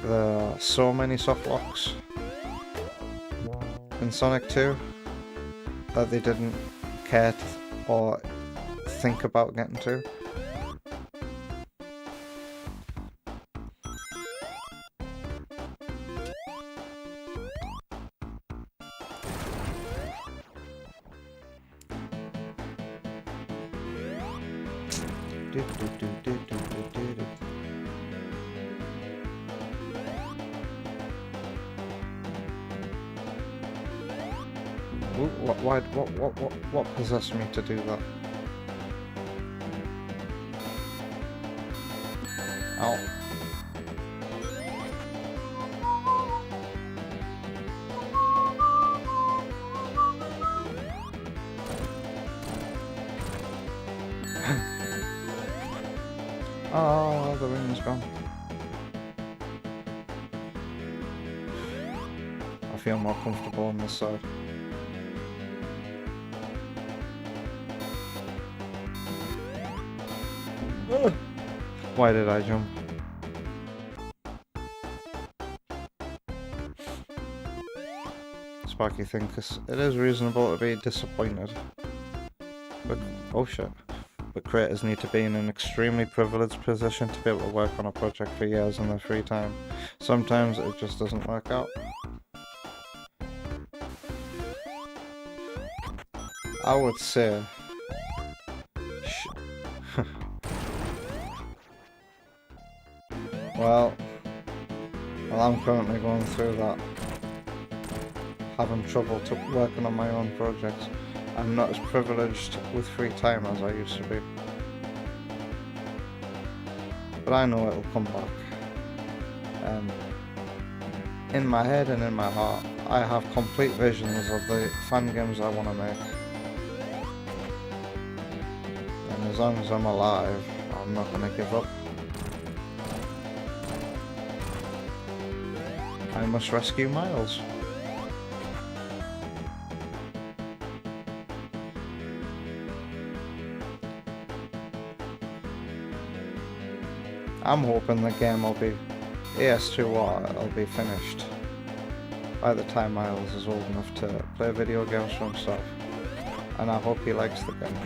there are so many soft locks in Sonic 2 that they didn't care to, or think about getting to. What possessed me to do that? Ow. Oh, the ring's gone. I feel more comfortable on this side. Why did I jump? Sparky thinks it is reasonable to be disappointed. But, oh shit. But creators need to be in an extremely privileged position to be able to work on a project for years in their free time. Sometimes it just doesn't work out. I would say... Well, I'm currently going through that, having trouble working on my own projects. I'm not as privileged with free time as I used to be. But I know it'll come back. In my head and in my heart, I have complete visions of the fan games I want to make. And as long as I'm alive, I'm not going to give up. I must rescue Miles. I'm hoping the game will be AS2R, it'll be finished by the time Miles is old enough to play video games for himself. And I hope he likes the game.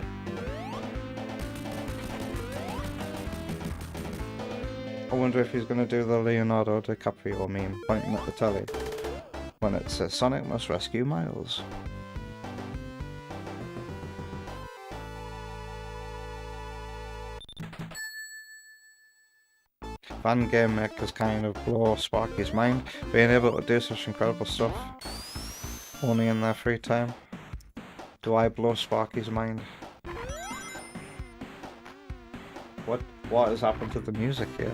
I wonder if he's going to do the Leonardo DiCaprio meme pointing at the telly when it says Sonic must rescue Miles. Fan game makers kind of blow Sparky's mind, being able to do such incredible stuff only in their free time. Do I blow Sparky's mind? What has happened to the music here?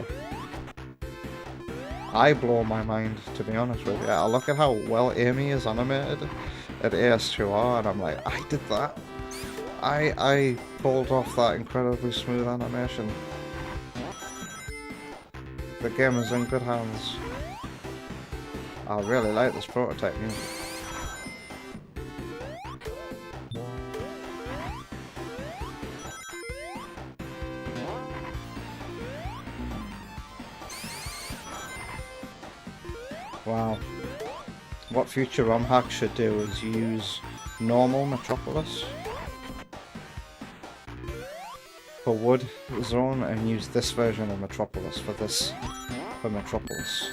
I blow my mind, to be honest with you. I look at how well Amy is animated at AS2R and I'm like, I did that. I pulled off that incredibly smooth animation. The game is in good hands. I really like this prototype music. Wow. What future ROM hack should do is use normal Metropolis for Wood Zone and use this version of Metropolis for Metropolis.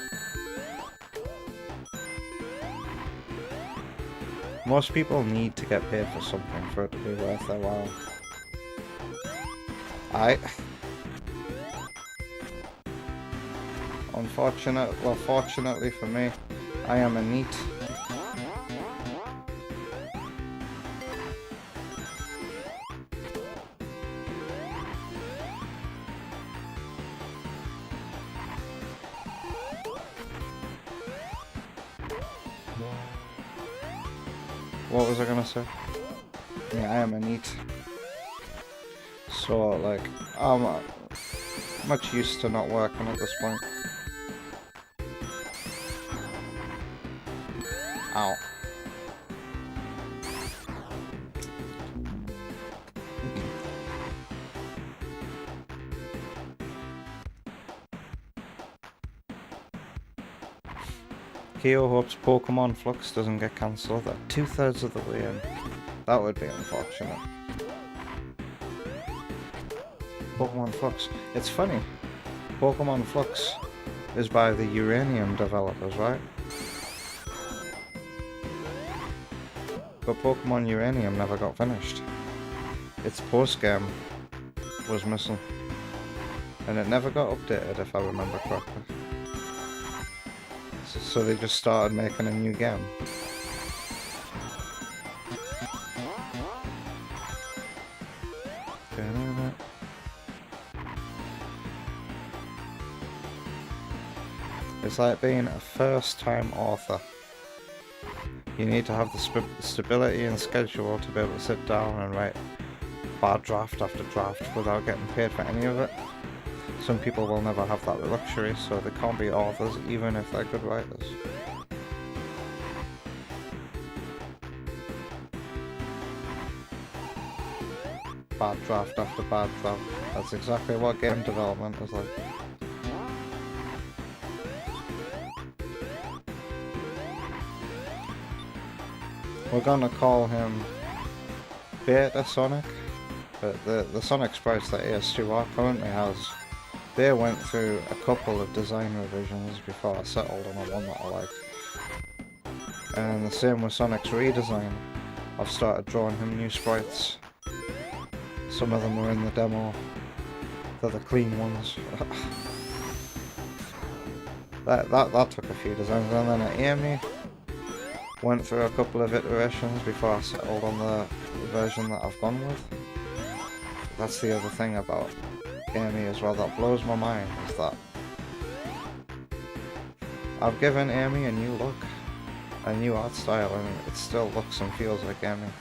Most people need to get paid for something for it to be worth their while. Fortunately for me, I am a NEET. What was I gonna say? Yeah, I am a NEET. So, like, I'm much used to not working at this point. Ow. Keo hopes Pokemon Flux doesn't get cancelled at 2/3 of the way in. That would be unfortunate. Pokemon Flux. It's funny. Pokemon Flux is by the Uranium developers, right? But Pokemon Uranium never got finished. Its post-game was missing. And it never got updated, if I remember correctly. So they just started making a new game. It's like being a first-time author. You need to have the stability and schedule to be able to sit down and write bad draft after draft without getting paid for any of it. Some people will never have that luxury, so they can't be authors even if they're good writers. Bad draft after bad draft. That's exactly what game development is like. We're gonna call him Beta Sonic, but the Sonic sprites that AS2R currently has, they went through a couple of design revisions before I settled on a one that I like. And the same with Sonic's redesign. I've started drawing him new sprites. Some of them are in the demo. They're the clean ones. that took a few designs, and then at Amy went through a couple of iterations before I settled on the version that I've gone with. That's the other thing about Amy as well that blows my mind, is that I've given Amy a new look, a new art style, and it still looks and feels like Amy.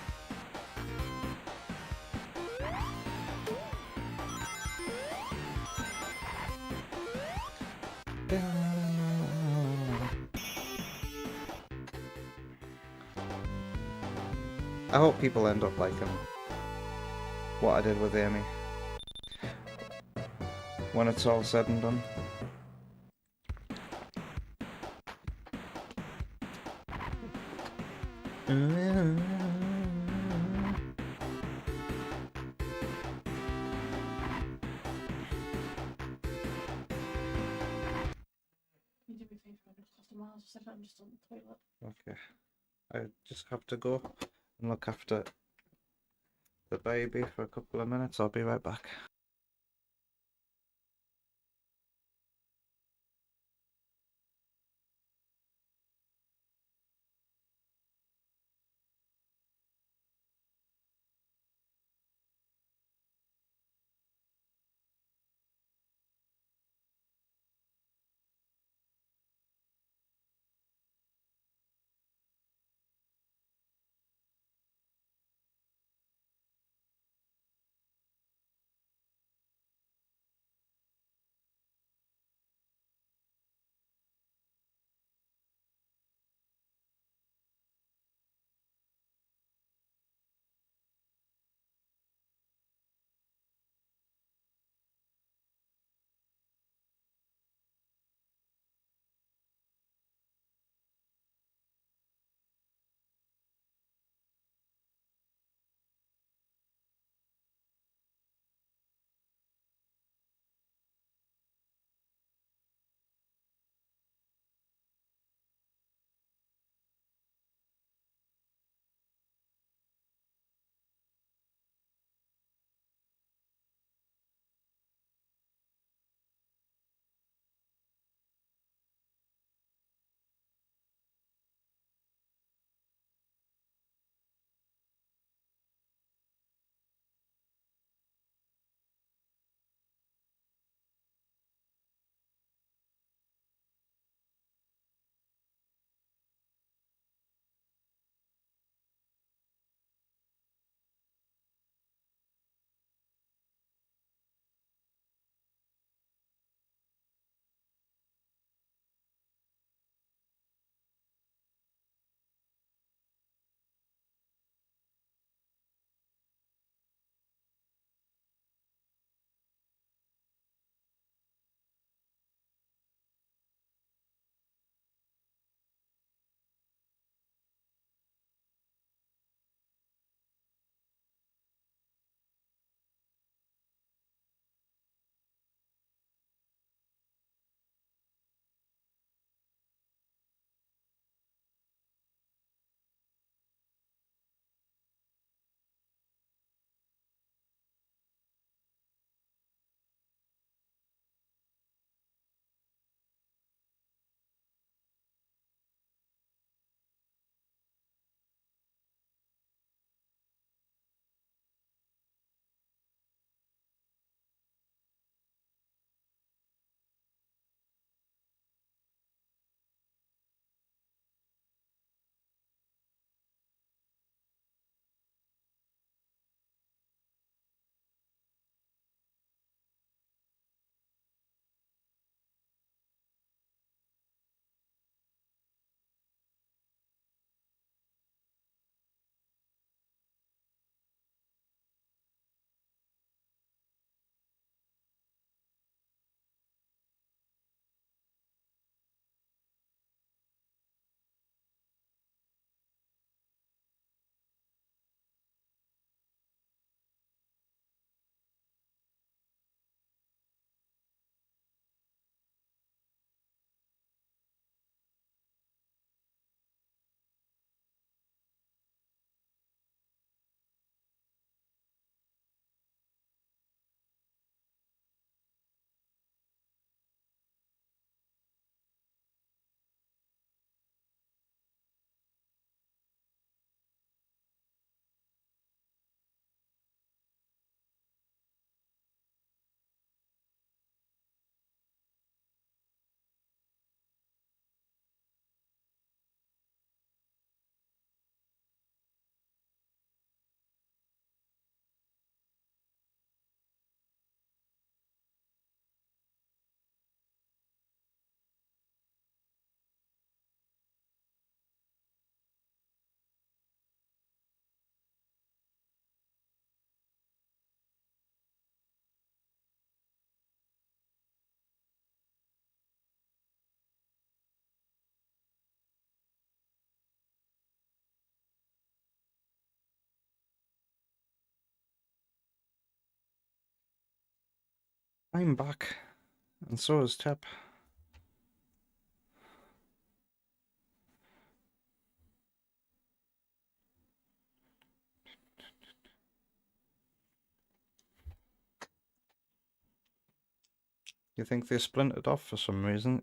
I hope people end up liking what I did with Amy when it's all said and done. Okay, I just have to go and look after the baby for a couple of minutes. I'll be right back. I'm back, and so is Tep. You think they splintered off for some reason?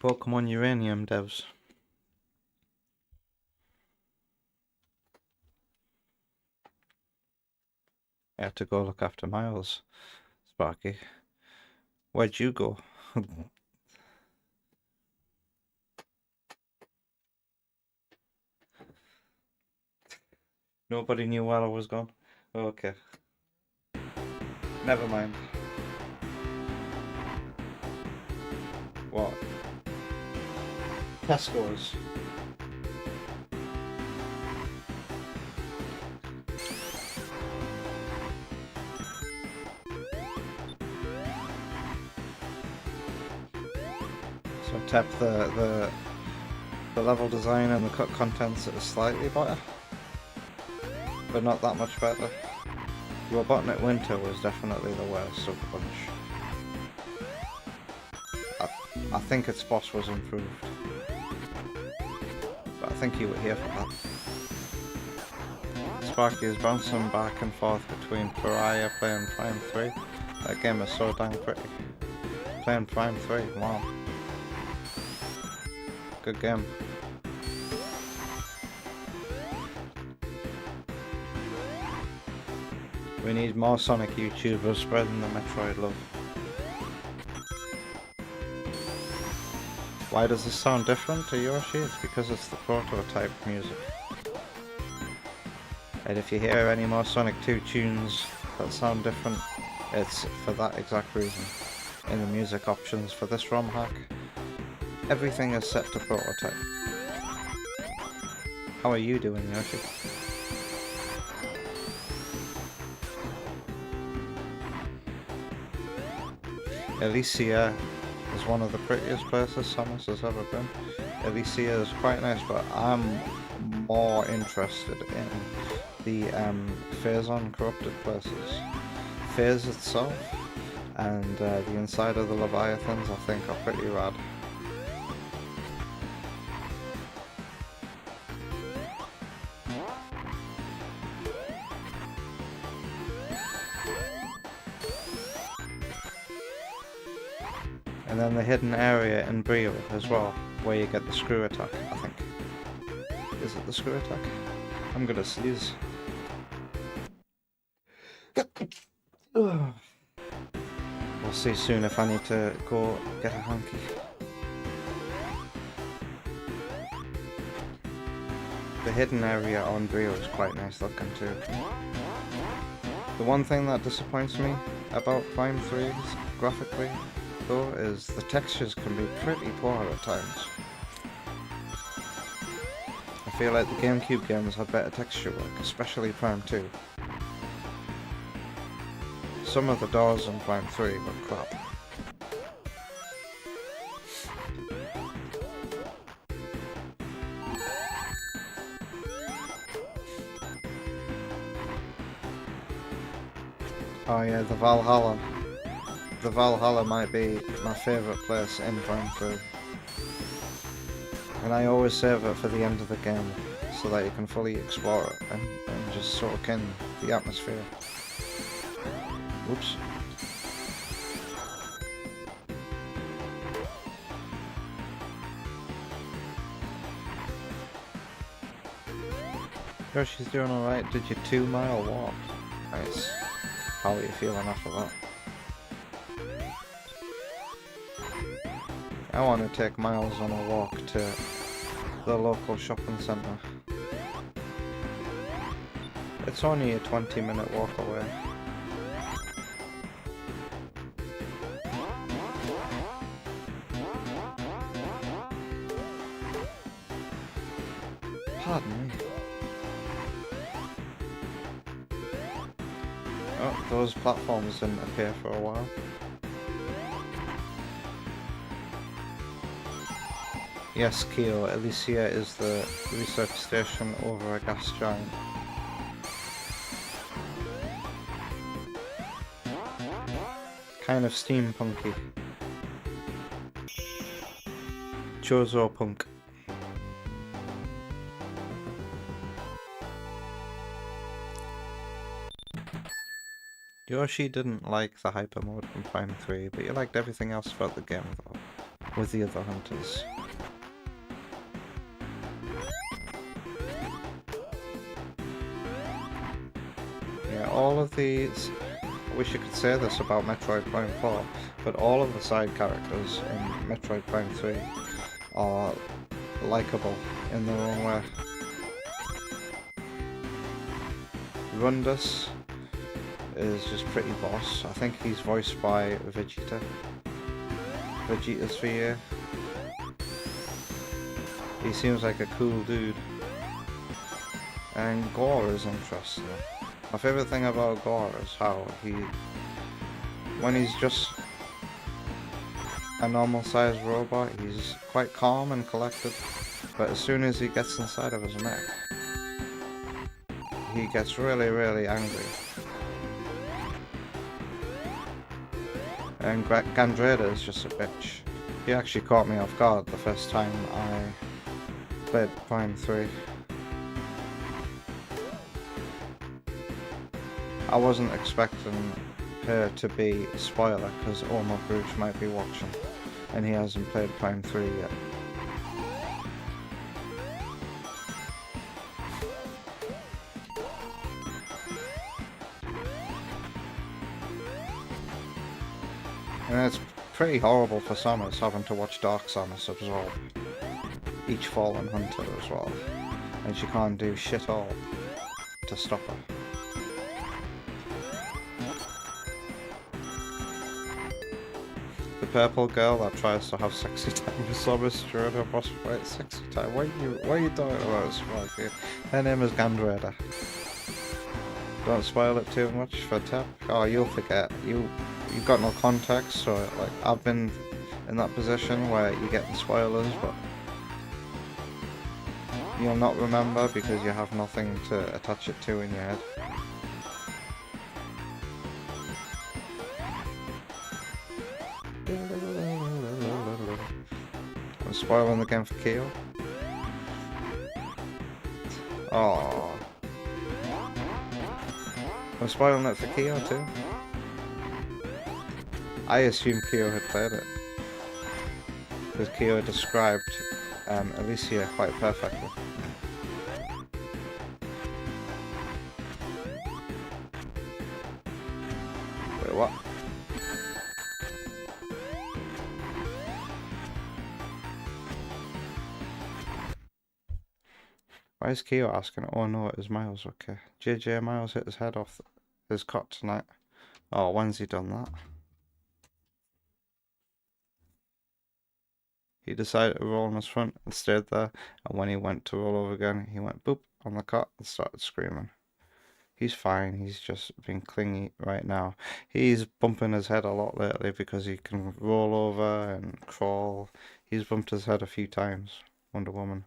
Pokemon Uranium devs. I had to go look after Miles. Sparky. Where'd you go? Nobody knew while I was gone? Okay. Never mind. What? Tesco's. So Tep, the level design and the cut contents is slightly better, but not that much better. Robotnik Winter was definitely the worst of the bunch. I think its boss was improved, but I think you were here for that. Sparky is bouncing back and forth between Pariah playing Prime 3. That game is so dang pretty. Playing Prime 3, wow. Good game. We need more Sonic YouTubers spreading the Metroid love. Why does this sound different to Yoshi? It's because it's the prototype music. And if you hear any more Sonic 2 tunes that sound different, it's for that exact reason. In the music options for this ROM hack, everything is set to prototype. How are you doing, Yoshi? Elysia is one of the prettiest places Samus has ever been. Elysia is quite nice, but I'm more interested in the Phazon corrupted places. Phase itself and the inside of the Leviathans I think are pretty rad. And then the hidden area in Brio as well, where you get the screw attack, I think. Is it the screw attack? I'm gonna sneeze. We'll see soon if I need to go get a hanky. The hidden area on Brio is quite nice looking too. The one thing that disappoints me about Prime 3's graphically though is the textures can be pretty poor at times. I feel like the GameCube games had better texture work, especially Prime 2. Some of the doors on Prime 3 were crap. Oh yeah, the Valhalla. The Valhalla might be my favourite place in Prime 3. And I always save it for the end of the game, so that you can fully explore it and just soak in the atmosphere. Oops. Yoshi's doing alright. Did your 2-mile walk? Nice. How are you feeling after that? I want to take Miles on a walk to the local shopping centre. It's only a 20-minute walk away. Pardon me. Oh, those platforms didn't appear for a while. Yes, Kyo, Elysia is the research station over a gas giant. kind of steampunky. Chozo punk. Yoshi didn't like the hyper mode from Prime 3, but you liked everything else about the game though, with the other hunters. Yeah, all of these, I wish you could say this about Metroid Prime 4, but all of the side characters in Metroid Prime 3 are likeable in their own way. Rundus is just pretty boss. I think he's voiced by Vegeta. Vegeta's VA. He seems like a cool dude. And Gore is interesting. My favourite thing about Gore is how when he's just a normal sized robot, he's quite calm and collected. But as soon as he gets inside of his mech, he gets really, really angry. And Gandreda is just a bitch. He actually caught me off guard the first time I played Prime 3. I wasn't expecting her to be a spoiler because Omar Bruce might be watching and he hasn't played Prime 3 yet. And it's pretty horrible for Samus having to watch Dark Samus absorb each fallen hunter as well, and she can't do shit all to stop her. The purple girl that tries to have sexy time with Samus during her boss fight. Sexy time? What are you talking about, Sparky? Her name is Gandreda. Don't spoil it too much for Tep. Oh, you'll forget. You've got no context, so like I've been in that position where you get the spoilers, but you'll not remember because you have nothing to attach it to in your head. I'm spoiling the game for Kyo. Oh, I'm spoiling it for Kyo too. I assumed Kyo had played it, because Kyo described Alicia quite perfectly. Wait, what? Why is Kyo asking? Oh no, it was Miles, okay. JJ Miles hit his head off his cot tonight. Oh, when's he done that? He decided to roll on his front and stayed there, and when he went to roll over again, he went boop on the cot and started screaming. He's fine, he's just being clingy right now. He's bumping his head a lot lately because he can roll over and crawl. He's bumped his head a few times, Wonder Woman.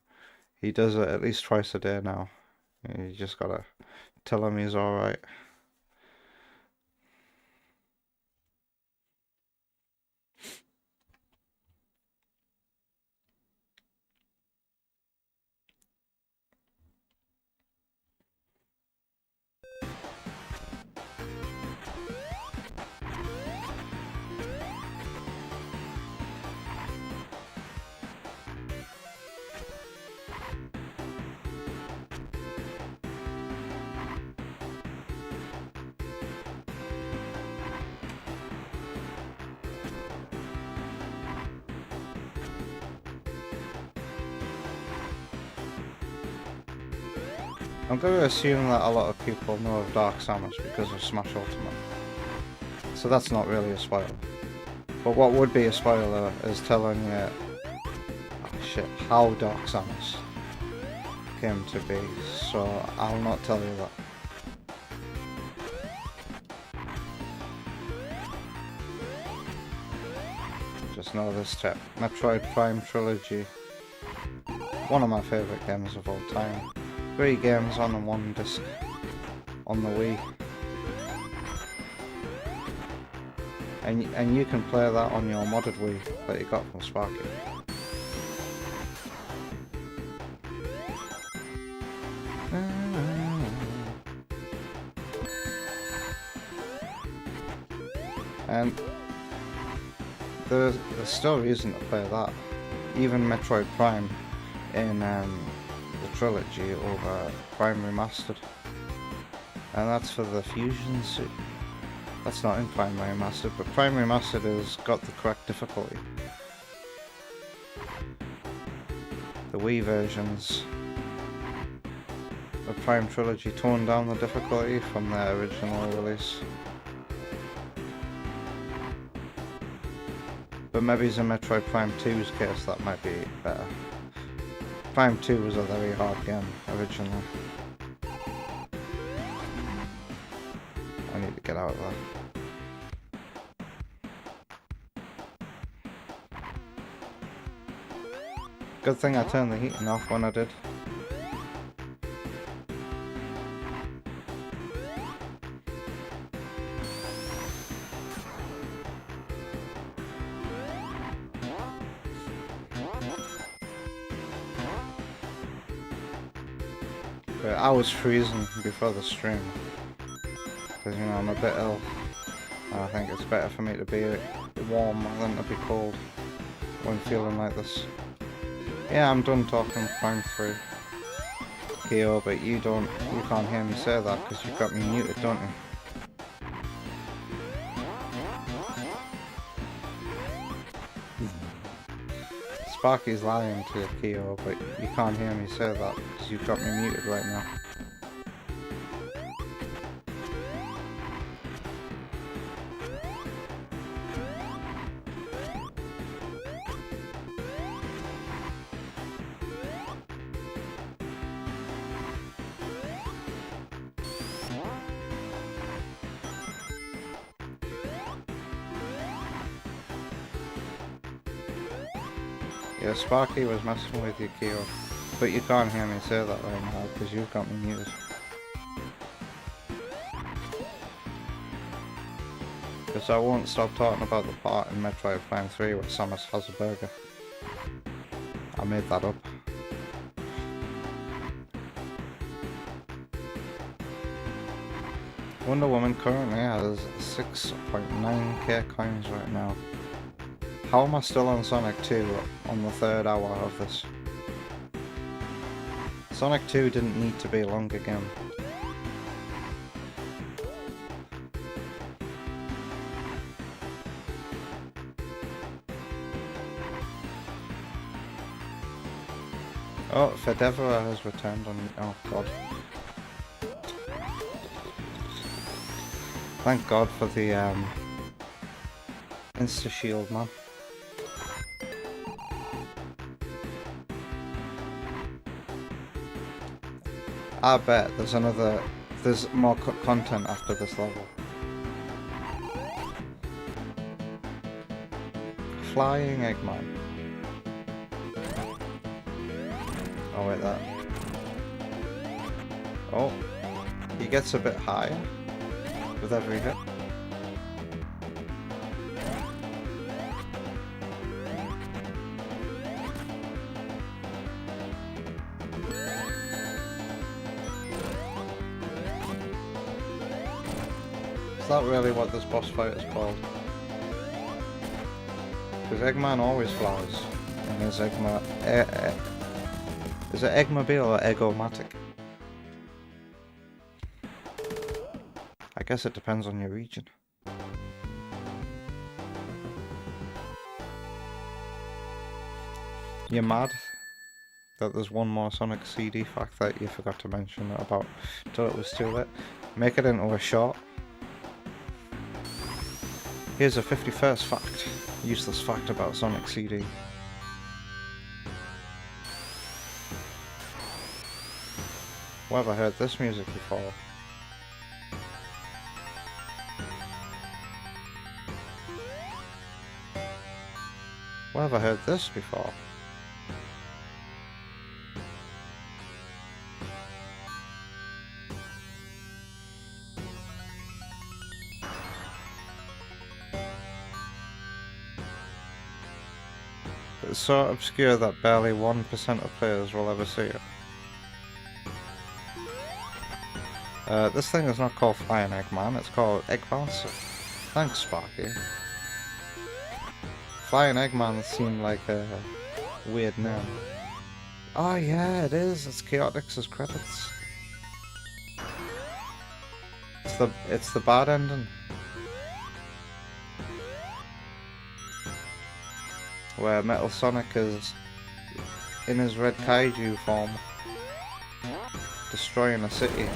He does it at least twice a day now. You just gotta tell him he's alright. I'm going to assume that a lot of people know of Dark Samus because of Smash Ultimate. So that's not really a spoiler. But what would be a spoiler is telling you how Dark Samus came to be. So I'll not tell you that. Just know this tip. Metroid Prime Trilogy. One of my favourite games of all time. 3 games on one disc on the Wii. And you can play that on your modded Wii that you got from Sparky. And there's still reason to play that. Even Metroid Prime in the trilogy over Prime Remastered. And that's for the Fusion suit. That's not in Prime Remastered, but Prime Remastered has got the correct difficulty. The Wii versions of Prime Trilogy toned down the difficulty from their original release. But maybe in Metroid Prime 2's case that might be better. Prime 2 was a very hard game originally. I need to get out of there. Good thing I turned the heating off when I did. But I was freezing before the stream. Because, you know, I'm a bit ill. And I think it's better for me to be warm than to be cold when feeling like this. Yeah, I'm done talking Prime 3. Kyo, but you can't hear me say that because you've got me muted, don't you? Sparky's lying to you, Kyo, but you can't hear me say that because you've got me muted right now. Yeah, Sparky was messing with you, Kyo, but you can't hear me say that right now because you've got me muted. Because I won't stop talking about the part in Metroid Prime 3 where Samus has a burger. I made that up. Wonder Woman currently has 6.9k coins right now. How am I still on Sonic 2 on the 3rd hour of this? Sonic 2 didn't need to be long again. Oh, Fedevra has returned on... oh god. Thank god for the Insta-shield, man. I bet there's more content after this level. Flying Eggman. Oh wait, that. Oh, he gets a bit higher with every hit. Is that really what this boss fight is called? Because Eggman always flies in his Eggman. Is it Eggmobile or Eggomatic? I guess it depends on your region. You're mad that there's one more Sonic CD fact that you forgot to mention about till it was too late. Make it into a short. Here's a 51st fact, useless fact about Sonic CD. Where have I heard this music before? Where have I heard this before? It's so obscure that barely 1% of players will ever see it. This thing is not called Flying Eggman, it's called Egg Bouncer. Thanks, Sparky. Flying Eggman seemed like a weird name. Oh yeah, it is. It's Chaotix's credits. It's the bad ending. Where Metal Sonic is in his red kaiju form, destroying a city.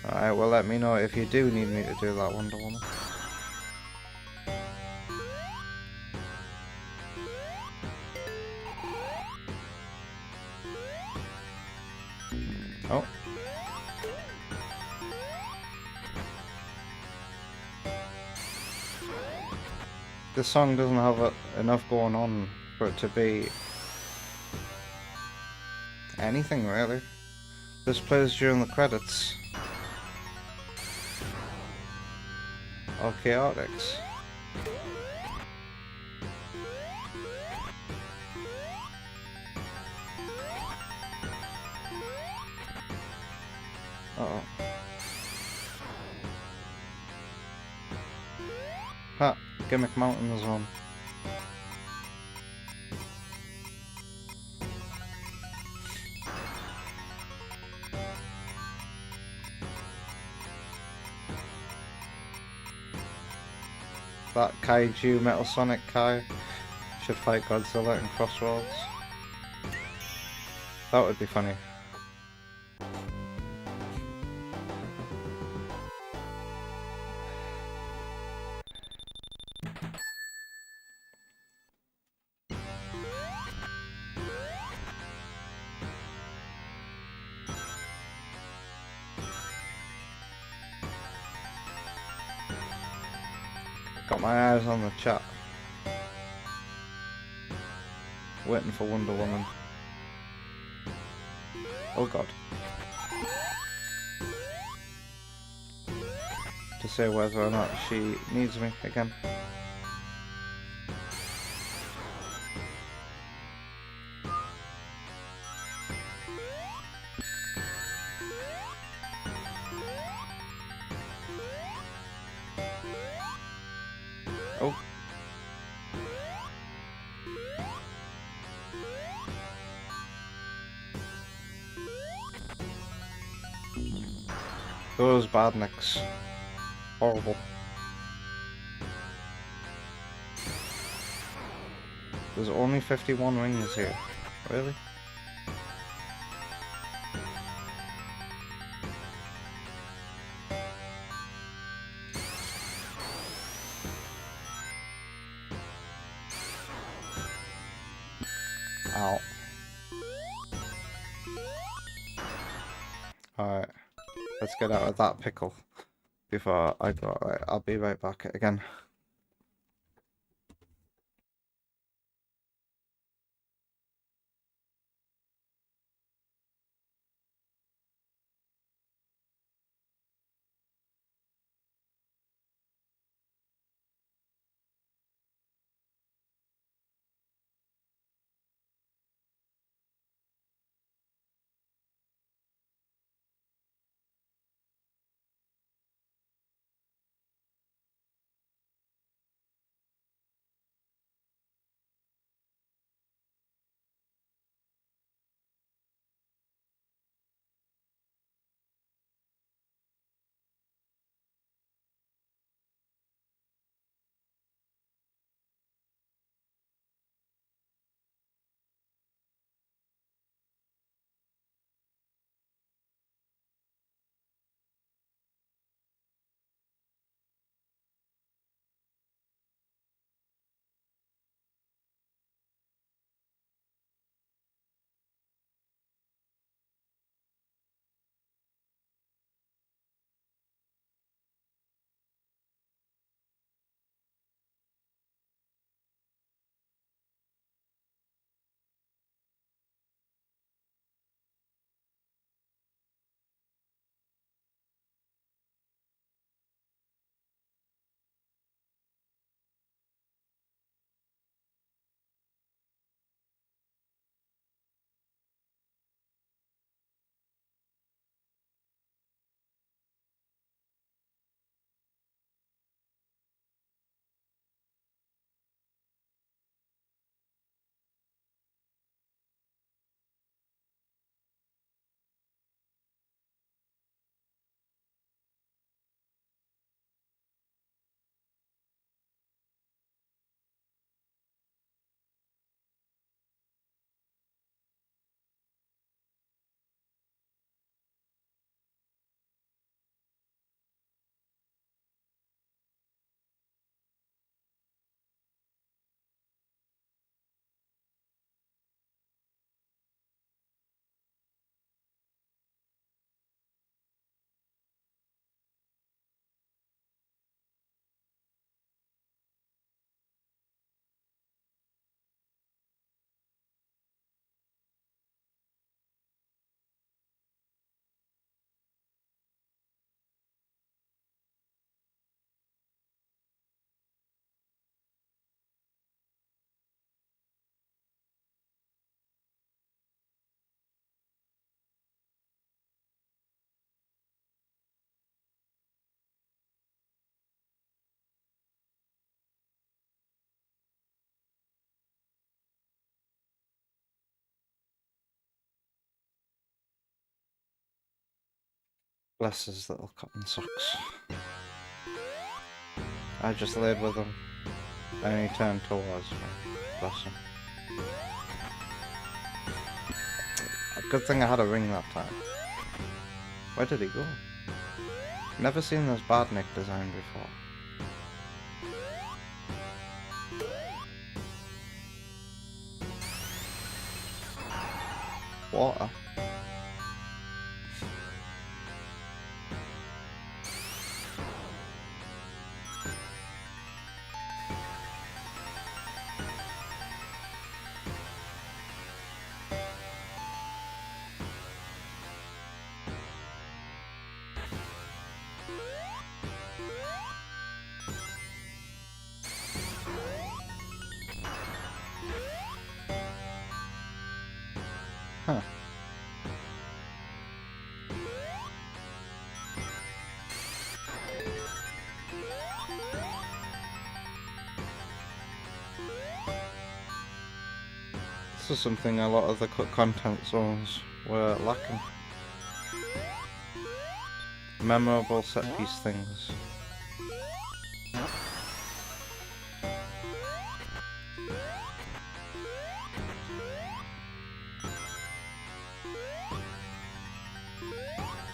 Alright, well let me know if you do need me to do that, Wonder Woman. Oh. This song doesn't have enough going on for it to be anything really. This plays during the credits of Chaotix. Uh-oh. Ha! Gimmick Mountain is on. That kaiju Metal Sonic Kai should fight Godzilla in Crossroads. That would be funny. Got my eyes on the chat. Waiting for Wonder Woman. Oh god. To say whether or not she needs me again. Oh. Those badniks. Horrible. There's only 51 rings here. Really? Ow. Alright. Let's get out of that pickle before I go. Right, I'll be right back again. Bless his little cotton socks. I just laid with him, and he turned towards me. Bless him. Good thing I had a ring that time. Where did he go? Never seen this Badnik design before. Water. Huh. This is something a lot of the content zones were lacking. Memorable set piece things.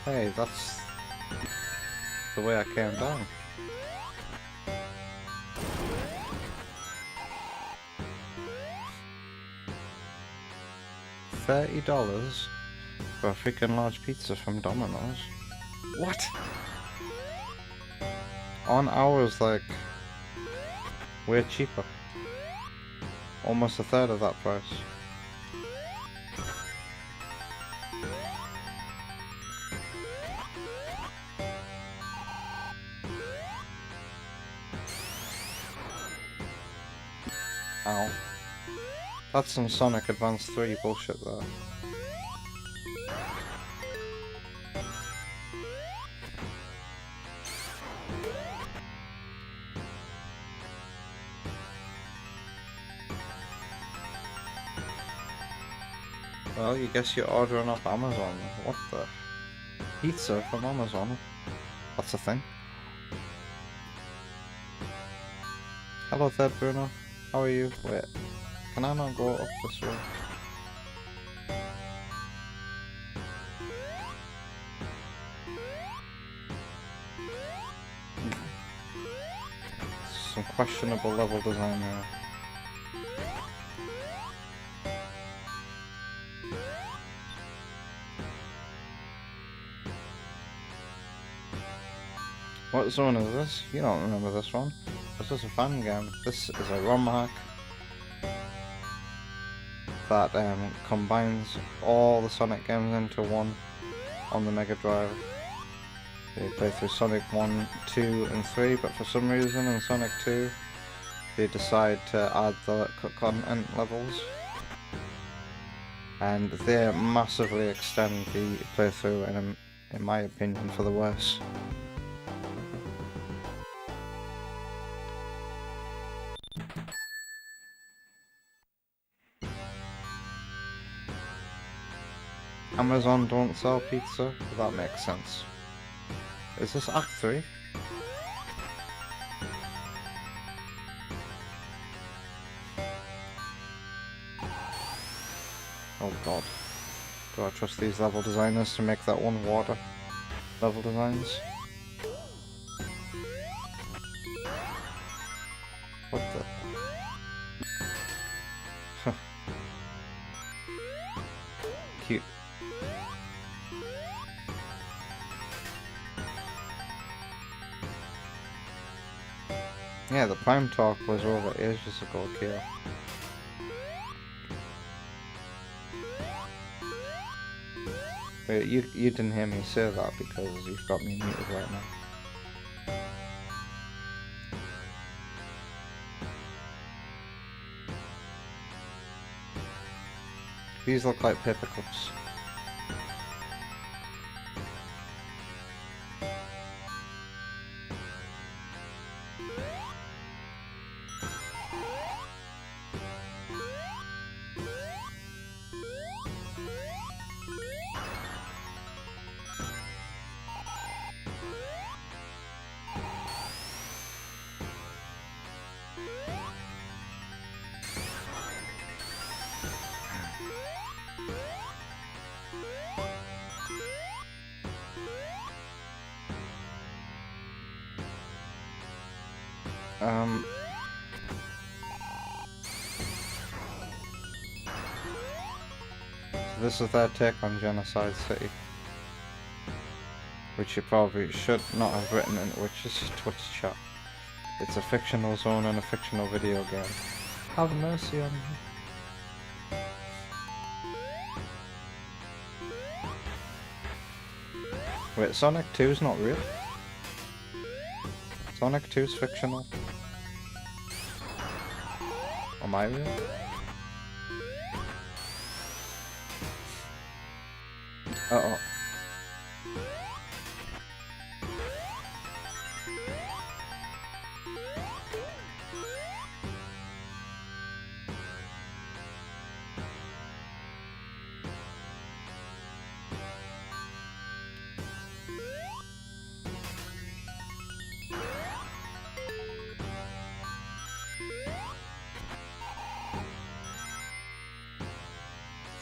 Hey, that's the way I came down. $30 for a freaking large pizza from Domino's. What? On ours, like, way cheaper. Almost a third of that price. Ow. That's some Sonic Advance 3 bullshit there. Well, you guess you're ordering off Amazon. What the? Pizza from Amazon? That's a thing. Hello there, Bruno. How are you? Wait, can I not go up this way? Some questionable level design here. What zone is this? You don't remember this one. This is a fan game. This is a ROM hack that combines all the Sonic games into one on the Mega Drive. You play through Sonic 1, 2 and 3, but for some reason in Sonic 2 they decide to add the content levels, and they massively extend the playthrough, and in my opinion for the worse. Amazon don't sell pizza? That makes sense. Is this Act 3? Oh god. Do I trust these level designers to make that one water level designs? What the? Cute. Yeah, the Prime talk was over ages ago, Kira. Wait, you didn't hear me say that because you've got me muted right now. These look like paper cups. This is their take on Genocide City, which you probably should not have written in Twitch's Twitch chat. It's a fictional zone and a fictional video game. Have mercy on me. Wait, Sonic 2's not real? Sonic 2's fictional? Am I real? Uh-oh.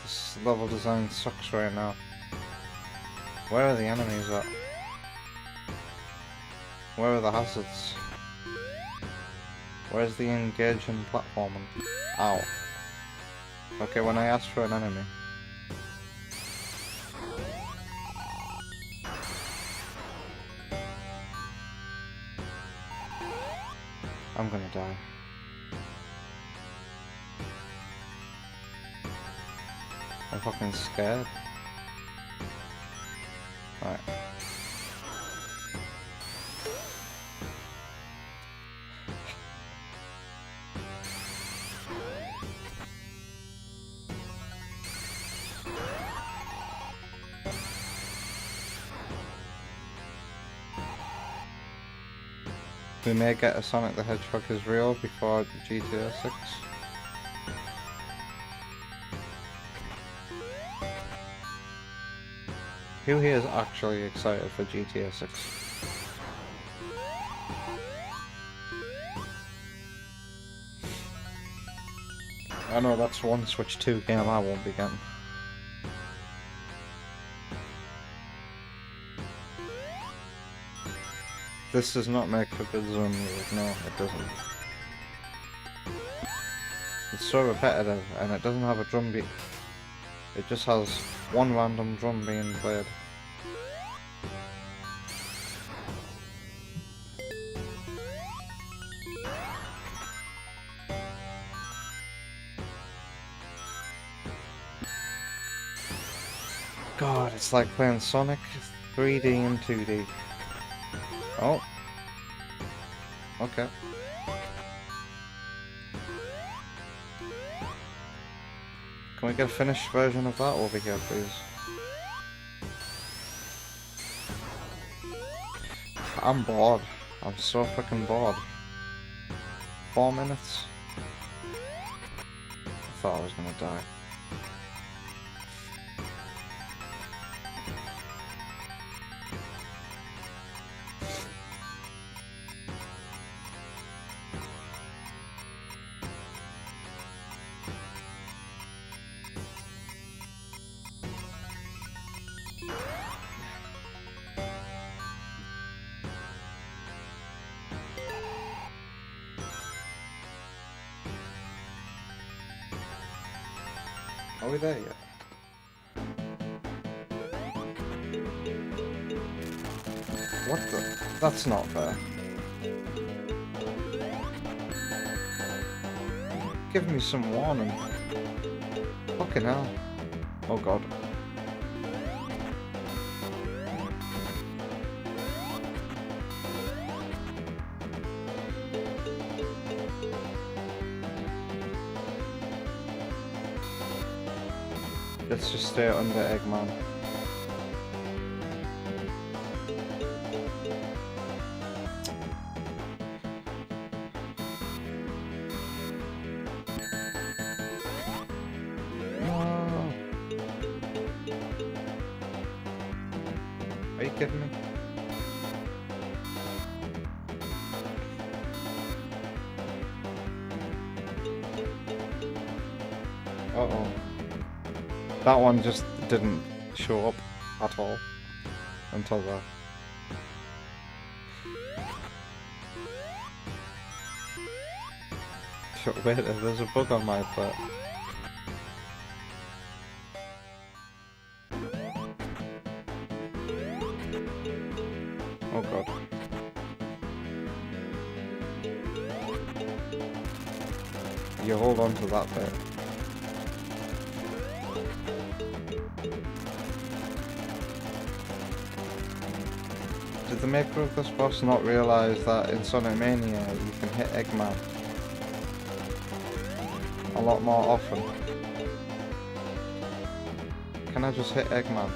This level design sucks right now. Where are the enemies at? Where are the hazards? Where's the engaging platforming? Ow. Okay, when I ask for an enemy. I'm gonna die. I'm fucking scared. Alright. We may get a Sonic the Hedgehog is real before GTA 6. Who here is actually excited for GTA 6? I know that's one Switch 2 game I won't be getting. This does not make for good zone music, no it doesn't. It's so repetitive and it doesn't have a drum beat. It just has one random drum being played. God, it's like playing Sonic 3D and 2D. Oh. Okay. Can we get a finished version of that over here, please? I'm bored. I'm so fucking bored. 4 minutes? I thought I was gonna die. Are we there yet? What the? That's not fair. Give me some warning. Fucking hell. Oh god. Let's just stay under Eggman. No. Are you kidding me? Uh-oh. That one just didn't show up at all until there. Wait, there's a bug on my plate. Oh god. You hold on to that bit. Did the maker of this boss not realise that in Sonic Mania you can hit Eggman a lot more often? Can I just hit Eggman?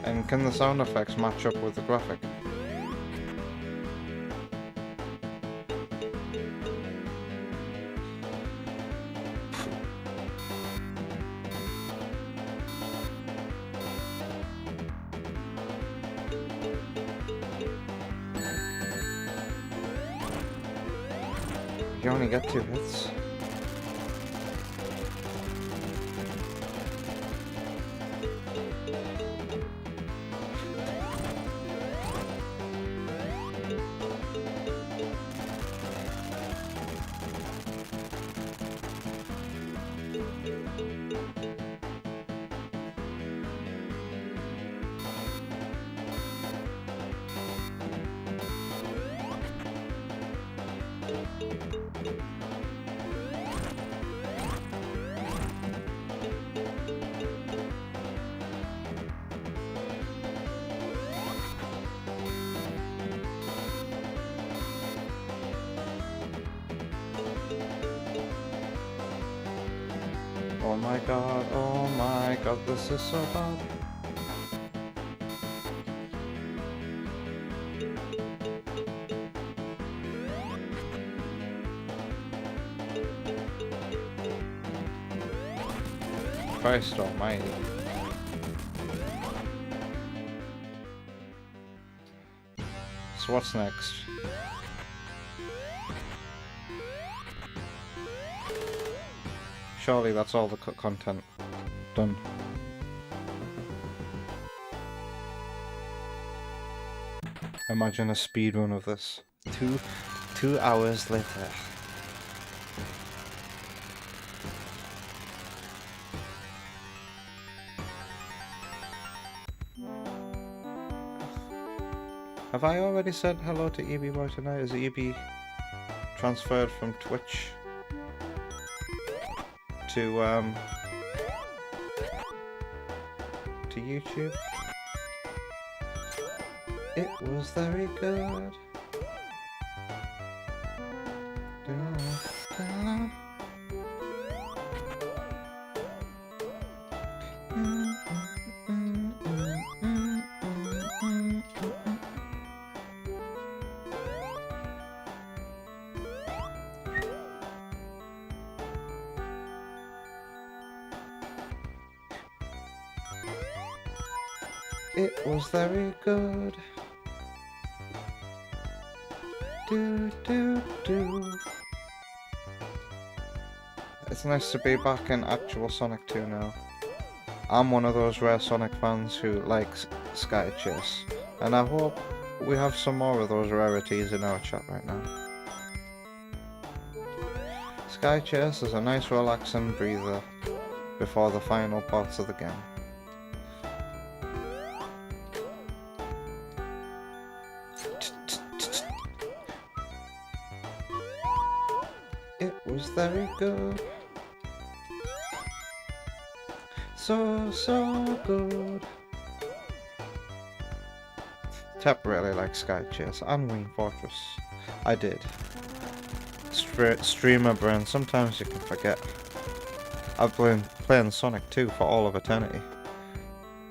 And can the sound effects match up with the graphic? You only get 2 hits. Oh my god, this is so bad. Christ almighty. So what's next? Surely that's all the content done. Imagine a speedrun of this. Two hours later. Have I already said hello to EB Boy tonight? Is EB transferred from Twitch to YouTube? It was very good. It was very good. It's nice to be back in actual Sonic 2 now. I'm one of those rare Sonic fans who likes Sky Chase, and I hope we have some more of those rarities in our chat right now. Sky Chase is a nice relaxing breather before the final parts of the game. It was very good. So good. Tep really likes Sky Chase and Wing Fortress. I did. Streamer brain, sometimes you can forget. I've been playing Sonic 2 for all of eternity.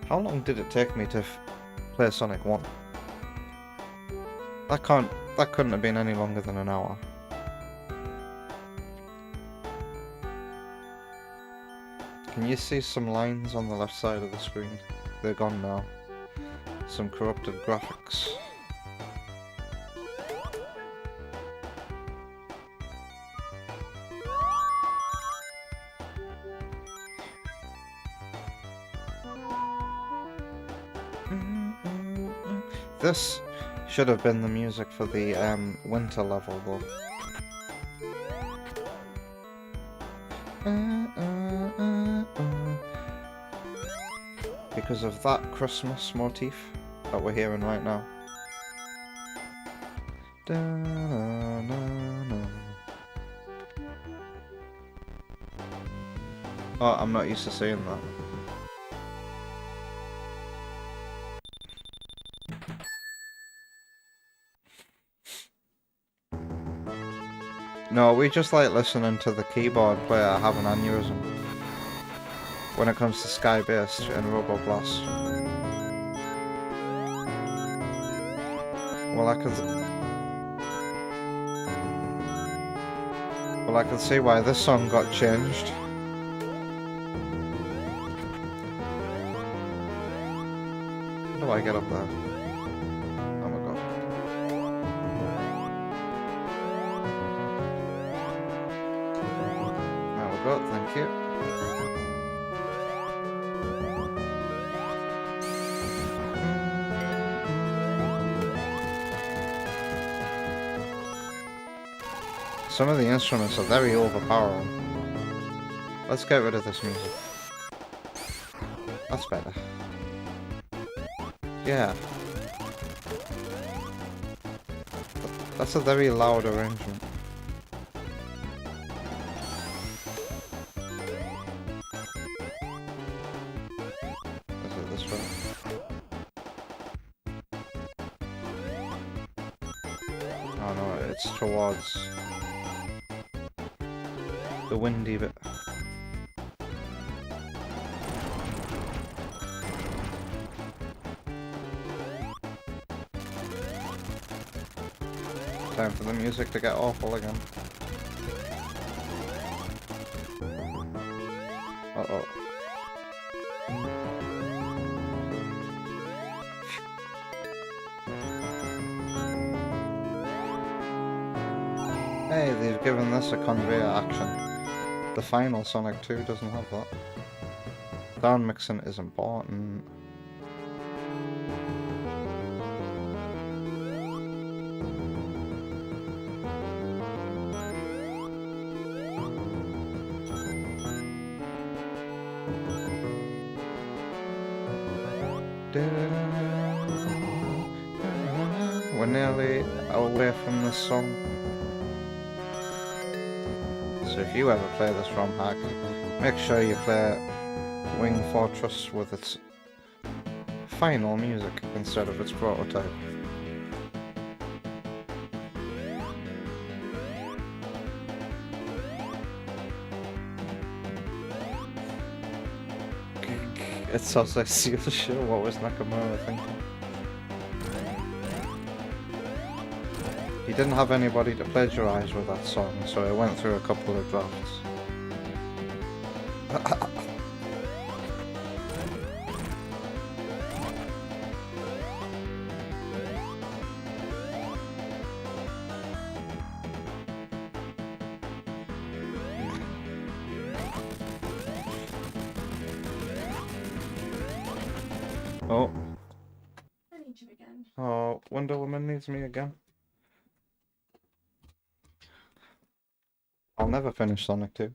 How long did it take me to play Sonic 1? That couldn't have been any longer than an hour. Can you see some lines on the left side of the screen? They're gone now. Some corrupted graphics. Should have been the music for the winter level though. Because of that Christmas motif that we're hearing right now. Oh, I'm not used to seeing that. No, we just like listening to the keyboard player have an aneurysm when it comes to Sky-based and Roboblast. Well, I can see why this song got changed. How do I get up there? Oh my god. There we go, thank you. Some of the instruments are very overpowering. Let's get rid of this music. That's better. Yeah. That's a very loud arrangement. Is it this way? Oh no, it's towards the windy bit. Time for the music to get awful again. Uh-oh. Hey, they've given this a conveyor action. The final Sonic 2 doesn't have that. Sound mixing is important. We're nearly away from this song. So if you ever play this ROM hack, make sure you play Wing Fortress with its final music instead of its prototype. It's so sexy to show. What was Nakamura thinking? He didn't have anybody to plagiarize with that song, so it went through a couple of drafts. Oh. I need you again. Oh, Wonder Woman needs me again. I'll never finish Sonic 2.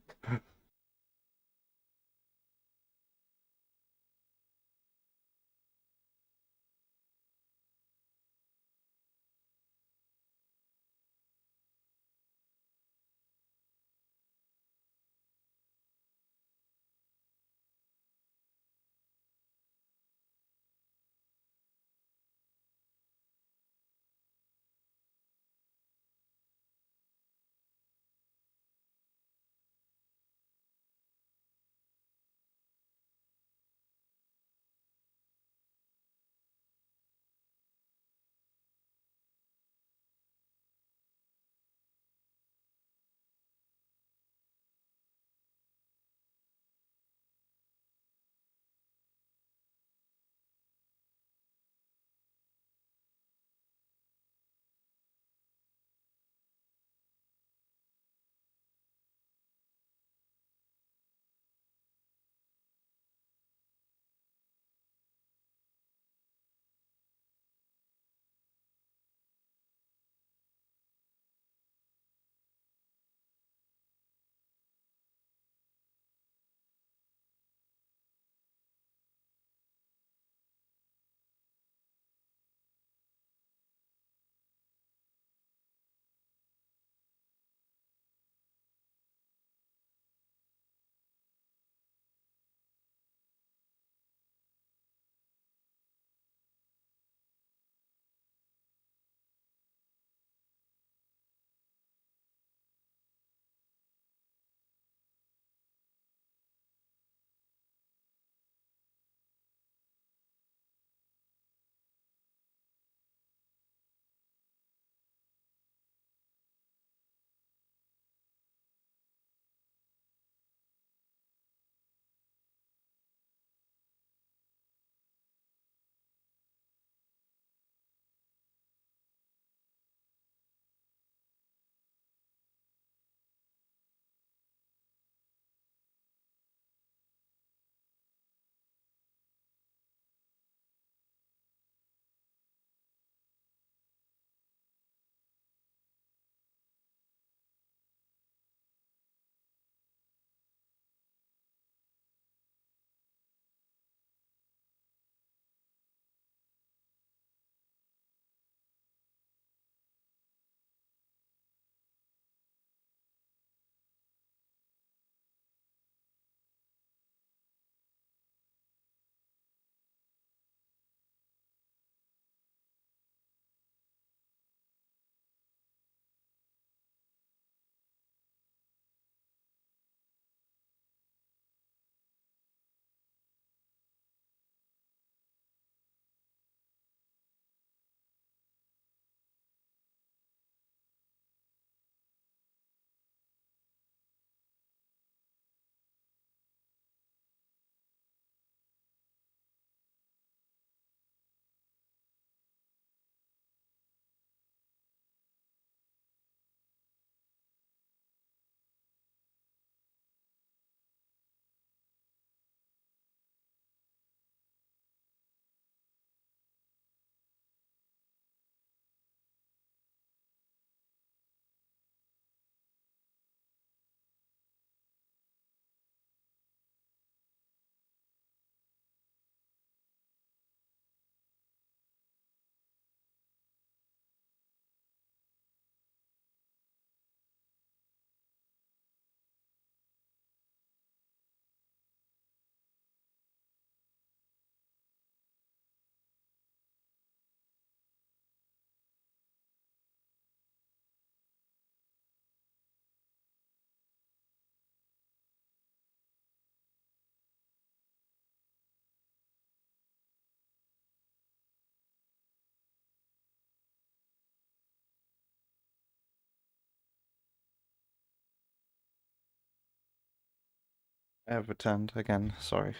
Pretend again, sorry.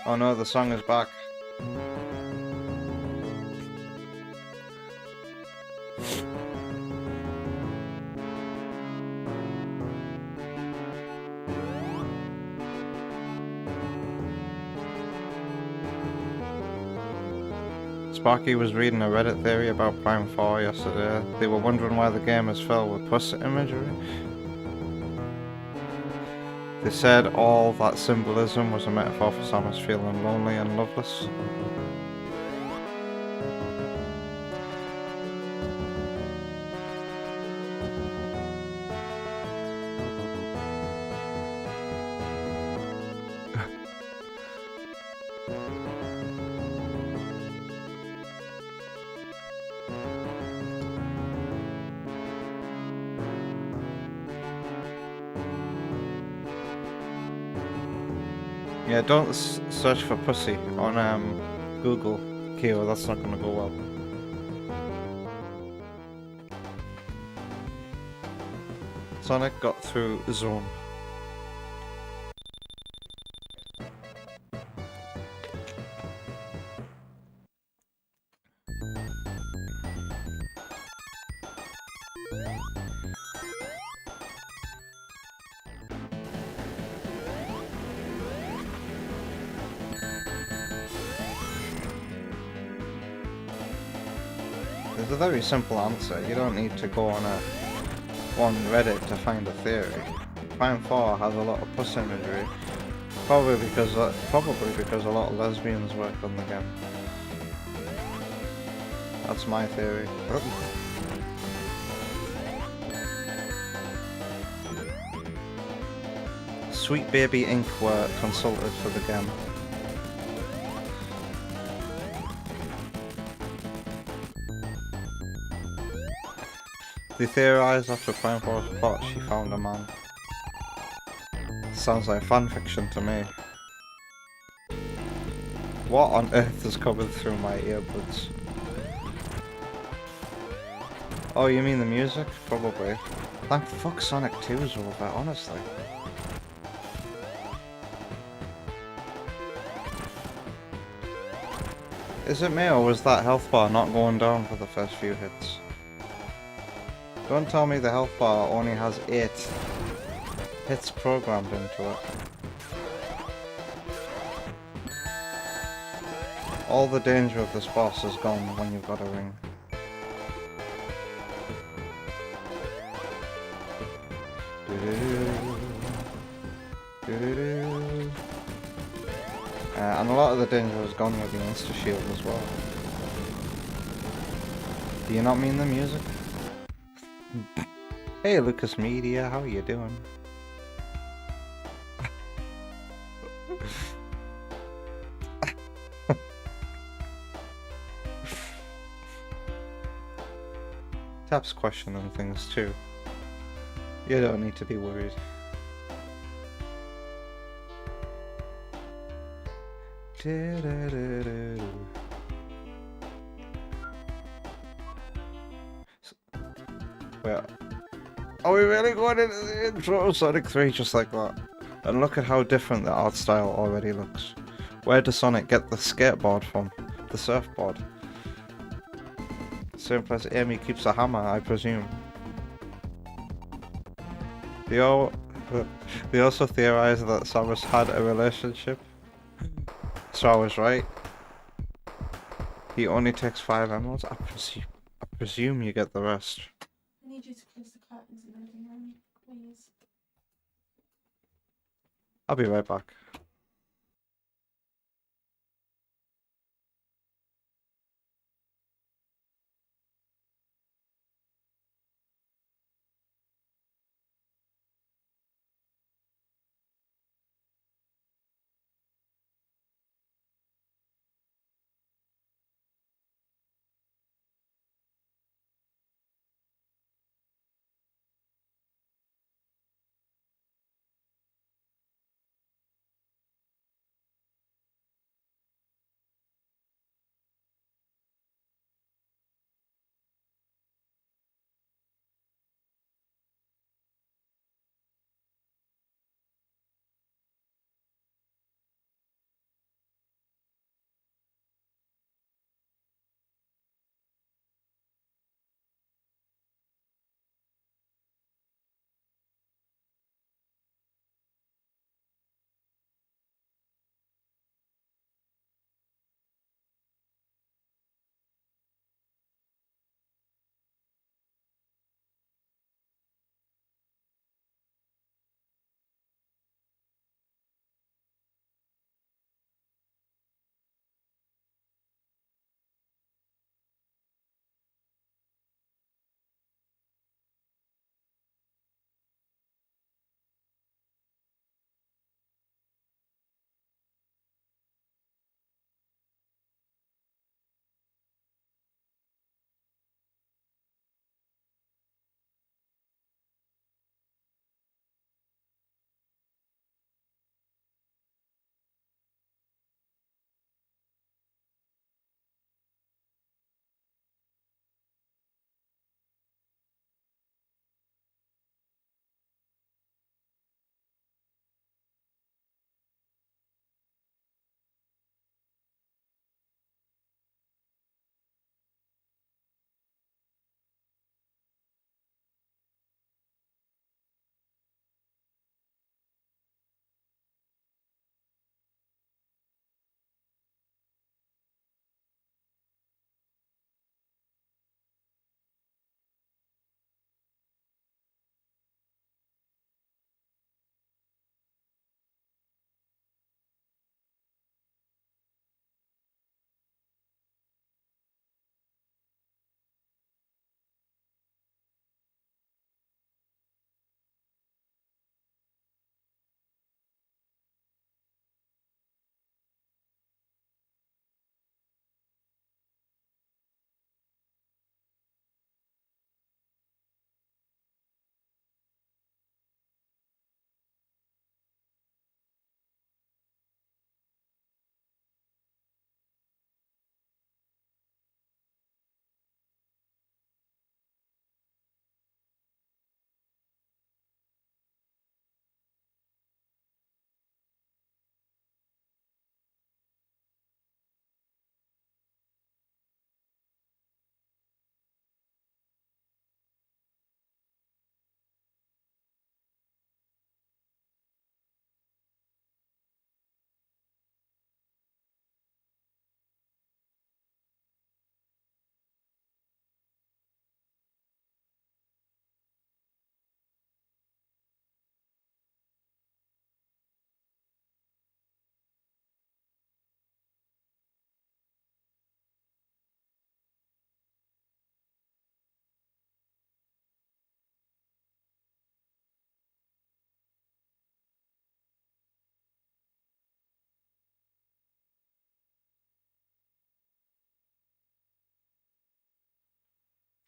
Oh no, the song is back. Sparky was reading a Reddit theory about Prime 4 yesterday. They were wondering why the game is filled with pussy imagery. They said all that symbolism was a metaphor for Samus feeling lonely and loveless. Yeah, don't search for pussy on Google, Kyo, that's not gonna go well. Sonic got through zone. There's a very simple answer. You don't need to go on Reddit to find a theory. Prime 4 has a lot of puss imagery, probably because a lot of lesbians work on the game. That's my theory. Sweet Baby Inc. were consulted for the game. They theorized after Prime 4's plot she found a man. Sounds like fanfiction to me. What on earth is coming through my earbuds? Oh, you mean the music? Probably. Thank fuck Sonic 2's over, honestly. Is it me, or was that health bar not going down for the first few hits? Don't tell me the health bar only has 8 hits programmed into it. All the danger of this boss is gone when you've got a ring. And a lot of the danger is gone with the Insta Shield as well. Do you not mean the music? Hey Lucas Media, how are you doing? Tap's questioning things too. You don't need to be worried. Well, are we really going into the intro of Sonic 3 just like that? And look at how different the art style already looks. Where does Sonic get the skateboard from? The surfboard? Same place Amy keeps a hammer, I presume. They also theorized that Samus had a relationship. So I was right. He only takes 5 emeralds. I presume you get the rest. I need you to close the curtains in the living room, please. I'll be right back.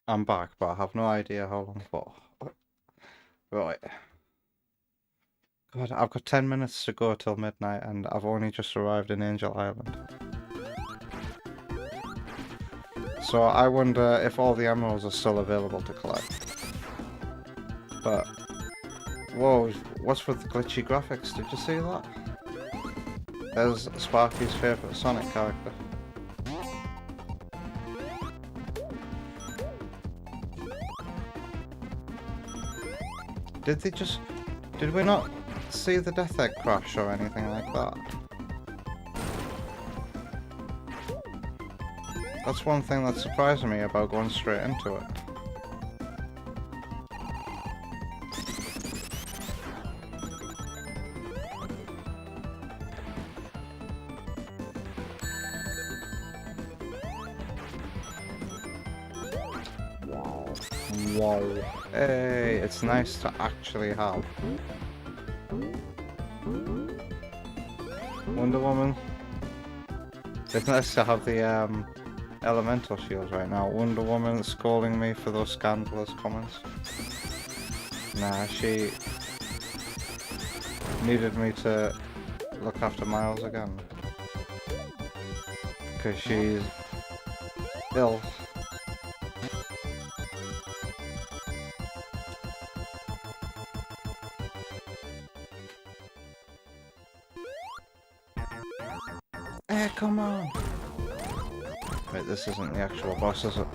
I'm back, but I have no idea how long for. Right. God, I've got 10 minutes to go till midnight, and I've only just arrived in Angel Island. So I wonder if all the emeralds are still available to collect. But, whoa, what's with the glitchy graphics? Did you see that? There's Sparky's favourite Sonic character. Did we not see the Death Egg crash or anything like that? That's one thing that surprised me about going straight into it. Wow. Hey, it's nice to actually have Wonder Woman. It's nice to have the elemental shields right now. Wonder Woman scolding me for those scandalous comments. Nah, she needed me to look after Miles again. Because she's ill. Hey, come on! Wait, this isn't the actual boss, is it?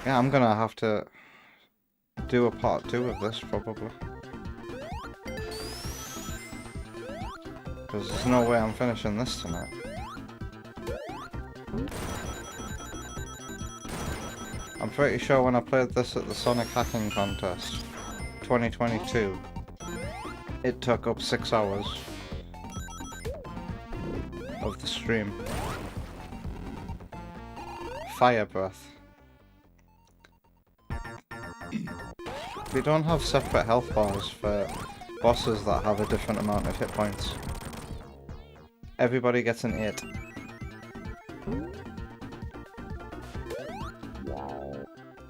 Yeah, I'm gonna have to do a part 2 of this, probably. Because there's no way I'm finishing this tonight. I'm pretty sure when I played this at the Sonic Hacking Contest 2022, it took up 6 hours of the stream. Fire breath. They don't have separate health bars for bosses that have a different amount of hit points. Everybody gets an 8.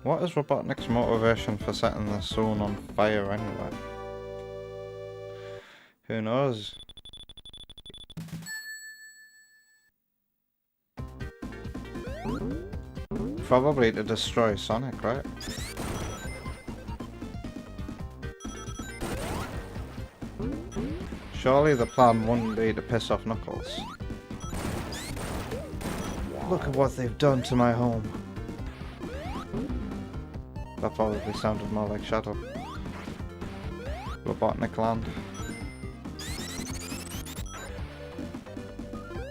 What is Robotnik's motivation for setting the zone on fire anyway? Who knows? Probably to destroy Sonic, right? Surely the plan wouldn't be to piss off Knuckles. Look at what they've done to my home. That probably sounded more like Shadow. Robotnik Land.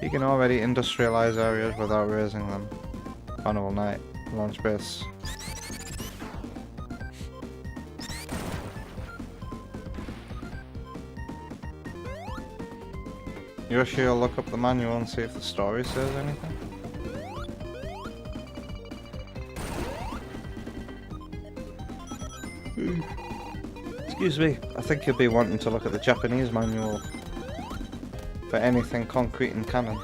You can already industrialize areas without raising them. Carnival Night, launch base. Yoshi will look up the manual and see if the story says anything. Excuse me, I think you'll be wanting to look at the Japanese manual for anything concrete and canon.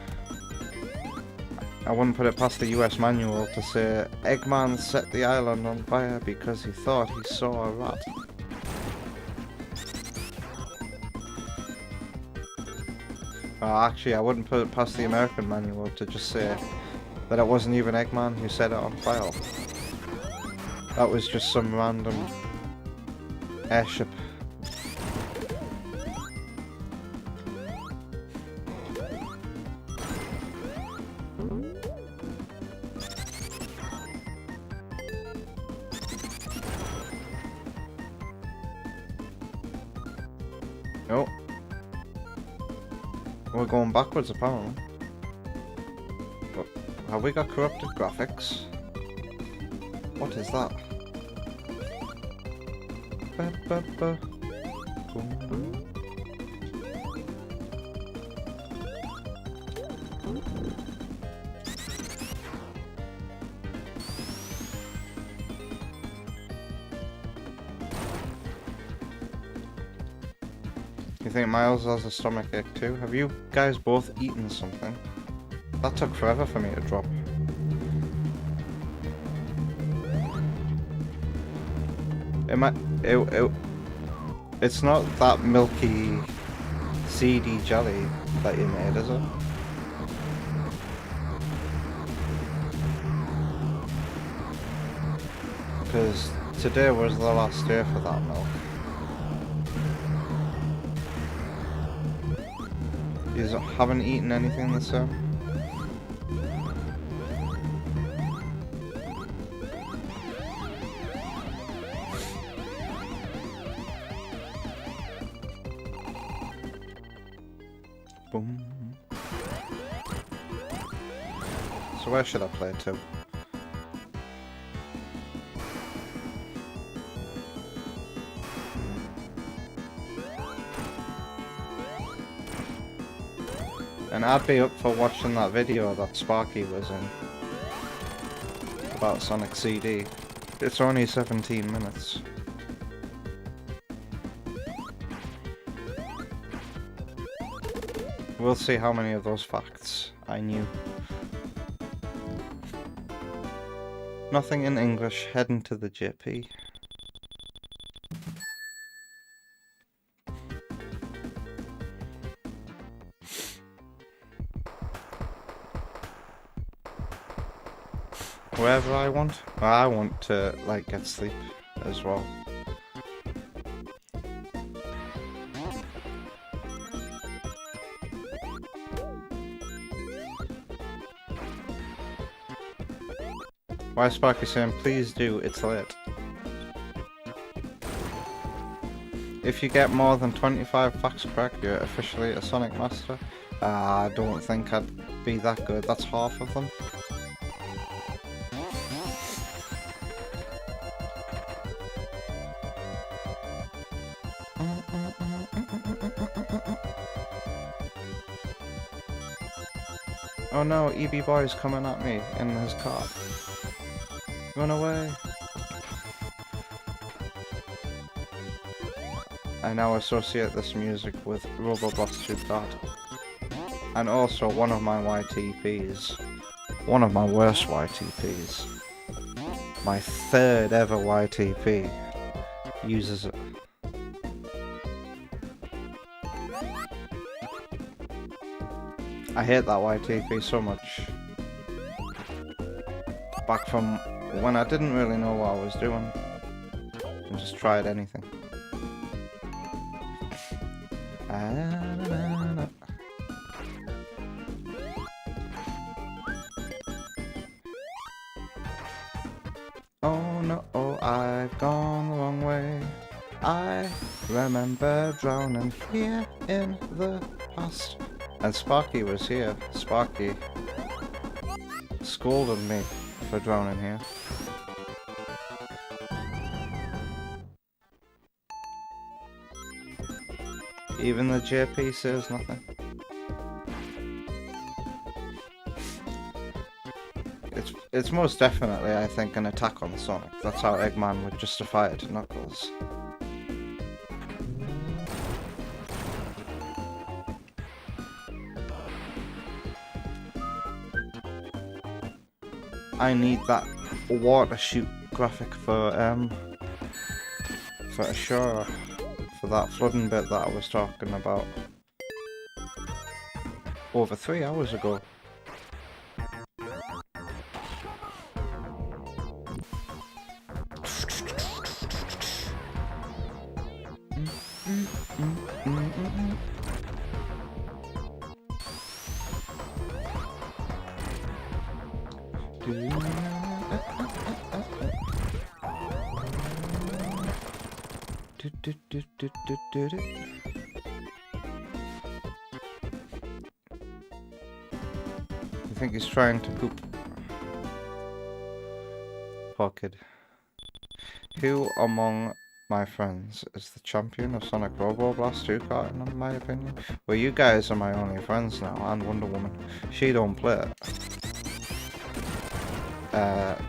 I wouldn't put it past the US manual to say Eggman set the island on fire because he thought he saw a rat. Actually, I wouldn't put it past the American manual to just say that it wasn't even Eggman who set it on fire. That was just some random airship. Oh. We're going backwards apparently. But have we got corrupted graphics? What is that? Ba-ba-ba. Boom. You think Miles has a stomachache too? Have you guys both eaten something? That took forever for me to drop. It's not that milky, seedy jelly that you made, is it? Because today was the last day for that milk. You haven't eaten anything this time? Boom. So where should I play to? And I'd be up for watching that video that Sparky was in about Sonic CD. It's only 17 minutes. We'll see how many of those facts I knew. Nothing in English, heading to the JP. Wherever I want. I want to, like, get sleep as well. Why is Sparky saying, please do, it's late? If you get more than 25 facts correct, you're officially a Sonic Master. I don't think I'd be that good, that's half of them. Oh no, EB Boy's coming at me in his car. Run away. I now associate this music with Roboblast 2 Card. And also one of my YTPs. One of my worst YTPs. My third ever YTP uses it. I hate that YTP so much. Back from when I didn't really know what I was doing and just tried anything. Oh no, I've gone the wrong way. I remember drowning here in the past. And Sparky was here. Sparky scolded me for drowning here. Even the JP says nothing. It's most definitely, I think, an attack on Sonic. That's how Eggman would justify it to Knuckles. I need that water shoot graphic for sure, for that flooding bit that I was talking about over 3 hours ago. I think he's trying to poop. Poor kid. Who among my friends is the champion of Sonic Roboblast 2 Kart, in my opinion? Well, you guys are my only friends now, and Wonder Woman. She don't play it.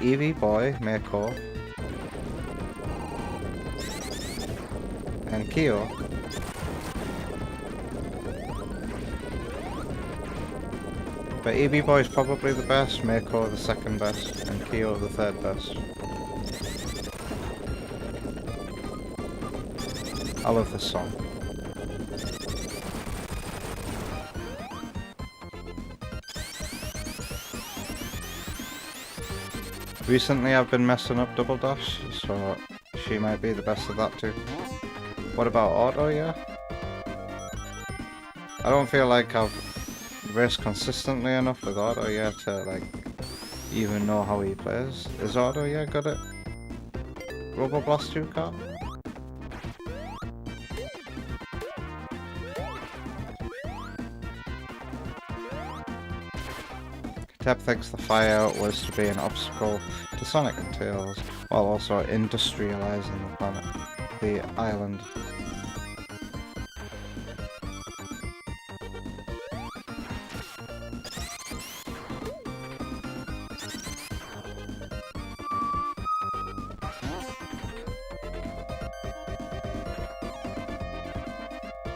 Eevee Boy, Mako, and Kyo. But EB Boy is probably the best, Mako the second best, and Kyo the third best. I love this song. Recently I've been messing up Double Dash, so she might be the best of that too. What about Auto, yeah? I don't feel like I've raced consistently enough with Auto, yeah, to like even know how he plays. Is Auto, yeah, good at Robo Blast 2 car? Tep thinks the fire was to be an obstacle to Sonic and Tails, while also industrializing the planet, the island.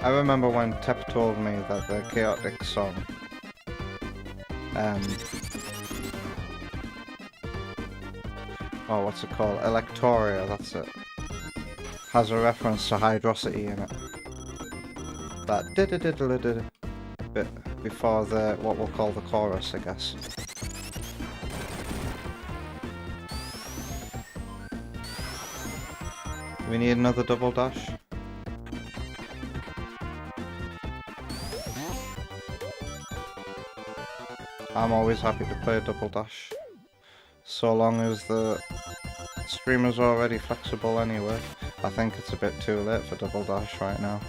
I remember when Tep told me that the Chaotic song oh, what's it called? Electoria, that's it. Has a reference to Hydrosity in it. That did bit before the what we'll call the chorus, I guess. We need another Double Dash. I'm always happy to play a Double Dash, so long as the streamer's already flexible anyway. I think it's a bit too late for Double Dash right now.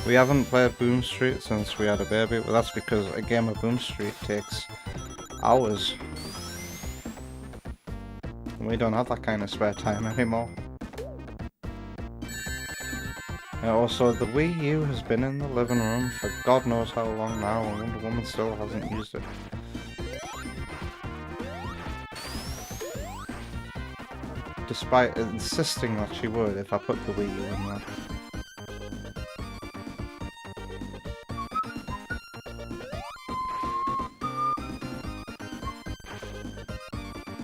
We haven't played Boom Street since we had a baby, but that's because a game of Boom Street takes hours. And we don't have that kind of spare time anymore. And also, the Wii U has been in the living room for God knows how long now, and Wonder Woman still hasn't used it. Despite insisting that she would if I put the Wii U in there.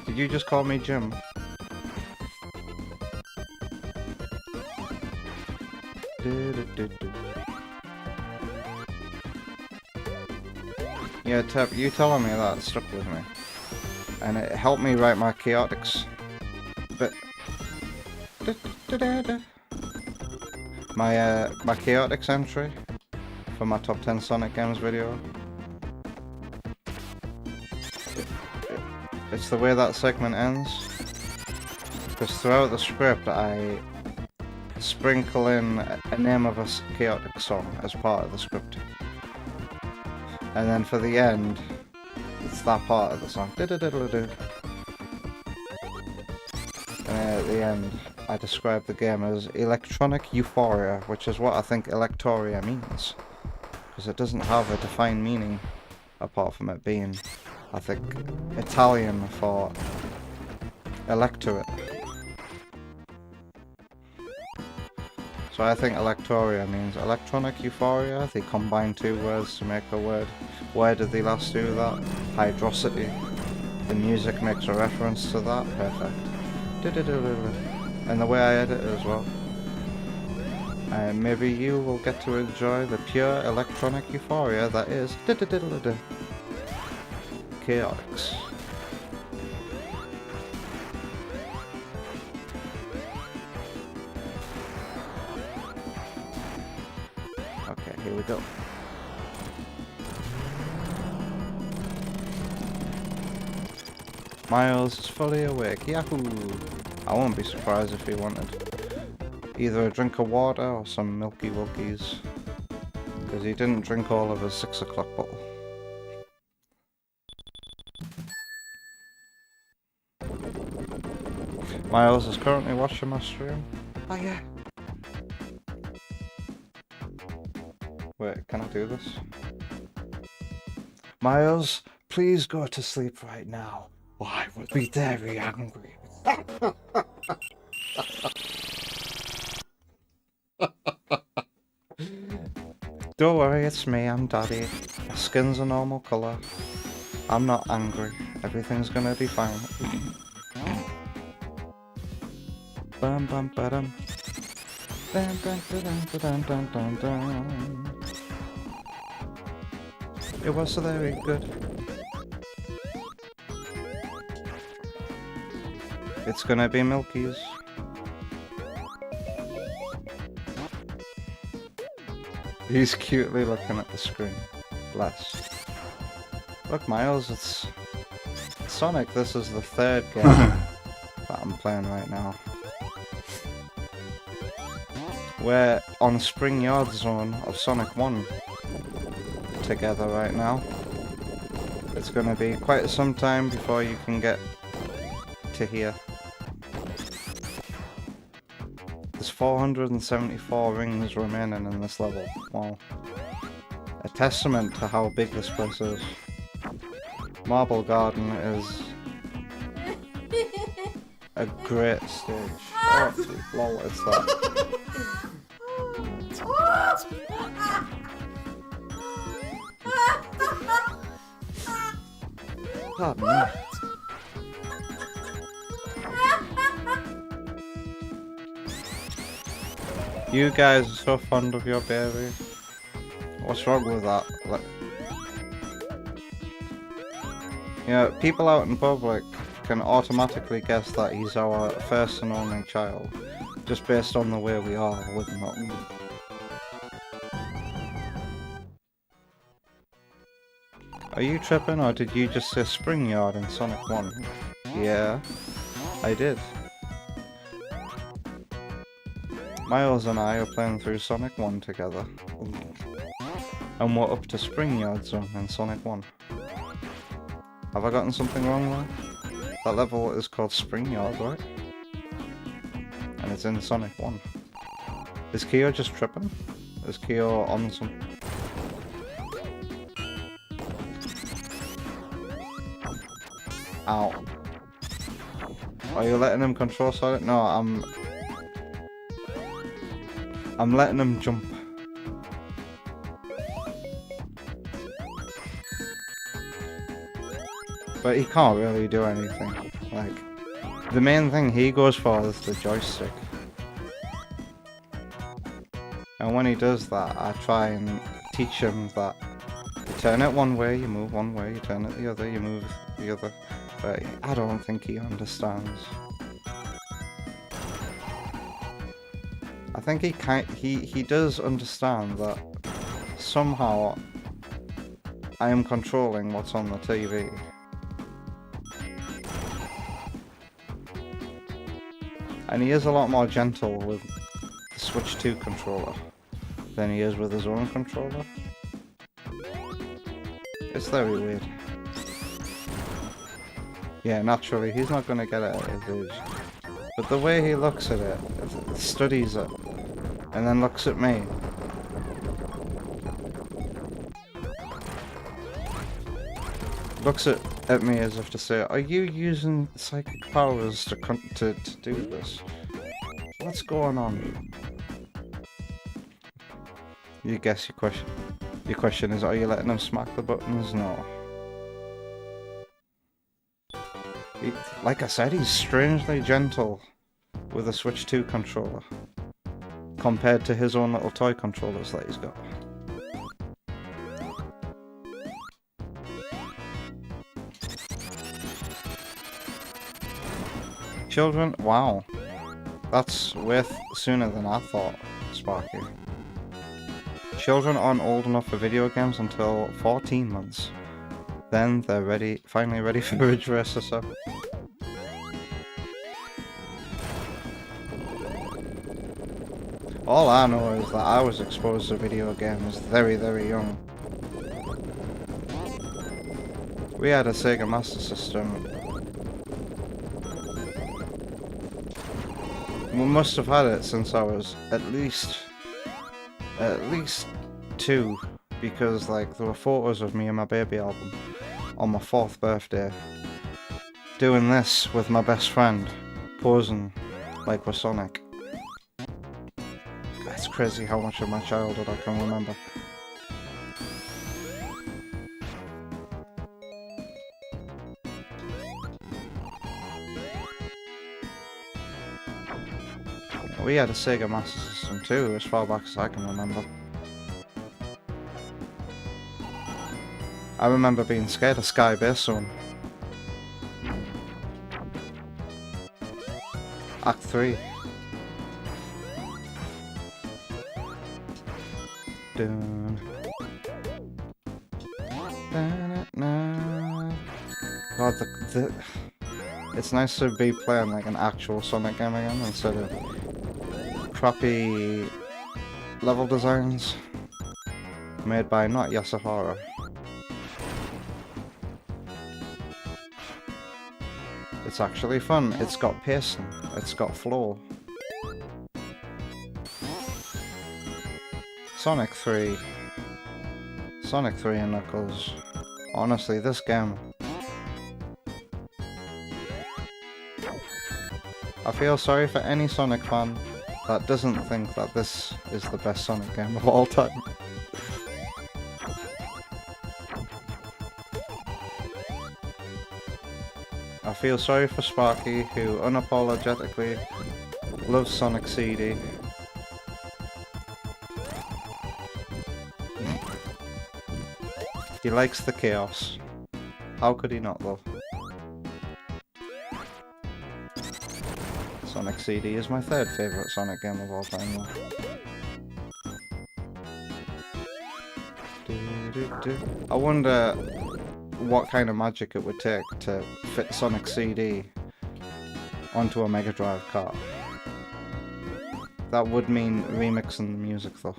Did you just call me Jim? Yeah, Tep, you telling me that stuck with me. And it helped me write my Chaotix. But... My Chaotix entry for my top 10 Sonic games video. It's the way that segment ends. Because throughout the script I sprinkle in a name of a Chaotic song as part of the script. And then for the end, it's that part of the song. And at the end, I describe the game as Electronic Euphoria, which is what I think Electoria means. Because it doesn't have a defined meaning, apart from it being, I think, Italian for electorate. So I think Electoria means Electronic Euphoria. They combine two words to make a word. Where did they last do that? Hydrosity. The music makes a reference to that. Perfect. And the way I edit it as well. And maybe you will get to enjoy the pure electronic euphoria that is Chaotix. Okay, here we go. Miles is fully awake. Yahoo! I won't be surprised if he wanted either a drink of water or some Milky Wilkies, because he didn't drink all of his 6 o'clock bottle. Miles is currently watching my stream. Oh yeah. Wait, can I do this? Miles, please go to sleep right now, or I will be very angry. Don't worry, it's me, I'm Daddy. My skin's a normal colour. I'm not angry. Everything's gonna be fine. Bum bum ba-dum. Dun, dun, dun, dun, dun, dun, dun. It was very good. It's gonna be Milky's. He's cutely looking at the screen. Bless. Look, Miles, it's Sonic. This is the third game that I'm playing right now. We're on Spring Yard Zone of Sonic 1 together right now. It's gonna be quite some time before you can get to here. There's 474 rings remaining in this level. Wow. A testament to how big this place is. Marble Garden is a great stage. Oh, lol, it's that. Pardon me. You guys are so fond of your baby. What's wrong with that? Like, you know, people out in public can automatically guess that he's our first and only child, just based on the way we are with him. Are you tripping, or did you just say Spring Yard in Sonic 1? Yeah, I did. Miles and I are playing through Sonic 1 together. And we're up to Spring Yard Zone in Sonic 1. Have I gotten something wrong there? That level is called Spring Yard, right? And it's in Sonic 1. Is Kyo just tripping? Is Kyo on some... Ow. Are you letting him control Sonic? No, I'm letting him jump. But he can't really do anything. Like, the main thing he goes for is the joystick. And when he does that, I try and teach him that you turn it one way, you move one way, you turn it the other, you move the other. But I don't think he understands. I think he does understand that somehow I am controlling what's on the TV. And he is a lot more gentle with the Switch 2 controller than he is with his own controller. It's very weird. Yeah, naturally, he's not going to get it at his age. But the way he looks at it, studies it, and then looks at me. Looks at me as if to say, are you using psychic powers to do this? What's going on? You guess your question is, are you letting him smack the buttons? No. Like I said, he's strangely gentle with a Switch 2 controller compared to his own little toy controllers that he's got. Children, wow, that's way sooner than I thought, Sparky. Children aren't old enough for video games until 14 months. Then they're finally ready for Ridge Racer 7. All I know is that I was exposed to video games very, very young. We had a Sega Master System. We must have had it since I was at least 2, because like there were photos of me and my baby album on my 4th birthday doing this with my best friend, posing like we're Sonic. It's crazy how much of my childhood I can remember. We had a Sega Master System too, as far back as I can remember. I remember being scared of Sky Base Zone. Act 3. Dun. God, it's nice to be playing like an actual Sonic game again instead of crappy level designs made by not Yasuhara. It's actually fun. It's got pacing. It's got flow. Sonic 3. Sonic 3 and Knuckles. Honestly, this game... I feel sorry for any Sonic fan that doesn't think that this is the best Sonic game of all time. I feel sorry for Sparky, who unapologetically loves Sonic CD. He likes the chaos. How could he not, though? Sonic CD is my third favourite Sonic game of all time, though. I wonder what kind of magic it would take to fit Sonic CD onto a Mega Drive cart. That would mean remixing the music, though.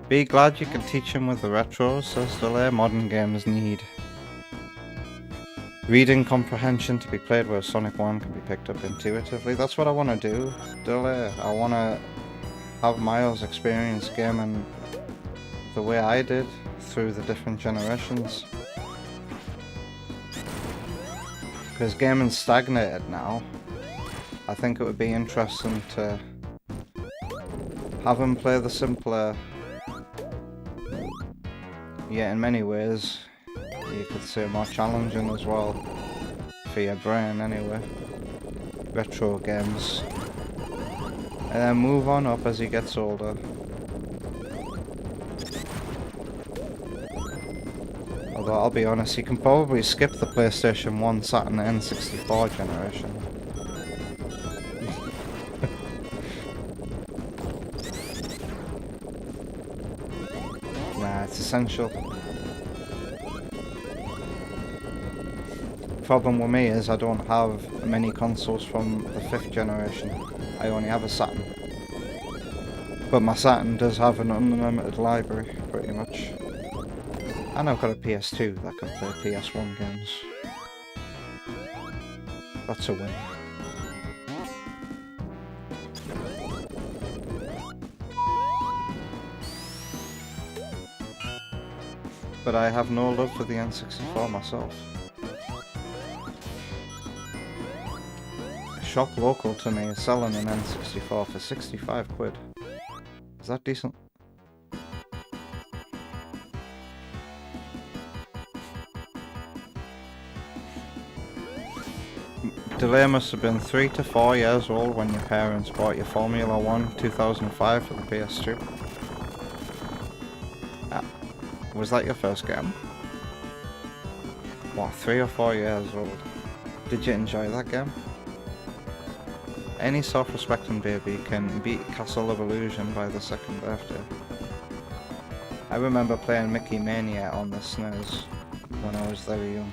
Be glad you can teach him with the retros, says Delay. Modern games need reading comprehension to be played where Sonic 1 can be picked up intuitively. That's what I want to do, Delay. I want to have Miles experience gaming the way I did through the different generations. Because gaming's stagnated now. I think it would be interesting to have him play the simpler, yet in many ways, you could say more challenging as well, for your brain anyway, retro games. And then move on up as he gets older. Although I'll be honest, you can probably skip the PlayStation 1, Saturn, and N64 generation. Nah, it's essential. Problem with me is I don't have many consoles from the 5th generation. I only have a Saturn. But my Saturn does have an unlimited library, pretty much. And I've got a PS2 that can play PS1 games. That's a win. But I have no love for the N64 myself. A shop local to me is selling an N64 for 65 quid. Is that decent? Delay must have been 3 to 4 years old when your parents bought your Formula 1 2005 for the PS2. Was that your first game? What, 3 or 4 years old? Did you enjoy that game? Any self-respecting baby can beat Castle of Illusion by the 2nd birthday. I remember playing Mickey Mania on the SNES when I was very young.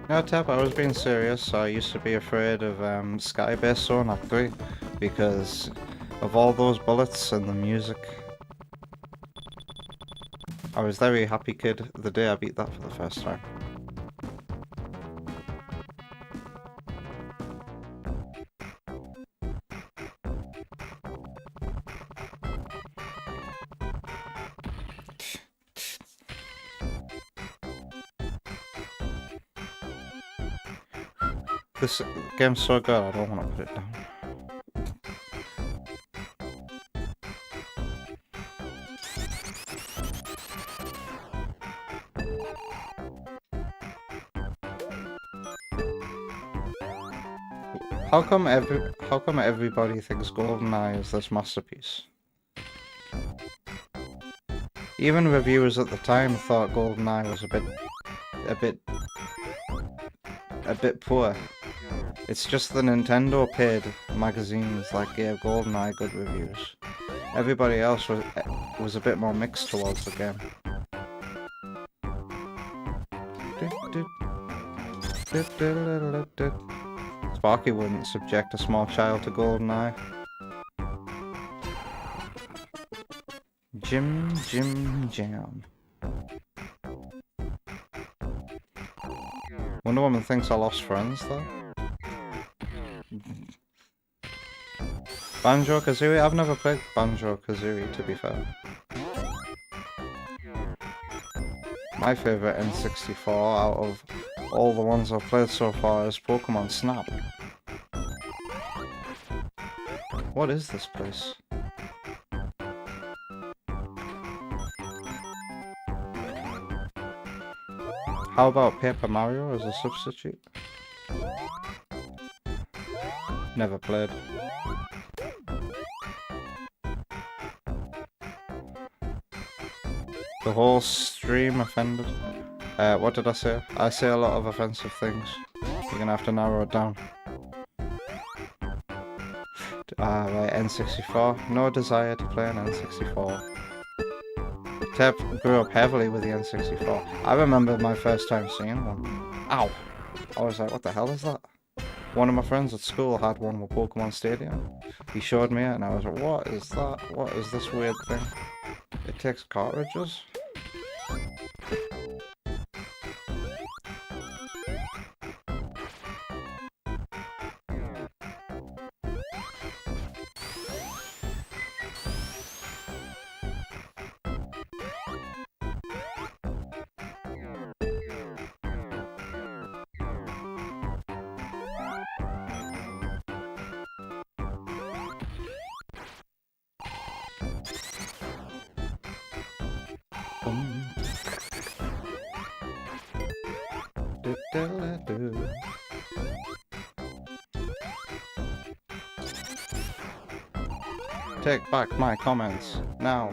No, Tap, I was being serious. I used to be afraid of Sky Base Zone Act 3 because of all those bullets and the music. I was very happy kid the day I beat that for the first time. This game's so good, I don't want to put it down. How come everybody thinks GoldenEye is this masterpiece? Even reviewers at the time thought GoldenEye was a bit poor. It's just the Nintendo paid magazines that gave GoldenEye good reviews. Everybody else was a bit more mixed towards the game. Sparky wouldn't subject a small child to GoldenEye. Jim Jam. Wonder Woman thinks I lost friends though. Banjo-Kazooie? I've never played Banjo-Kazooie, to be fair. My favourite N64 out of all the ones I've played so far is Pokemon Snap. What is this place? How about Paper Mario as a substitute? Never played. The whole stream offended. What did I say? I say a lot of offensive things. You're gonna have to narrow it down. Right, N64. No desire to play an N64. Tep grew up heavily with the N64. I remember my first time seeing one. Ow! I was like, what the hell is that? One of my friends at school had one with Pokemon Stadium. He showed me it and I was like, what is that? What is this weird thing? It takes cartridges? Take back my comments, now.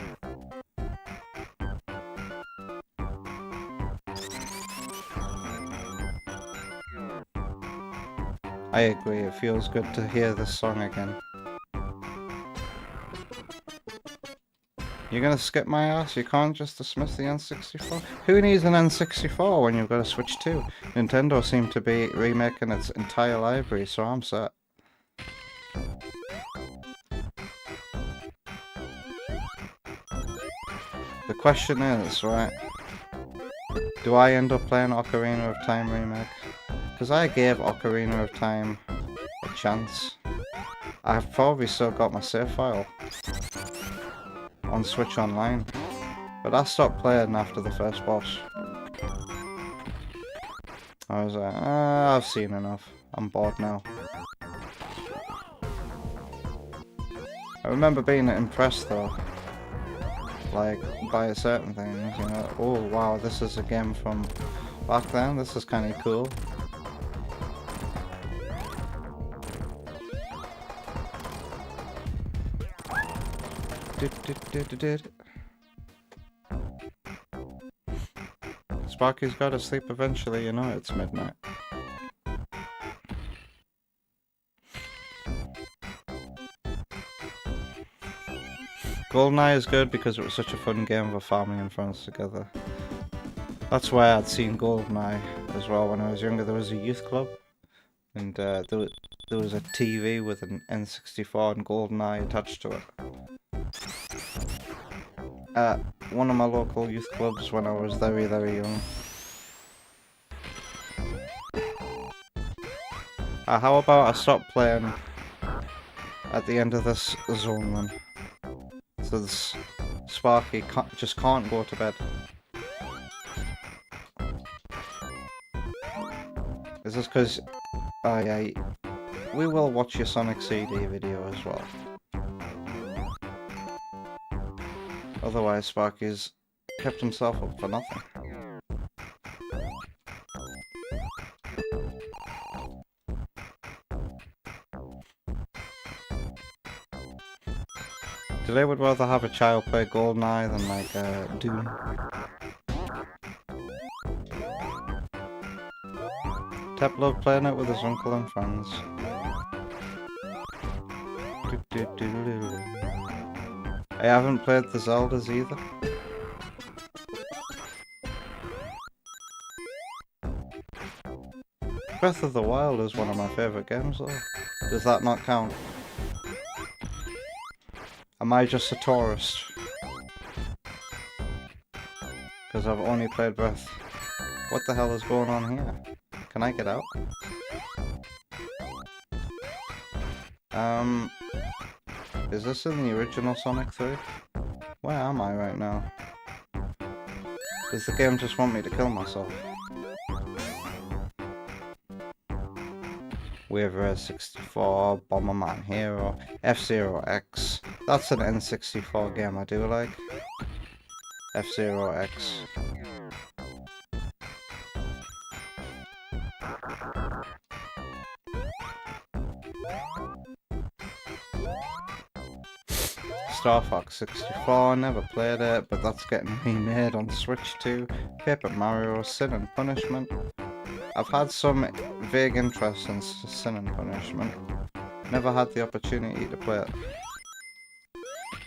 I agree, it feels good to hear this song again. You're gonna skip my ass? You can't just dismiss the N64? Who needs an N64 when you've got a Switch 2? Nintendo seemed to be remaking its entire library, so I'm set. The question is, right, do I end up playing Ocarina of Time remake? Because I gave Ocarina of Time a chance. I've probably still got my save file on Switch Online, but I stopped playing after the first boss. I was like, I've seen enough. I'm bored now. I remember being impressed though, like, by certain things, you know. Oh wow, this is a game from back then, this is kinda cool. Sparky's gotta sleep eventually, you know, it's midnight. GoldenEye is good because it was such a fun game with family and friends together. That's why I'd seen GoldenEye as well when I was younger. There was a youth club, and there was a TV with an N64 and GoldenEye attached to it. At one of my local youth clubs when I was very, very young. How about I stop playing at the end of this zone then? So this Sparky just can't go to bed. Is this because Oh yeah, we will watch your Sonic CD video as well. Otherwise, Sparky's kept himself up for nothing. Today would rather have a child play GoldenEye than like Doom. Tep loved playing it with his uncle and friends. I haven't played the Zeldas either. Breath of the Wild is one of my favourite games though. Does that not count? Am I just a tourist? Because I've only played Breath. What the hell is going on here? Can I get out? Is this in the original Sonic 3? Where am I right now? Does the game just want me to kill myself? Wave Race 64, Bomberman Hero, F-Zero X. That's an N64 game I do like. F-Zero X. Star Fox 64, never played it, but that's getting remade on Switch too. Paper Mario, Sin and Punishment. I've had some vague interest in Sin and Punishment. Never had the opportunity to play it.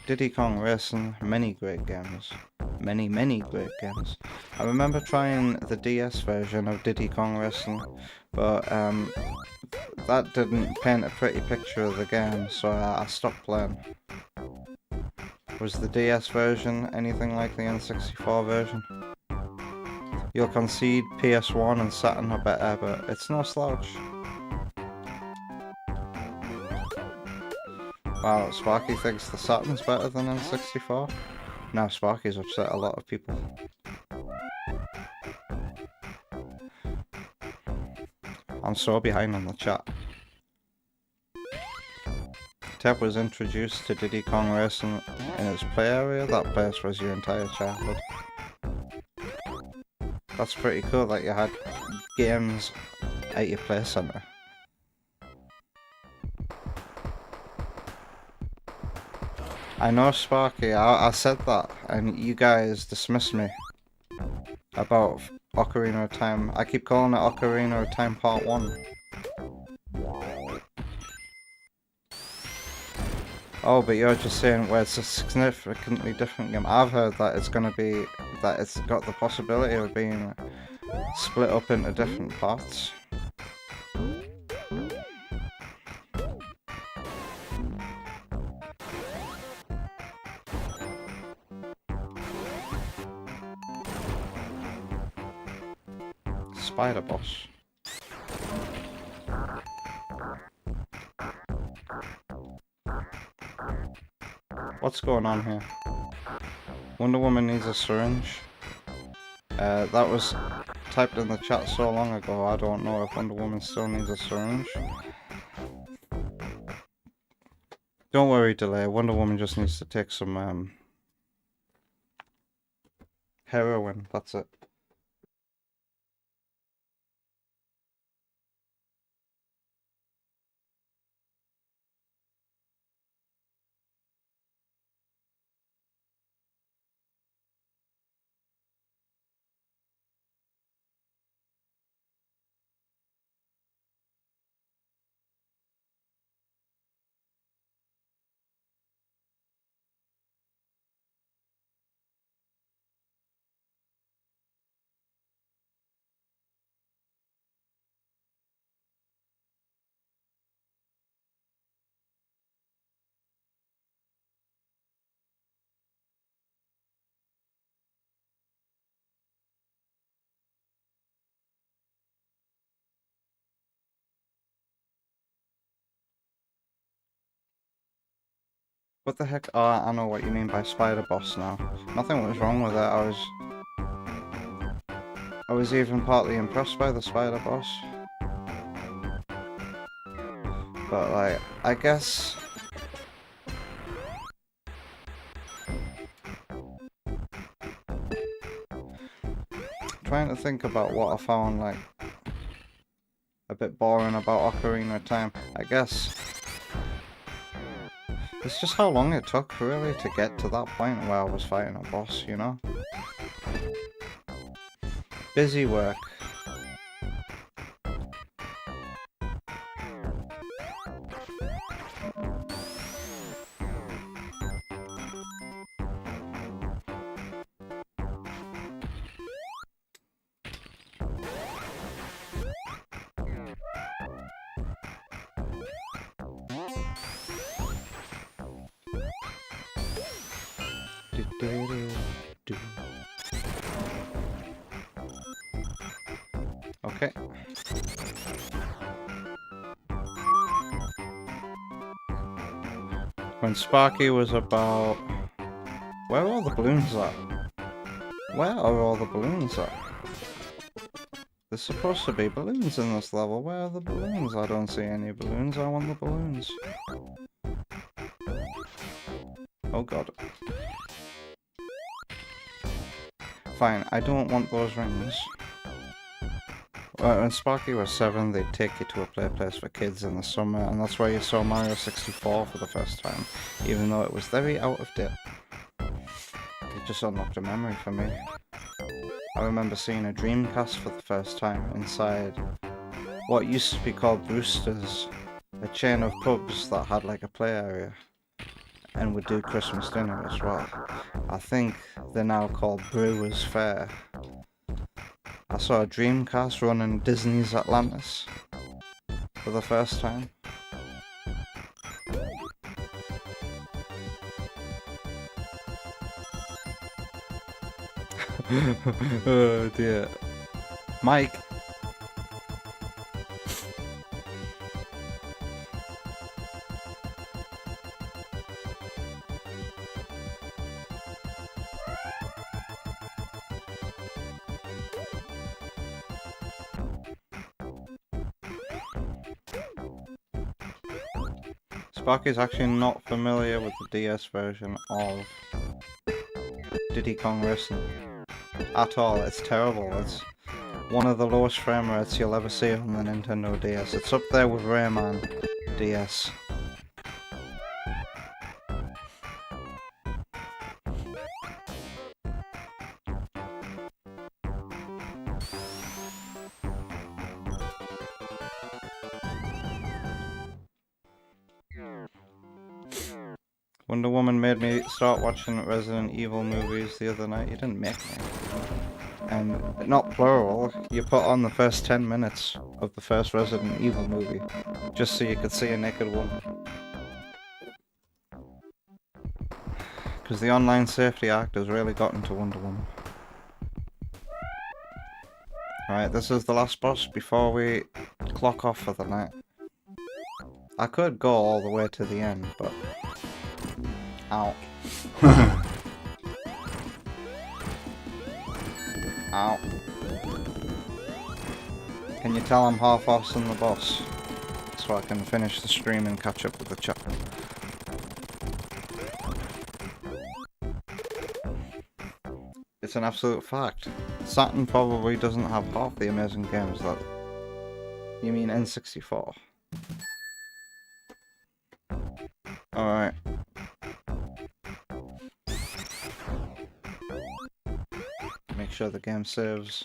Diddy Kong Racing, many great games. Many great games. I remember trying the DS version of Diddy Kong Racing, but that didn't paint a pretty picture of the game, so I stopped playing. Was the DS version anything like the N64 version? You'll concede PS1 and Saturn are better, but it's no slouch. Wow, Sparky thinks the Saturn's better than N64? Now Sparky's upset a lot of people. I'm so behind on the chat. Tep was introduced to Diddy Kong Racing in his play area. That place was your entire childhood. That's pretty cool that you had games at your play center. I know, Sparky, I said that and you guys dismissed me about Ocarina of Time. I keep calling it Ocarina of Time Part 1. Oh, but you're just saying, well, it's a significantly different game. I've heard that it's gonna be, that it's got the possibility of being split up into different parts. Spider Boss. What's going on here? Wonder Woman needs a syringe. That was typed in the chat so long ago, I don't know if Wonder Woman still needs a syringe. Don't worry, Delay. Wonder Woman just needs to take some heroin, that's it. What the heck? Oh, I know what you mean by Spider Boss now. Nothing was wrong with it, I was even partly impressed by the Spider Boss. But like, I guess trying to think about what I found like a bit boring about Ocarina of Time. I guess it's just how long it took really to get to that point where I was fighting a boss, you know? Busy work. Okay. When Sparky was about... Where are all the balloons at? Where are all the balloons at? There's supposed to be balloons in this level. Where are the balloons? I don't see any balloons. I want the balloons. Oh god. Fine, I don't want those rings. When Sparky was 7, they'd take you to a play place for kids in the summer, and that's where you saw Mario 64 for the first time, even though it was very out of date. It just unlocked a memory for me. I remember seeing a Dreamcast for the first time inside what used to be called Brewster's, a chain of pubs that had like a play area, and would do Christmas dinner as well. I think they're now called Brewers Fair. I saw a Dreamcast running Disney's Atlantis for the first time. Oh dear. Mike! Sparky's actually not familiar with the DS version of Diddy Kong Racing at all. It's terrible. It's one of the lowest frame rates you'll ever see on the Nintendo DS. It's up there with Rayman DS. Wonder Woman made me start watching Resident Evil movies the other night. You didn't make me. And not plural, you put on the first 10 minutes of the first Resident Evil movie, just so you could see a naked woman. Because the Online Safety Act has really gotten to Wonder Woman. Alright, this is the last boss before we clock off for the night. I could go all the way to the end, but... Ow. Ow. Can you tell I'm half-assing the boss? So I can finish the stream and catch up with the chat. It's an absolute fact. Saturn probably doesn't have half the amazing games that... You mean N64? Alright. Make sure the game saves.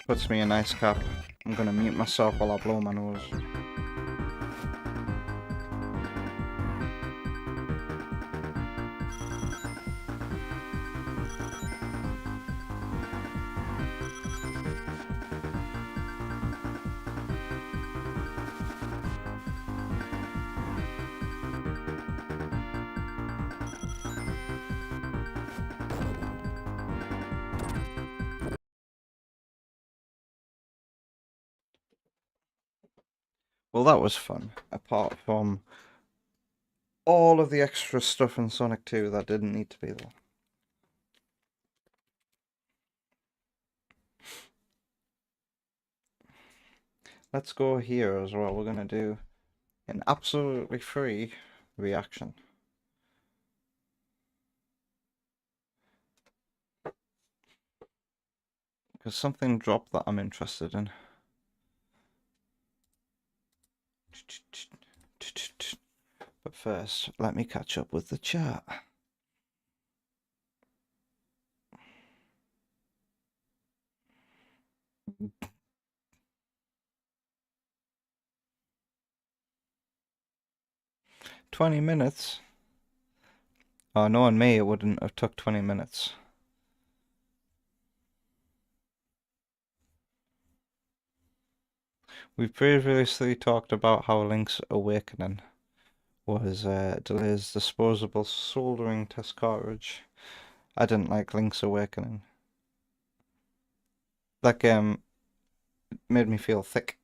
Puts me in ice cap. I'm gonna mute myself while I blow my nose. Well, that was fun, apart from all of the extra stuff in Sonic 2 that didn't need to be there. let's go here as well. We're gonna do an absolutely free reaction. Because something dropped that I'm interested in. But first, let me catch up with the chat. "20 minutes? Oh, knowing me, it wouldn't have took 20 minutes. We've previously talked about how Link's Awakening was Delay's disposable soldering test cartridge. I didn't like Link's Awakening. That game made me feel thick.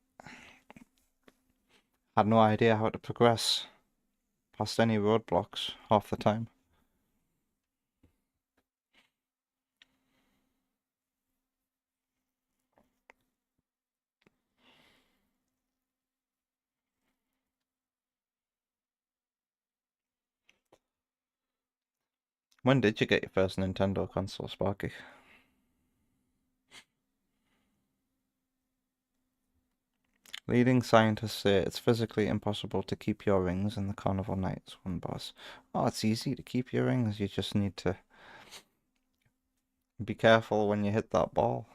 Had no idea how to progress past any roadblocks half the time. When did you get your first Nintendo console, Sparky? Leading scientists say it's physically impossible to keep your rings in the Carnival Nights one boss. Oh, it's easy to keep your rings, you just need to be careful when you hit that ball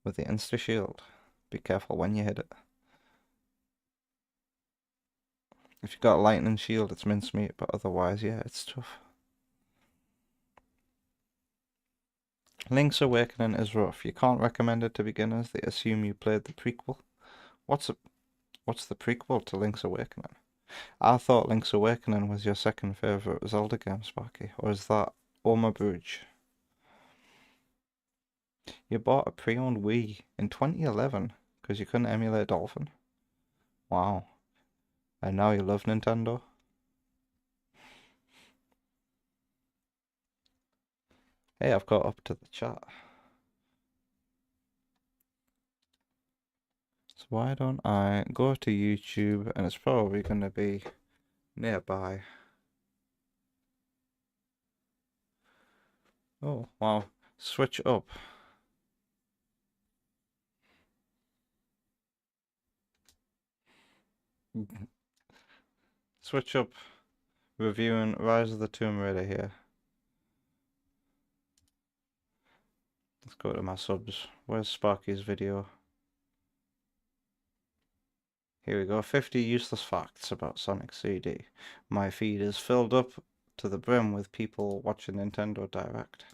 with the Insta Shield. Be careful when you hit it. If you've got a lightning shield, it's mincemeat, but otherwise, yeah, it's tough. Link's Awakening is rough. You can't recommend it to beginners. They assume you played the prequel. What's the prequel to Link's Awakening? I thought Link's Awakening was your second favourite Zelda game, Sparky. Or is that Oma Bruge? You bought a pre-owned Wii in 2011 because you couldn't emulate Dolphin? Wow. And now you love Nintendo? Hey, I've got up to the chat. So why don't I go to YouTube, and it's probably going to be nearby. Oh, wow. Switch up. Switch up. Reviewing Rise of the Tomb Raider here. Let's go to my subs. Where's Sparky's video? Here we go. 50 useless facts about Sonic CD. My feed is filled up to the brim with people watching Nintendo Direct.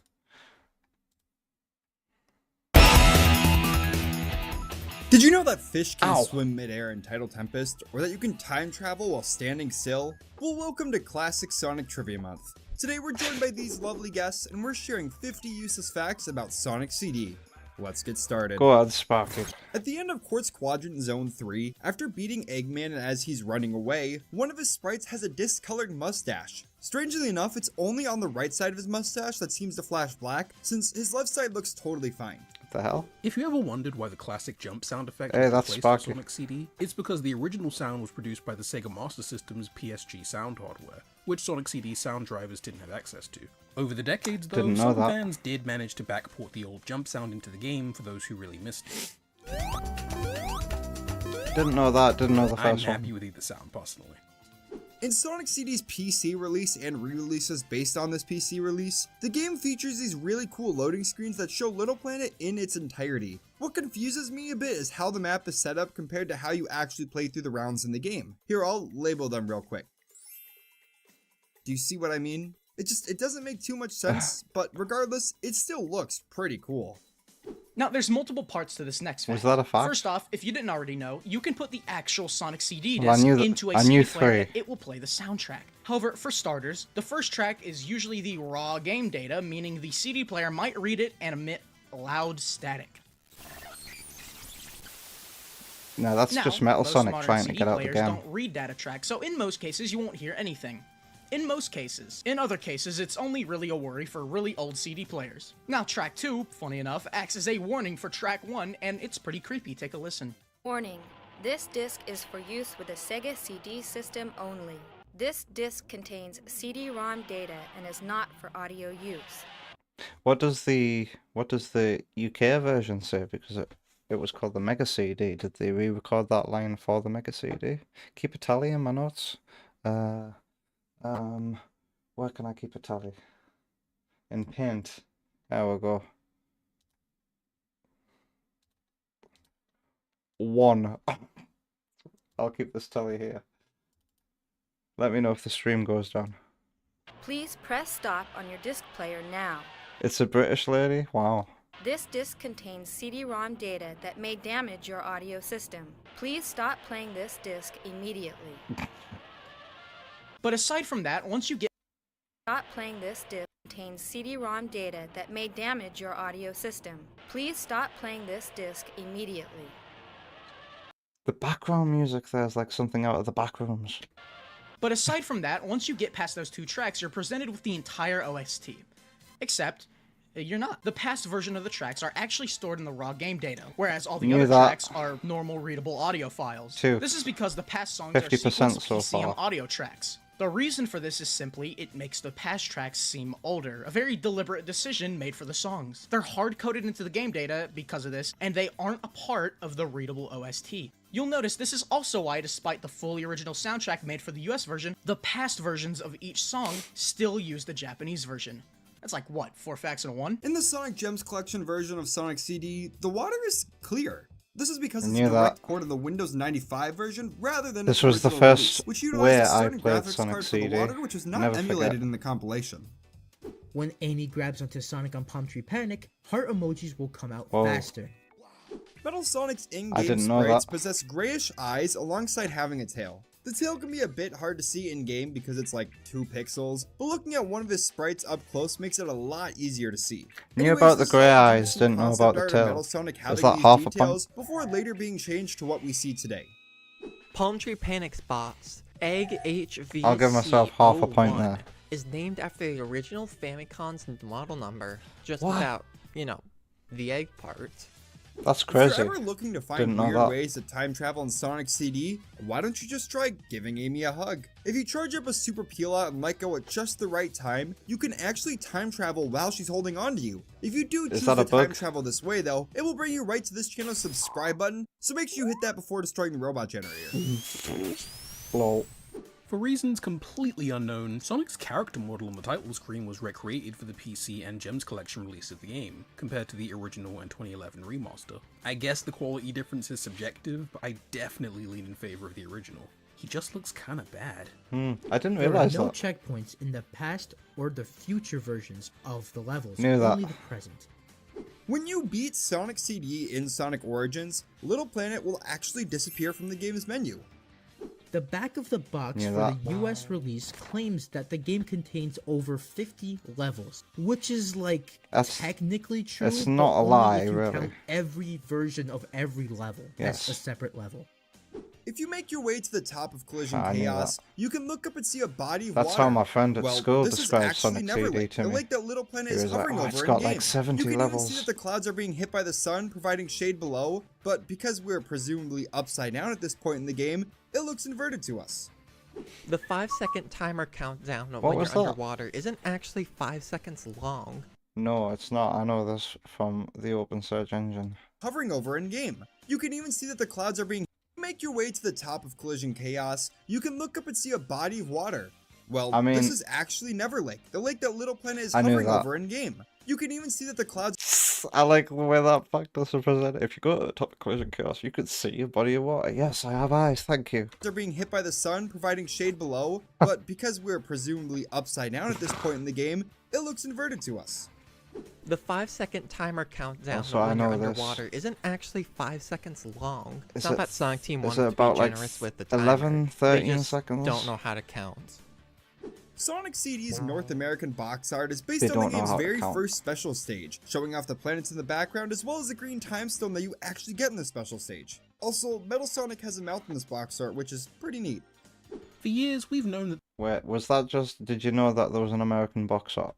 Did you know that fish can Ow. swim midair in Tidal Tempest, or that you can time travel while standing still? Well, welcome to Classic Sonic Trivia Month. Today we're joined by these lovely guests, and we're sharing 50 useless facts about Sonic CD. Let's get started. Go ahead, Sparky. At the end of Quartz Quadrant Zone 3, after beating Eggman and as he's running away, one of his sprites has a discolored mustache. Strangely enough, it's only on the right side of his mustache that seems to flash black, since his left side looks totally fine. What the hell? If you ever wondered why the classic jump sound effect Hey, was that's replaced for Sparky. Sonic CD, it's because the original sound was produced by the Sega Master System's PSG sound hardware, which Sonic CD sound drivers didn't have access to. Over the decades, though, Didn't know some that. fans did manage to backport the old jump sound into the game for those who really missed it. Didn't know that. Didn't know the I'm first happy one. with either sound, personally. In Sonic CD's PC release and re-releases based on this PC release, the game features these really cool loading screens that show Little Planet in its entirety. What confuses me a bit is how the map is set up compared to how you actually play through the rounds in the game. Here, I'll label them real quick. Do you see what I mean? It doesn't make too much sense, but regardless, it still looks pretty cool. Now, there's multiple parts to this next fact. Was that a fact? First off, if you didn't already know, you can put the actual Sonic CD Well, I disc knew that- into a I CD knew player and three. it will play the soundtrack. However, for starters, the first track is usually the raw game data, meaning the CD player might read it and emit loud static. No, that's Now, just Metal most Sonic modern trying to CD get out the players game. don't read data tracks, so in most cases you won't hear anything. In most cases. In other cases, it's only really a worry for really old CD players. Now, track 2, funny enough, acts as a warning for track 1, and it's pretty creepy. Take a listen. Warning. This disc is for use with a Sega CD system only. This disc contains CD-ROM data and is not for audio use. What does the UK version say? Because it was called the Mega CD. Did they re-record that line for the Mega CD? Keep a tally in my notes. Where can I keep a tally? In Paint. There we go. 1. I'll keep this tally here. Let me know if the stream goes down. Please press stop on your disc player now. It's a British lady? Wow. This disc contains CD-ROM data that may damage your audio system. Please stop playing this disc immediately. But aside from that, once you get Stop playing this disc contains CD-ROM data that may damage your audio system. Please stop playing this disc immediately. The background music there is like something out of the Backrooms. But aside from that, once you get past those 2 tracks, you're presented with the entire OST. Except, you're not. The past version of the tracks are actually stored in the raw game data, whereas all the Knew other that. tracks are normal readable audio files. Too. This is because the past songs are 50% sequenced so PCM far. audio tracks. The reason for this is simply it makes the past tracks seem older, a very deliberate decision made for the songs. They're hard-coded into the game data because of this, and they aren't a part of the readable OST. You'll notice this is also why, despite the fully original soundtrack made for the US version, the past versions of each song still use the Japanese version. That's like, what, 4 facts in 1? In the Sonic Gems Collection version of Sonic CD, the water is clear. This is because I it's a knew direct that. port of the Windows 95 version rather than This its was the original first release, which way utilized a I certain played graphics Sonic card for CD. the water, which was not Never emulated forget. in the compilation. When Amy grabs onto Sonic on Palm Tree Panic, heart emojis will come out Whoa. faster. Metal Sonic's I in-game didn't know sprites that. possess grayish eyes alongside having a tail. The tail can be a bit hard to see in-game because it's like 2 pixels, but looking at one of his sprites up close makes it a lot easier to see. Knew Anyways, about the this grey is eyes, just some didn't know concept about the art of tail. Metal Sonic Is having that these half a point? details before later being changed to what we see today. Palm Tree Panic's box, Egg HVC01, I'll give myself half a point there. is named after the original Famicon's model number, just What? without, the egg part. That's If you're crazy. ever looking to find Didn't know weird that. ways to time travel in Sonic CD, why don't you just try giving Amy a hug? If you charge up a Super Peel Out and let go at just the right time, you can actually time travel while she's holding on to you. If you do Is choose that to a bug? time travel this way though, it will bring you right to this channel's subscribe button, so make sure you hit that before destroying the robot generator. Lol. For reasons completely unknown, Sonic's character model on the title screen was recreated for the PC and Gems Collection release of the game, compared to the original and 2011 remaster. I guess the quality difference is subjective, but I definitely lean in favor of the original. He just looks kinda bad. I didn't There are realize no that. checkpoints in the past or the future versions of the levels, Knew that. only the present. When you beat Sonic CD in Sonic Origins, Little Planet will actually disappear from the game's menu. The back of the box Yeah, for that- the US release claims that the game contains over 50 levels, which is like That's- technically true. it's but not a only lie, if you really. count every version of every level. That's a Yes. separate level. If you make your way to the top of Collision I knew Chaos, that. you can look up and see a body of That's water. how my friend at well, school this is described actually Sonic Never CD Lake, to the me. lake that Little Planet He is was like, hovering "Oh, over it's in got game. like 70 you can levels." even see that the clouds are being hit by the sun, providing shade below, but because we're presumably upside down at this point in the game, it looks inverted to us. The 5-second timer countdown of What when was you're that? underwater isn't actually 5 seconds long. No, it's not. I know this from the open search engine. Hovering over in game. You can even see that the clouds are being. Make your way to the top of Collision Chaos, you can look up and see a body of water. Well, I mean- this is actually Never Lake, the lake that Little Planet is I knew hovering that. over in game. You can even see that the clouds I like the way that fact is presented. If you go to the top of Collision Chaos, you can see a body of water. Yes, I have eyes. Thank you. are being hit by the sun, providing shade below, but because we're presumably upside down at this point in the game, it looks inverted to us. The 5-second timer countdown Also, of I when you're know this. underwater isn't actually 5 seconds long. Is Not it- that Sonic Team is wanted it to be about, like, generous with the timer. 11, They 13 just seconds? don't know how to count. Sonic CD's North American box art is based They on the don't know game's how to very count. first special stage, showing off the planets in the background as well as the green time stone that you actually get in the special stage. Also, Metal Sonic has a mouth in this box art, which is pretty neat. For years, we've known that Wait, was that just... Did you know that there was an American box art?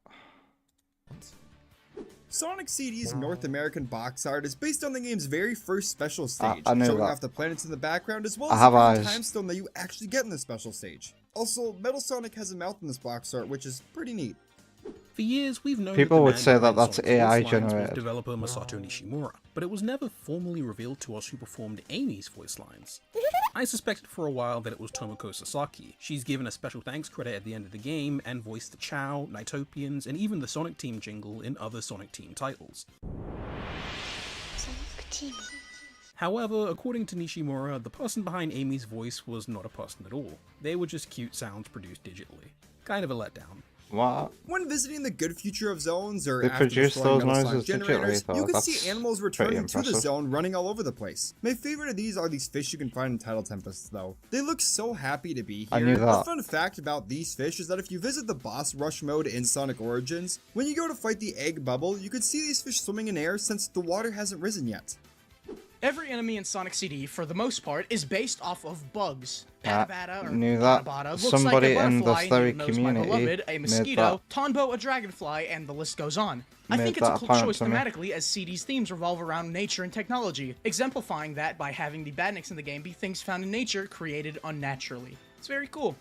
Sonic CD's North American box art is based on the game's very first special stage, I knew showing that. off the planets in the background as well I as have the green eyes. time stone that you actually get in the special stage. Also, Metal Sonic has a mouth in this box art, which is pretty neat. For years, we've known People that the would man say that behind that's Sonic's AI voice lines was generated. developer Masato Nishimura, but it was never formally revealed to us who performed Amy's voice lines. I suspected for a while that it was Tomoko Sasaki. She's given a special thanks credit at the end of the game and voiced the Chao, Nitopians, and even the Sonic Team jingle in other Sonic Team titles. However, according to Nishimura, the person behind Amy's voice was not a person at all. They were just cute sounds produced digitally. Kind of a letdown. What? When visiting the good future of zones or They after produce destroying those Metal Sonic noises digitally, generators, though. you can That's see animals pretty returning to the impressive. zone running all over the place. My favorite of these are these fish you can find in Tidal Tempests though. They look so happy to be here. I knew A that. fun fact about these fish is that if you visit the boss rush mode in Sonic Origins, when you go to fight the egg bubble, you can see these fish swimming in air since the water hasn't risen yet. Every enemy in Sonic CD, for the most part, is based off of bugs. I Patavata, or knew that. Patabata, looks Somebody like a in the butterfly, Theory and Needle Nose, my community beloved, a made mosquito, that. Tonbo, a dragonfly, and the list goes on. I Made think it's a that cool apparent choice to me. thematically, as CD's themes revolve around nature and technology, exemplifying that by having the badniks in the game be things found in nature created unnaturally. It's very cool.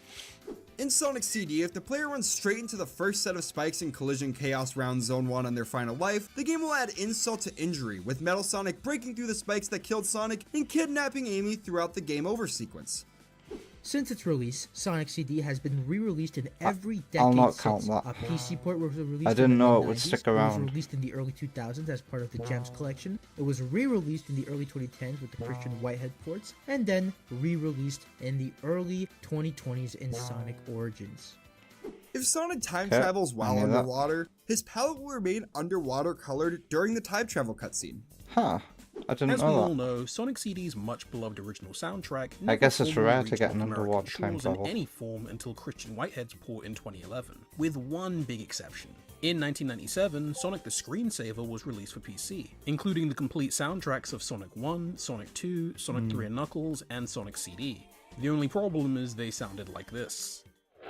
In Sonic CD, if the player runs straight into the first set of spikes in Collision Chaos Round Zone 1 on their final life, the game will add insult to injury, with Metal Sonic breaking through the spikes that killed Sonic and kidnapping Amy throughout the game over sequence. Since its release, Sonic CD has been re-released in every decade I'll not since. count that. A PC port was released I in didn't the know it mid-90s. would stick It was around. released in the early 2000s as part of the Gems collection. It was re-released in the early 2010s with the Christian Whitehead ports, and then re-released in the early 2020s in Sonic Origins. If Sonic time Okay, travels while I knew that. underwater, his palette will remain underwater colored during the time travel cutscene. Huh. I didn't As we know all that. know, Sonic CD's much beloved original soundtrack I never guess it's formally rare to reached get an North American underwater time shores travel. in any form until Christian Whitehead's port in 2011, with one big exception. In 1997, Sonic the Screensaver was released for PC, including the complete soundtracks of Sonic 1, Sonic 2, Sonic 3 and Knuckles, and Sonic CD. The only problem is they sounded like this.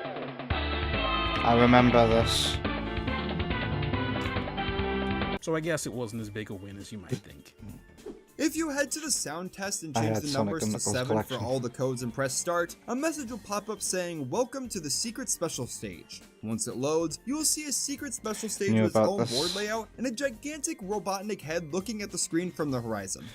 I remember this. So I guess it wasn't as big a win as you might think. If you head to the sound test and I change had the Sonic numbers and to Knuckles 7 collection. for all the codes and press start, a message will pop up saying, "Welcome to the secret special stage." Once it loads, you will see a secret special stage Knew with its about own this. board layout and a gigantic Robotnik head looking at the screen from the horizon.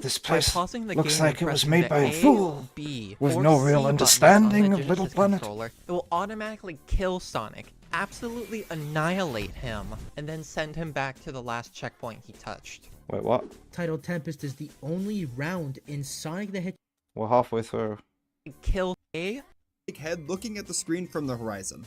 This By place pausing the looks game like and it was pressing made the by a A, fool B, with or no C real buttons understanding on the of Little Genesis Planet. controller, it will automatically kill Sonic, absolutely annihilate him, and then send him back to the last checkpoint he touched. Wait, what? Tidal Tempest is the only round in Sonic the Hedgehog We're halfway through. Kill A. Big head looking at the screen from the horizon.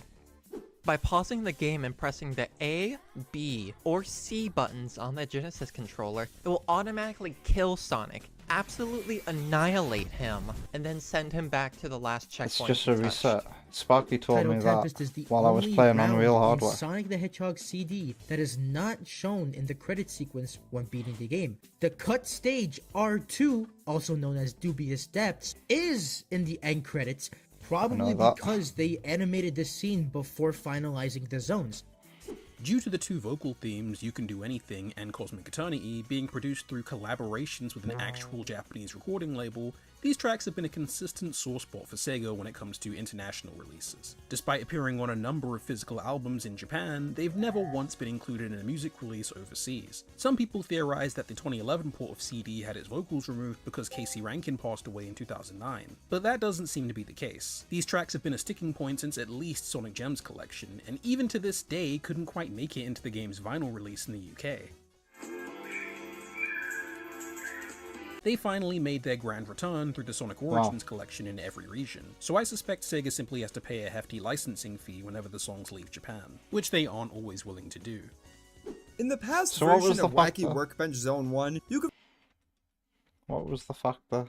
By pausing the game and pressing the A, B, or C buttons on the Genesis controller, it will automatically kill Sonic, absolutely annihilate him, and then send him back to the last It's checkpoint just he a touched. reset. Sparky told Tidal me Tempest is that the while I was only playing on round real in hardware. Sonic the Hedgehog CD that is not shown in the credit sequence when beating the game. The cut stage R2, also known as Dubious Depths, is in the end credits, probably that. because they animated the scene before finalizing the zones. Due to the two vocal themes, You Can Do Anything and Cosmic Eternity being produced through collaborations with an actual Japanese recording label, these tracks have been a consistent sore spot for Sega when it comes to international releases. Despite appearing on a number of physical albums in Japan, they've never once been included in a music release overseas. Some people theorize that the 2011 port of CD had its vocals removed because Casey Rankin passed away in 2009, but that doesn't seem to be the case. These tracks have been a sticking point since at least Sonic Gems collection, and even to this day couldn't quite make it into the game's vinyl release in the UK. They finally made their grand return through the Sonic Origins collection in every region, so I suspect Sega simply has to pay a hefty licensing fee whenever the songs leave Japan, which they aren't always willing to do. In the past So what was version the of fuck Wacky the- Workbench Zone 1, you could What was the factor?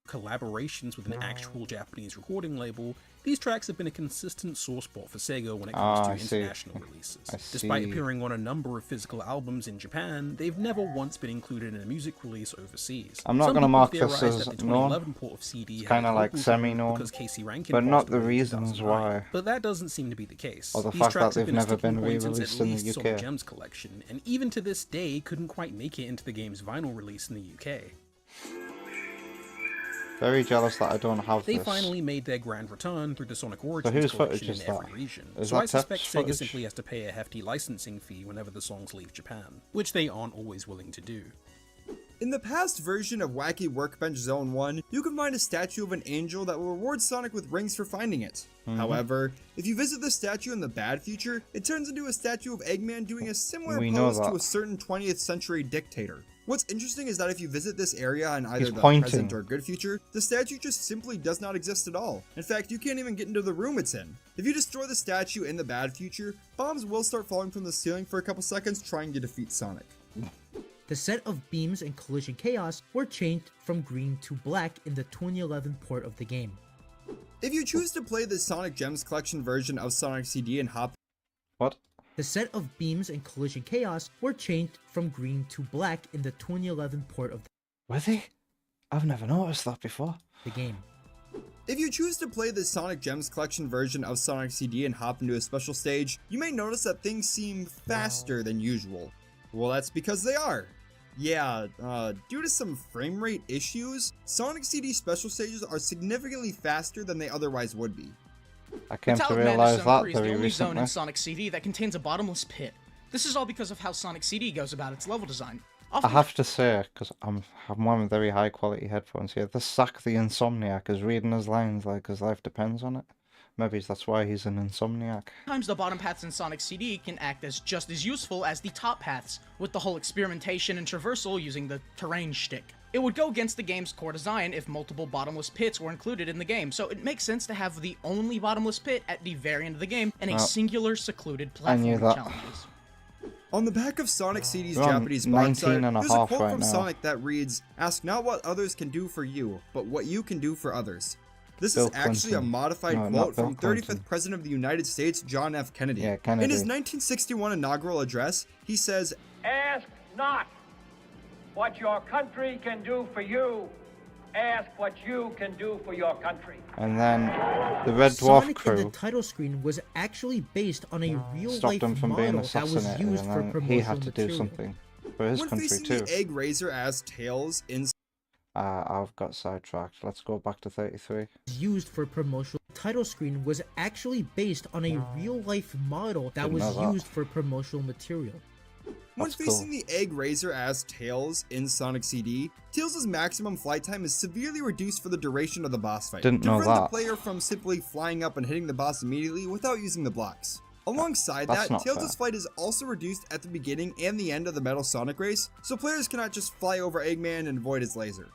collaborations with an actual Japanese recording label, these tracks have been a consistent sore spot for Sega when it comes to international releases. Despite appearing on a number of physical albums in Japan, they've never once been included in a music release overseas. I'm not Some going to people mark this theorized as that the known. 2011 port of CD It's had kind of like vocals semi-known, because Casey Rankin but passed not the away in reasons 2009. why. But that doesn't seem to be the case. Or the These fact that tracks have they've been a never sticking been point since re-released at in the least UK. Sonic Gems collection, and even to this day couldn't quite make it into the game's vinyl release in the UK. Very jealous that I don't have They this. finally made their grand return through the Sonic whose Origins footage collection is in that? every region, Is so that I suspect Tep's Sega footage? simply has to pay a hefty licensing fee whenever the songs leave Japan, which they aren't always willing to do. In the past version of Wacky Workbench Zone 1, you can find a statue of an angel that will reward Sonic with rings for finding it. However, if you visit the statue in the bad future, it turns into a statue of Eggman doing a similar We know pose to that. a certain 20th century dictator. What's interesting is that if you visit this area in either He's the pointing. present or good future, the statue just simply does not exist at all. In fact, you can't even get into the room it's in. If you destroy the statue in the bad future, bombs will start falling from the ceiling for a couple seconds trying to defeat Sonic. The set of beams in Collision Chaos were changed from green to black in the 2011 port of the game. If you choose to play the Sonic Gems Collection version of Sonic CD and hop What? The set of beams in Collision Chaos were changed from green to black in the 2011 port of Were they? I've never noticed that before. the game. If you choose to play the Sonic Gems Collection version of Sonic CD and hop into a special stage, you may notice that things seem faster than usual. Well, that's because they are. Yeah, due to some frame rate issues, Sonic CD special stages are significantly faster than they otherwise would be. I came to Metallic realise Madness Zone that 3 is the very only zone recently. in Sonic CD that contains a bottomless pit. This is all because of how Sonic CD goes about its level design. I have to say, because I'm wearing very high quality headphones here, the Sack the Insomniac is reading his lines like his life depends on it. Maybe that's why he's an insomniac. Sometimes the bottom paths in Sonic CD can act as just as useful as the top paths, with the whole experimentation and traversal using the terrain shtick. It would go against the game's core design if multiple bottomless pits were included in the game, so it makes sense to have the only bottomless pit at the very end of the game and a singular secluded knew platforming that. challenges. On the back of Sonic CD's We're on Japanese box art, 19 and a there's a half quote right from now. Sonic that reads, "Ask not what others can do for you, but what you can do for others." This Bill is actually a Clinton. modified No, not quote Bill from 35th Clinton. President of the United States, John F. Kennedy. Yeah, Kennedy. In his 1961 inaugural address, he says, Ask not what your country can do for you. Ask what you can do for your country. And then the Red Dwarf Sonic in the crew title screen was actually based on a stopped real-life him from being model that was assassinated, used for and then promotional he had to do material. something for his when country facing too. the Egg Razor as Tails in I've got sidetracked. Let's go back to 33. Used for promotional title screen was actually based on a real-life model that Didn't was know that. used for promotional material. When That's facing cool. the Egg Razor as Tails in Sonic CD, Tails' maximum flight time is severely reduced for the duration of the boss fight, Didn't to know prevent the that. player from simply flying up and hitting the boss immediately without using the blocks. Alongside That's that, not Tails' fair. flight is also reduced at the beginning and the end of the Metal Sonic race, so players cannot just fly over Eggman and avoid his laser.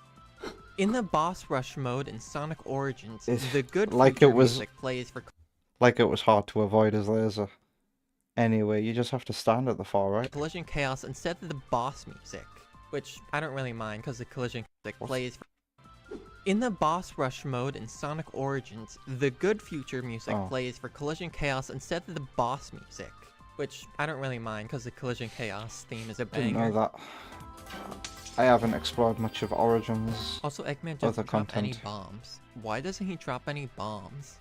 In the boss rush mode in Sonic Origins, It's the good like future it was- music plays for Like it was hard to avoid his laser. Anyway, you just have to stand at the far right. Collision Chaos instead of the boss music, which I don't really mind because the collision music plays for... In the boss rush mode in Sonic Origins, the good future music Oh. plays for Collision Chaos instead of the boss music, which I don't really mind because the Collision Chaos theme is a Didn't banger. know that. I haven't explored much of Origins. Also, Eggman Other doesn't drop any content. bombs. Why doesn't he drop any bombs?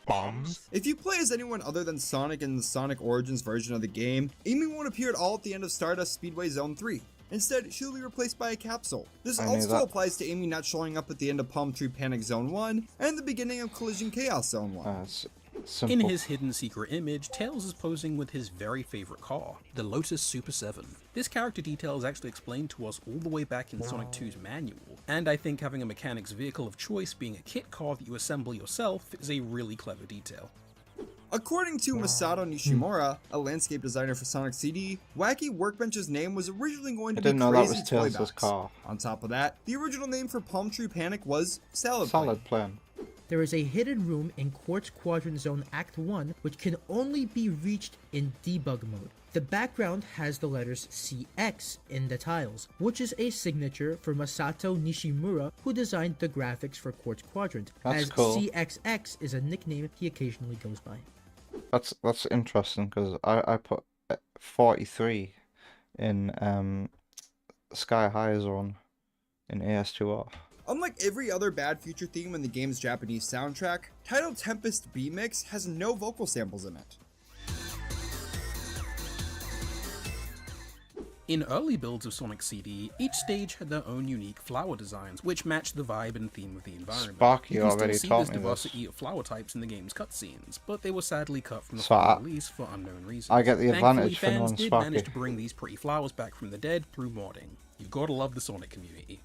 Bombs? If you play as anyone other than Sonic in the Sonic Origins version of the game, Amy won't appear at all at the end of Stardust Speedway Zone 3. Instead, she'll be replaced by a capsule. This I knew also that. applies to Amy not showing up at the end of Palm Tree Panic Zone 1 and the beginning of Collision Chaos Zone 1. It's simple. In his hidden secret image, Tails is posing with his very favorite car, the Lotus Super 7. This character detail is actually explained to us all the way back in Sonic 2's manual, and I think having a mechanic's vehicle of choice being a kit car that you assemble yourself is a really clever detail. According to Masato Nishimura, a landscape designer for Sonic CD, Wacky Workbench's name was originally going to I be didn't know that Crazy was Toy Tails' Box. car. On top of that, the original name for Palm Tree Panic was Salad Plane. Salad plane. There is a hidden room in Quartz Quadrant Zone Act 1 which can only be reached in debug mode. The background has the letters CX in the tiles, which is a signature for Masato Nishimura, who designed the graphics for Quartz Quadrant, That's as cool. CXX is a nickname he occasionally goes by. That's interesting because I put 43 in Sky High Zone in AS2R. Unlike every other Bad Future theme in the game's Japanese soundtrack, Title Tempest B-Mix has no vocal samples in it. In early builds of Sonic CD, each stage had their own unique flower designs, which matched the vibe and theme of the environment. Sparky you can already still see taught this me this. diversity of flower types in the game's cutscenes, but they were sadly cut from the So final release for unknown reasons. I get the Thankfully, advantage for fans knowing did Sparky. manage to bring these pretty flowers back from the dead through modding. You've gotta love the Sonic community.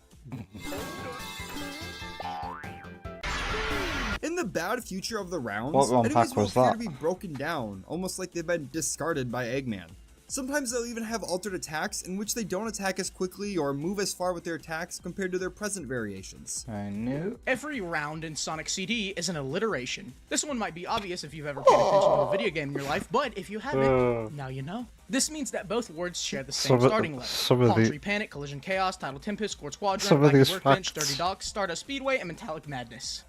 In the Bad Future of the rounds, What ROM enemies pack will was appear that? to be broken down, almost like they've been discarded by Eggman. Sometimes they'll even have altered attacks in which they don't attack as quickly or move as far with their attacks compared to their present variations. I knew. Every round in Sonic CD is an alliteration. This one might be obvious if you've ever paid attention to a video game in your life, but if you haven't, now you know. This means that both words share the same starting letter. Palm Tree Panic, Collision Chaos, Title Tempest, Quartz Quadrant, some of Wacky these Workbench, facts- Dirty Docks, Stardust Speedway, and Metallic Madness.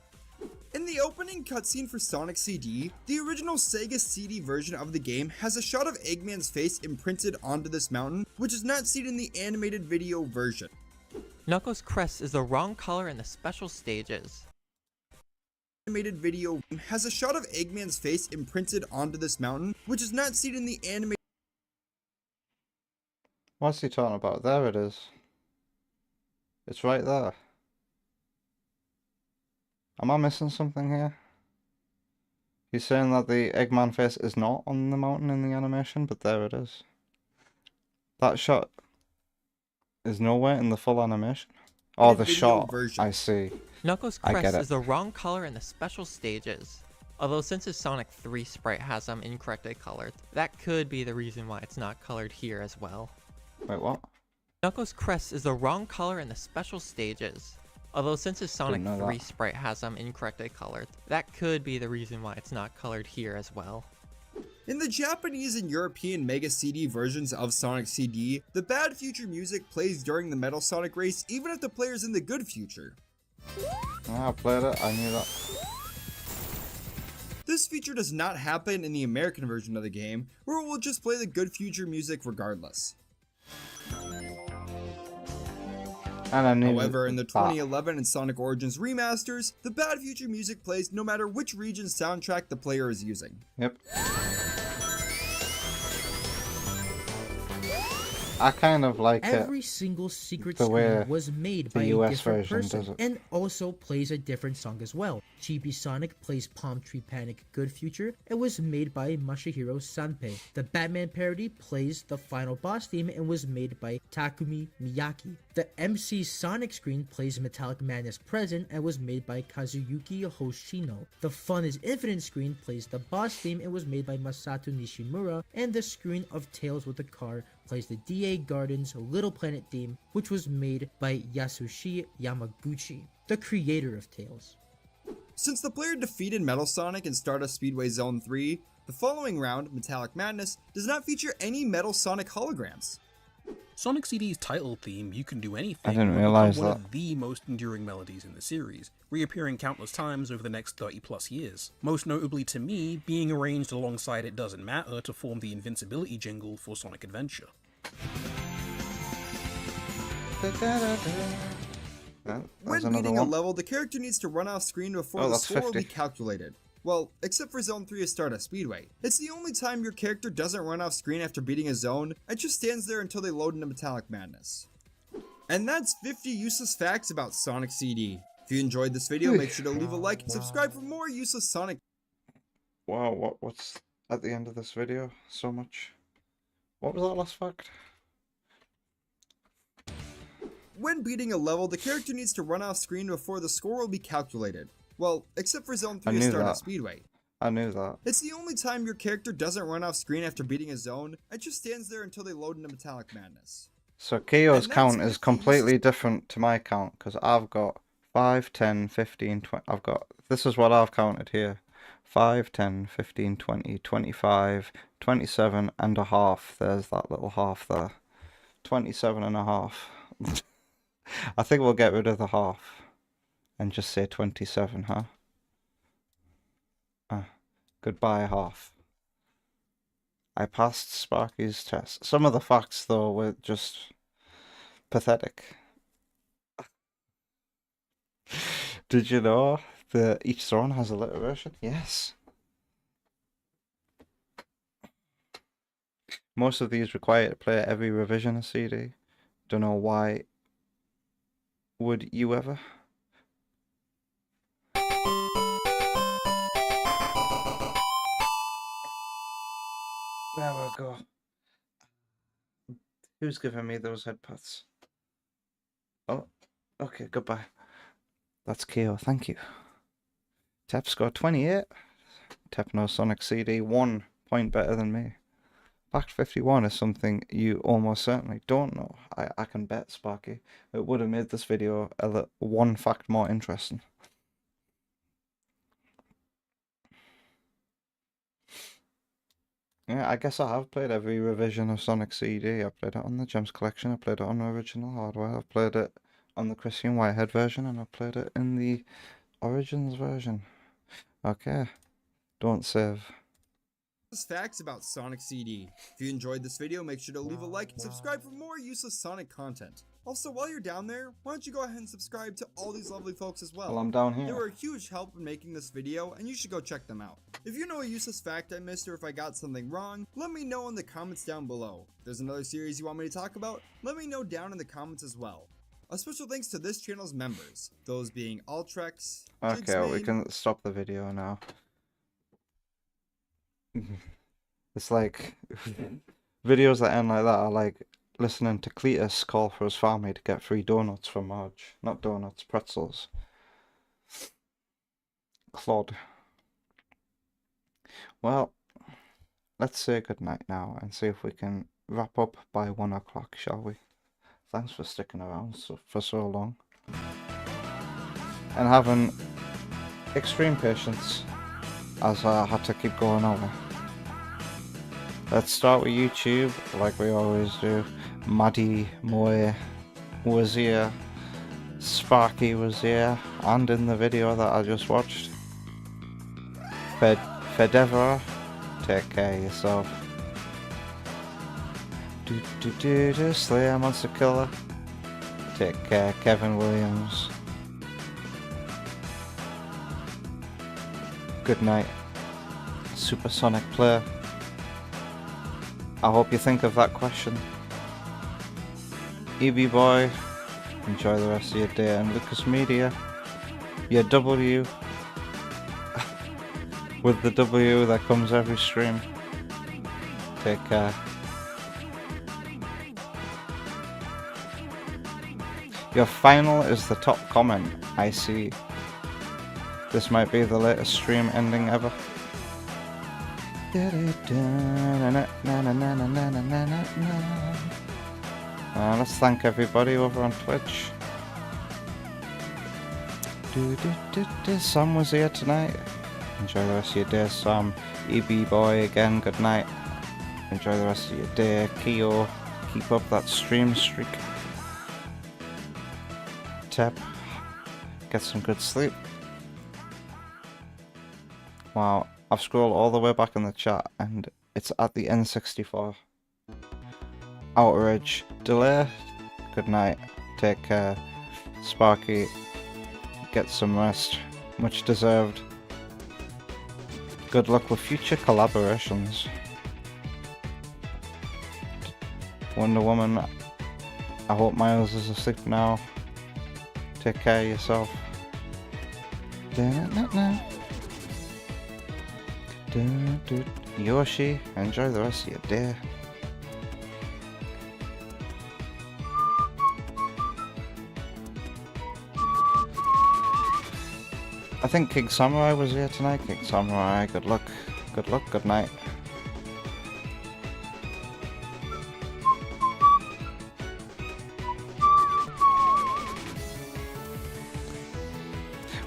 In the opening cutscene for Sonic CD, the original Sega CD version of the game has a shot of Eggman's face imprinted onto this mountain, which is not seen in the animated video version. Knuckles' crest is the wrong color in the special stages. Animated video has a shot of Eggman's face imprinted onto this mountain, which is not seen in the animated. What's he talking about? There it is. It's right there. Am I missing something here? He's saying that the Eggman face is not on the mountain in the animation, but there it is. That shot is nowhere in the full animation. Oh, the Video shot. version. I see. Knuckles' I get crest it. is the wrong color in the special stages. Although since his Sonic 3 sprite has them incorrectly colored, that could be the reason why it's not colored here as well. Wait, what? Knuckles' crest is the wrong color in the special stages. Although since his Sonic know 3 that. sprite has them incorrectly colored, that could be the reason why it's not colored here as well. In the Japanese and European Mega CD versions of Sonic CD, the Bad Future music plays during the Metal Sonic race even if the player's in the Good Future. I played it. I knew that. This feature does not happen in the American version of the game, where it will just play the Good Future music regardless. And I knew. However, in the that. 2011 and Sonic Origins remasters, the Bad Future music plays no matter which region's soundtrack the player is using. Yep. I kind of like Every it. single secret the way screen was made the by a US different version person does it. and also plays a different song as well. Chibi Sonic plays Palm Tree Panic Good Future and was made by Masahiro Sanpei. The Batman parody plays the final boss theme and was made by Takumi Miyake. The MC Sonic screen plays Metallic Madness Present and was made by Kazuyuki Hoshino. The Fun is Infinite screen plays the boss theme and was made by Masato Nishimura, and the screen of Tales with the Car plays the DA Gardens Little Planet theme, which was made by Yasushi Yamaguchi, the creator of Tales. Since the player defeated Metal Sonic in Stardust Speedway Zone 3, the following round, Metallic Madness, does not feature any Metal Sonic holograms. Sonic CD's title theme, You Can Do Anything, I didn't will become realize one that. of the most enduring melodies in the series, reappearing countless times over the next 30 plus years. Most notably to me, being arranged alongside It Doesn't Matter to form the Invincibility jingle for Sonic Adventure. There's When another beating a one. level, the character needs to run off screen before Oh, the that's score will be 50. calculated. Well, except for Zone 3 of Stardust Speedway. It's the only time your character doesn't run off screen after beating a zone, and just stands there until they load into Metallic Madness. And that's 50 useless facts about Sonic CD. If you enjoyed this video, make sure to leave a like and subscribe for more useless Sonic. Wow, what's at the end of this video? So much. What was that last fact? When beating a level, the character needs to run off screen before the score will be calculated. Well, except for Zone 3 of knew Stardust that. Speedway. I knew that. It's the only time your character doesn't run off screen after beating a zone, and just stands there until they load into Metallic Madness. So Keo's And that's count 50 is completely different to my count because I've got 5, 10, 15, 20. I've got. This is what I've counted here: 5, 10, 15, 20, 25, 27 and a half. There's that little half there. 27 and a half. I think we'll get rid of the half and just say 27, huh? Goodbye, half. I passed Sparky's test. Some of the facts, though, were just pathetic. Did you know that each song has a little version? Yes. Most of these require to play every revision of CD. Don't know why. Would you ever? There we go. Who's giving me those headpads? Oh, okay, goodbye. That's KO, thank you. Tep scored 28. Tep knows Sonic CD 1 point better than me. Fact 51 is something you almost certainly don't know. I can bet, Sparky. It would have made this video one fact more interesting. Yeah, I guess I have played every revision of Sonic CD. I played it on the Gems Collection, I played it on the original hardware, I've played it on the Christian Whitehead version, and I played it in the Origins version. Okay, don't save. Facts about Sonic CD. If you enjoyed this video, make sure to leave a like and subscribe for more useless Sonic content. Also, while you're down there, why don't you go ahead and subscribe to all these lovely folks as well. Well, I'm down They here. were a huge help in making this video, and you should go check them out. If you know a useless fact I missed or if I got something wrong, let me know in the comments down below. If there's another series you want me to talk about, let me know down in the comments as well. A special thanks to this channel's members, those being Altrex, Okay, we Jigsmane, can stop the video now. It's like videos that end like that are like listening to Cletus call for his family to get free donuts from Marge. Not donuts, pretzels. Clod. Well, let's say goodnight now and see if we can wrap up by 1 o'clock, shall we? Thanks for sticking around for so long. And having extreme patience as I had to keep going over. Let's start with YouTube, like we always do. Maddie Moy was here, Sparky was here, and in the video that I just watched. Fedevra, take care of yourself. Slayer Monster Killer, take care. Kevin Williams. Good night, Supersonic Player. I hope you think of that question. EB Boy, enjoy the rest of your day, and Lucas Media, your W, with the W that comes every stream. Take care. Your final is the top comment, I see. This might be the latest stream ending ever. Let's thank everybody over on Twitch. Sam was here tonight. Enjoy the rest of your day, Sam. EB Boy again, good night. Enjoy the rest of your day. Keo, keep up that stream streak. Tep, get some good sleep. Wow, I've scrolled all the way back in the chat and it's at the N64. Outrage, Delay, good night, take care. Sparky, get some rest, much deserved. Good luck with future collaborations. Wonder Woman, I hope Miles is asleep now. Take care of yourself. Yoshi, enjoy the rest of your day. I think King Samurai was here tonight. King Samurai, good luck, good night.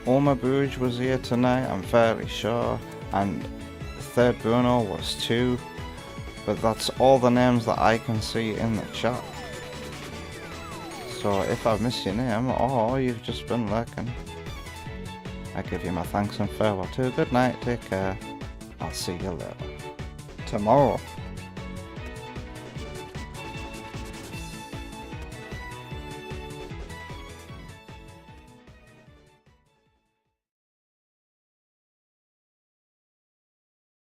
Oma Bouge was here tonight, I'm fairly sure. and third Bruno was 2, but that's all the names that I can see in the chat. So if I've missed your name, or you've just been lurking, I give you my thanks and farewell too. Good night, take care, I'll see you later. Tomorrow.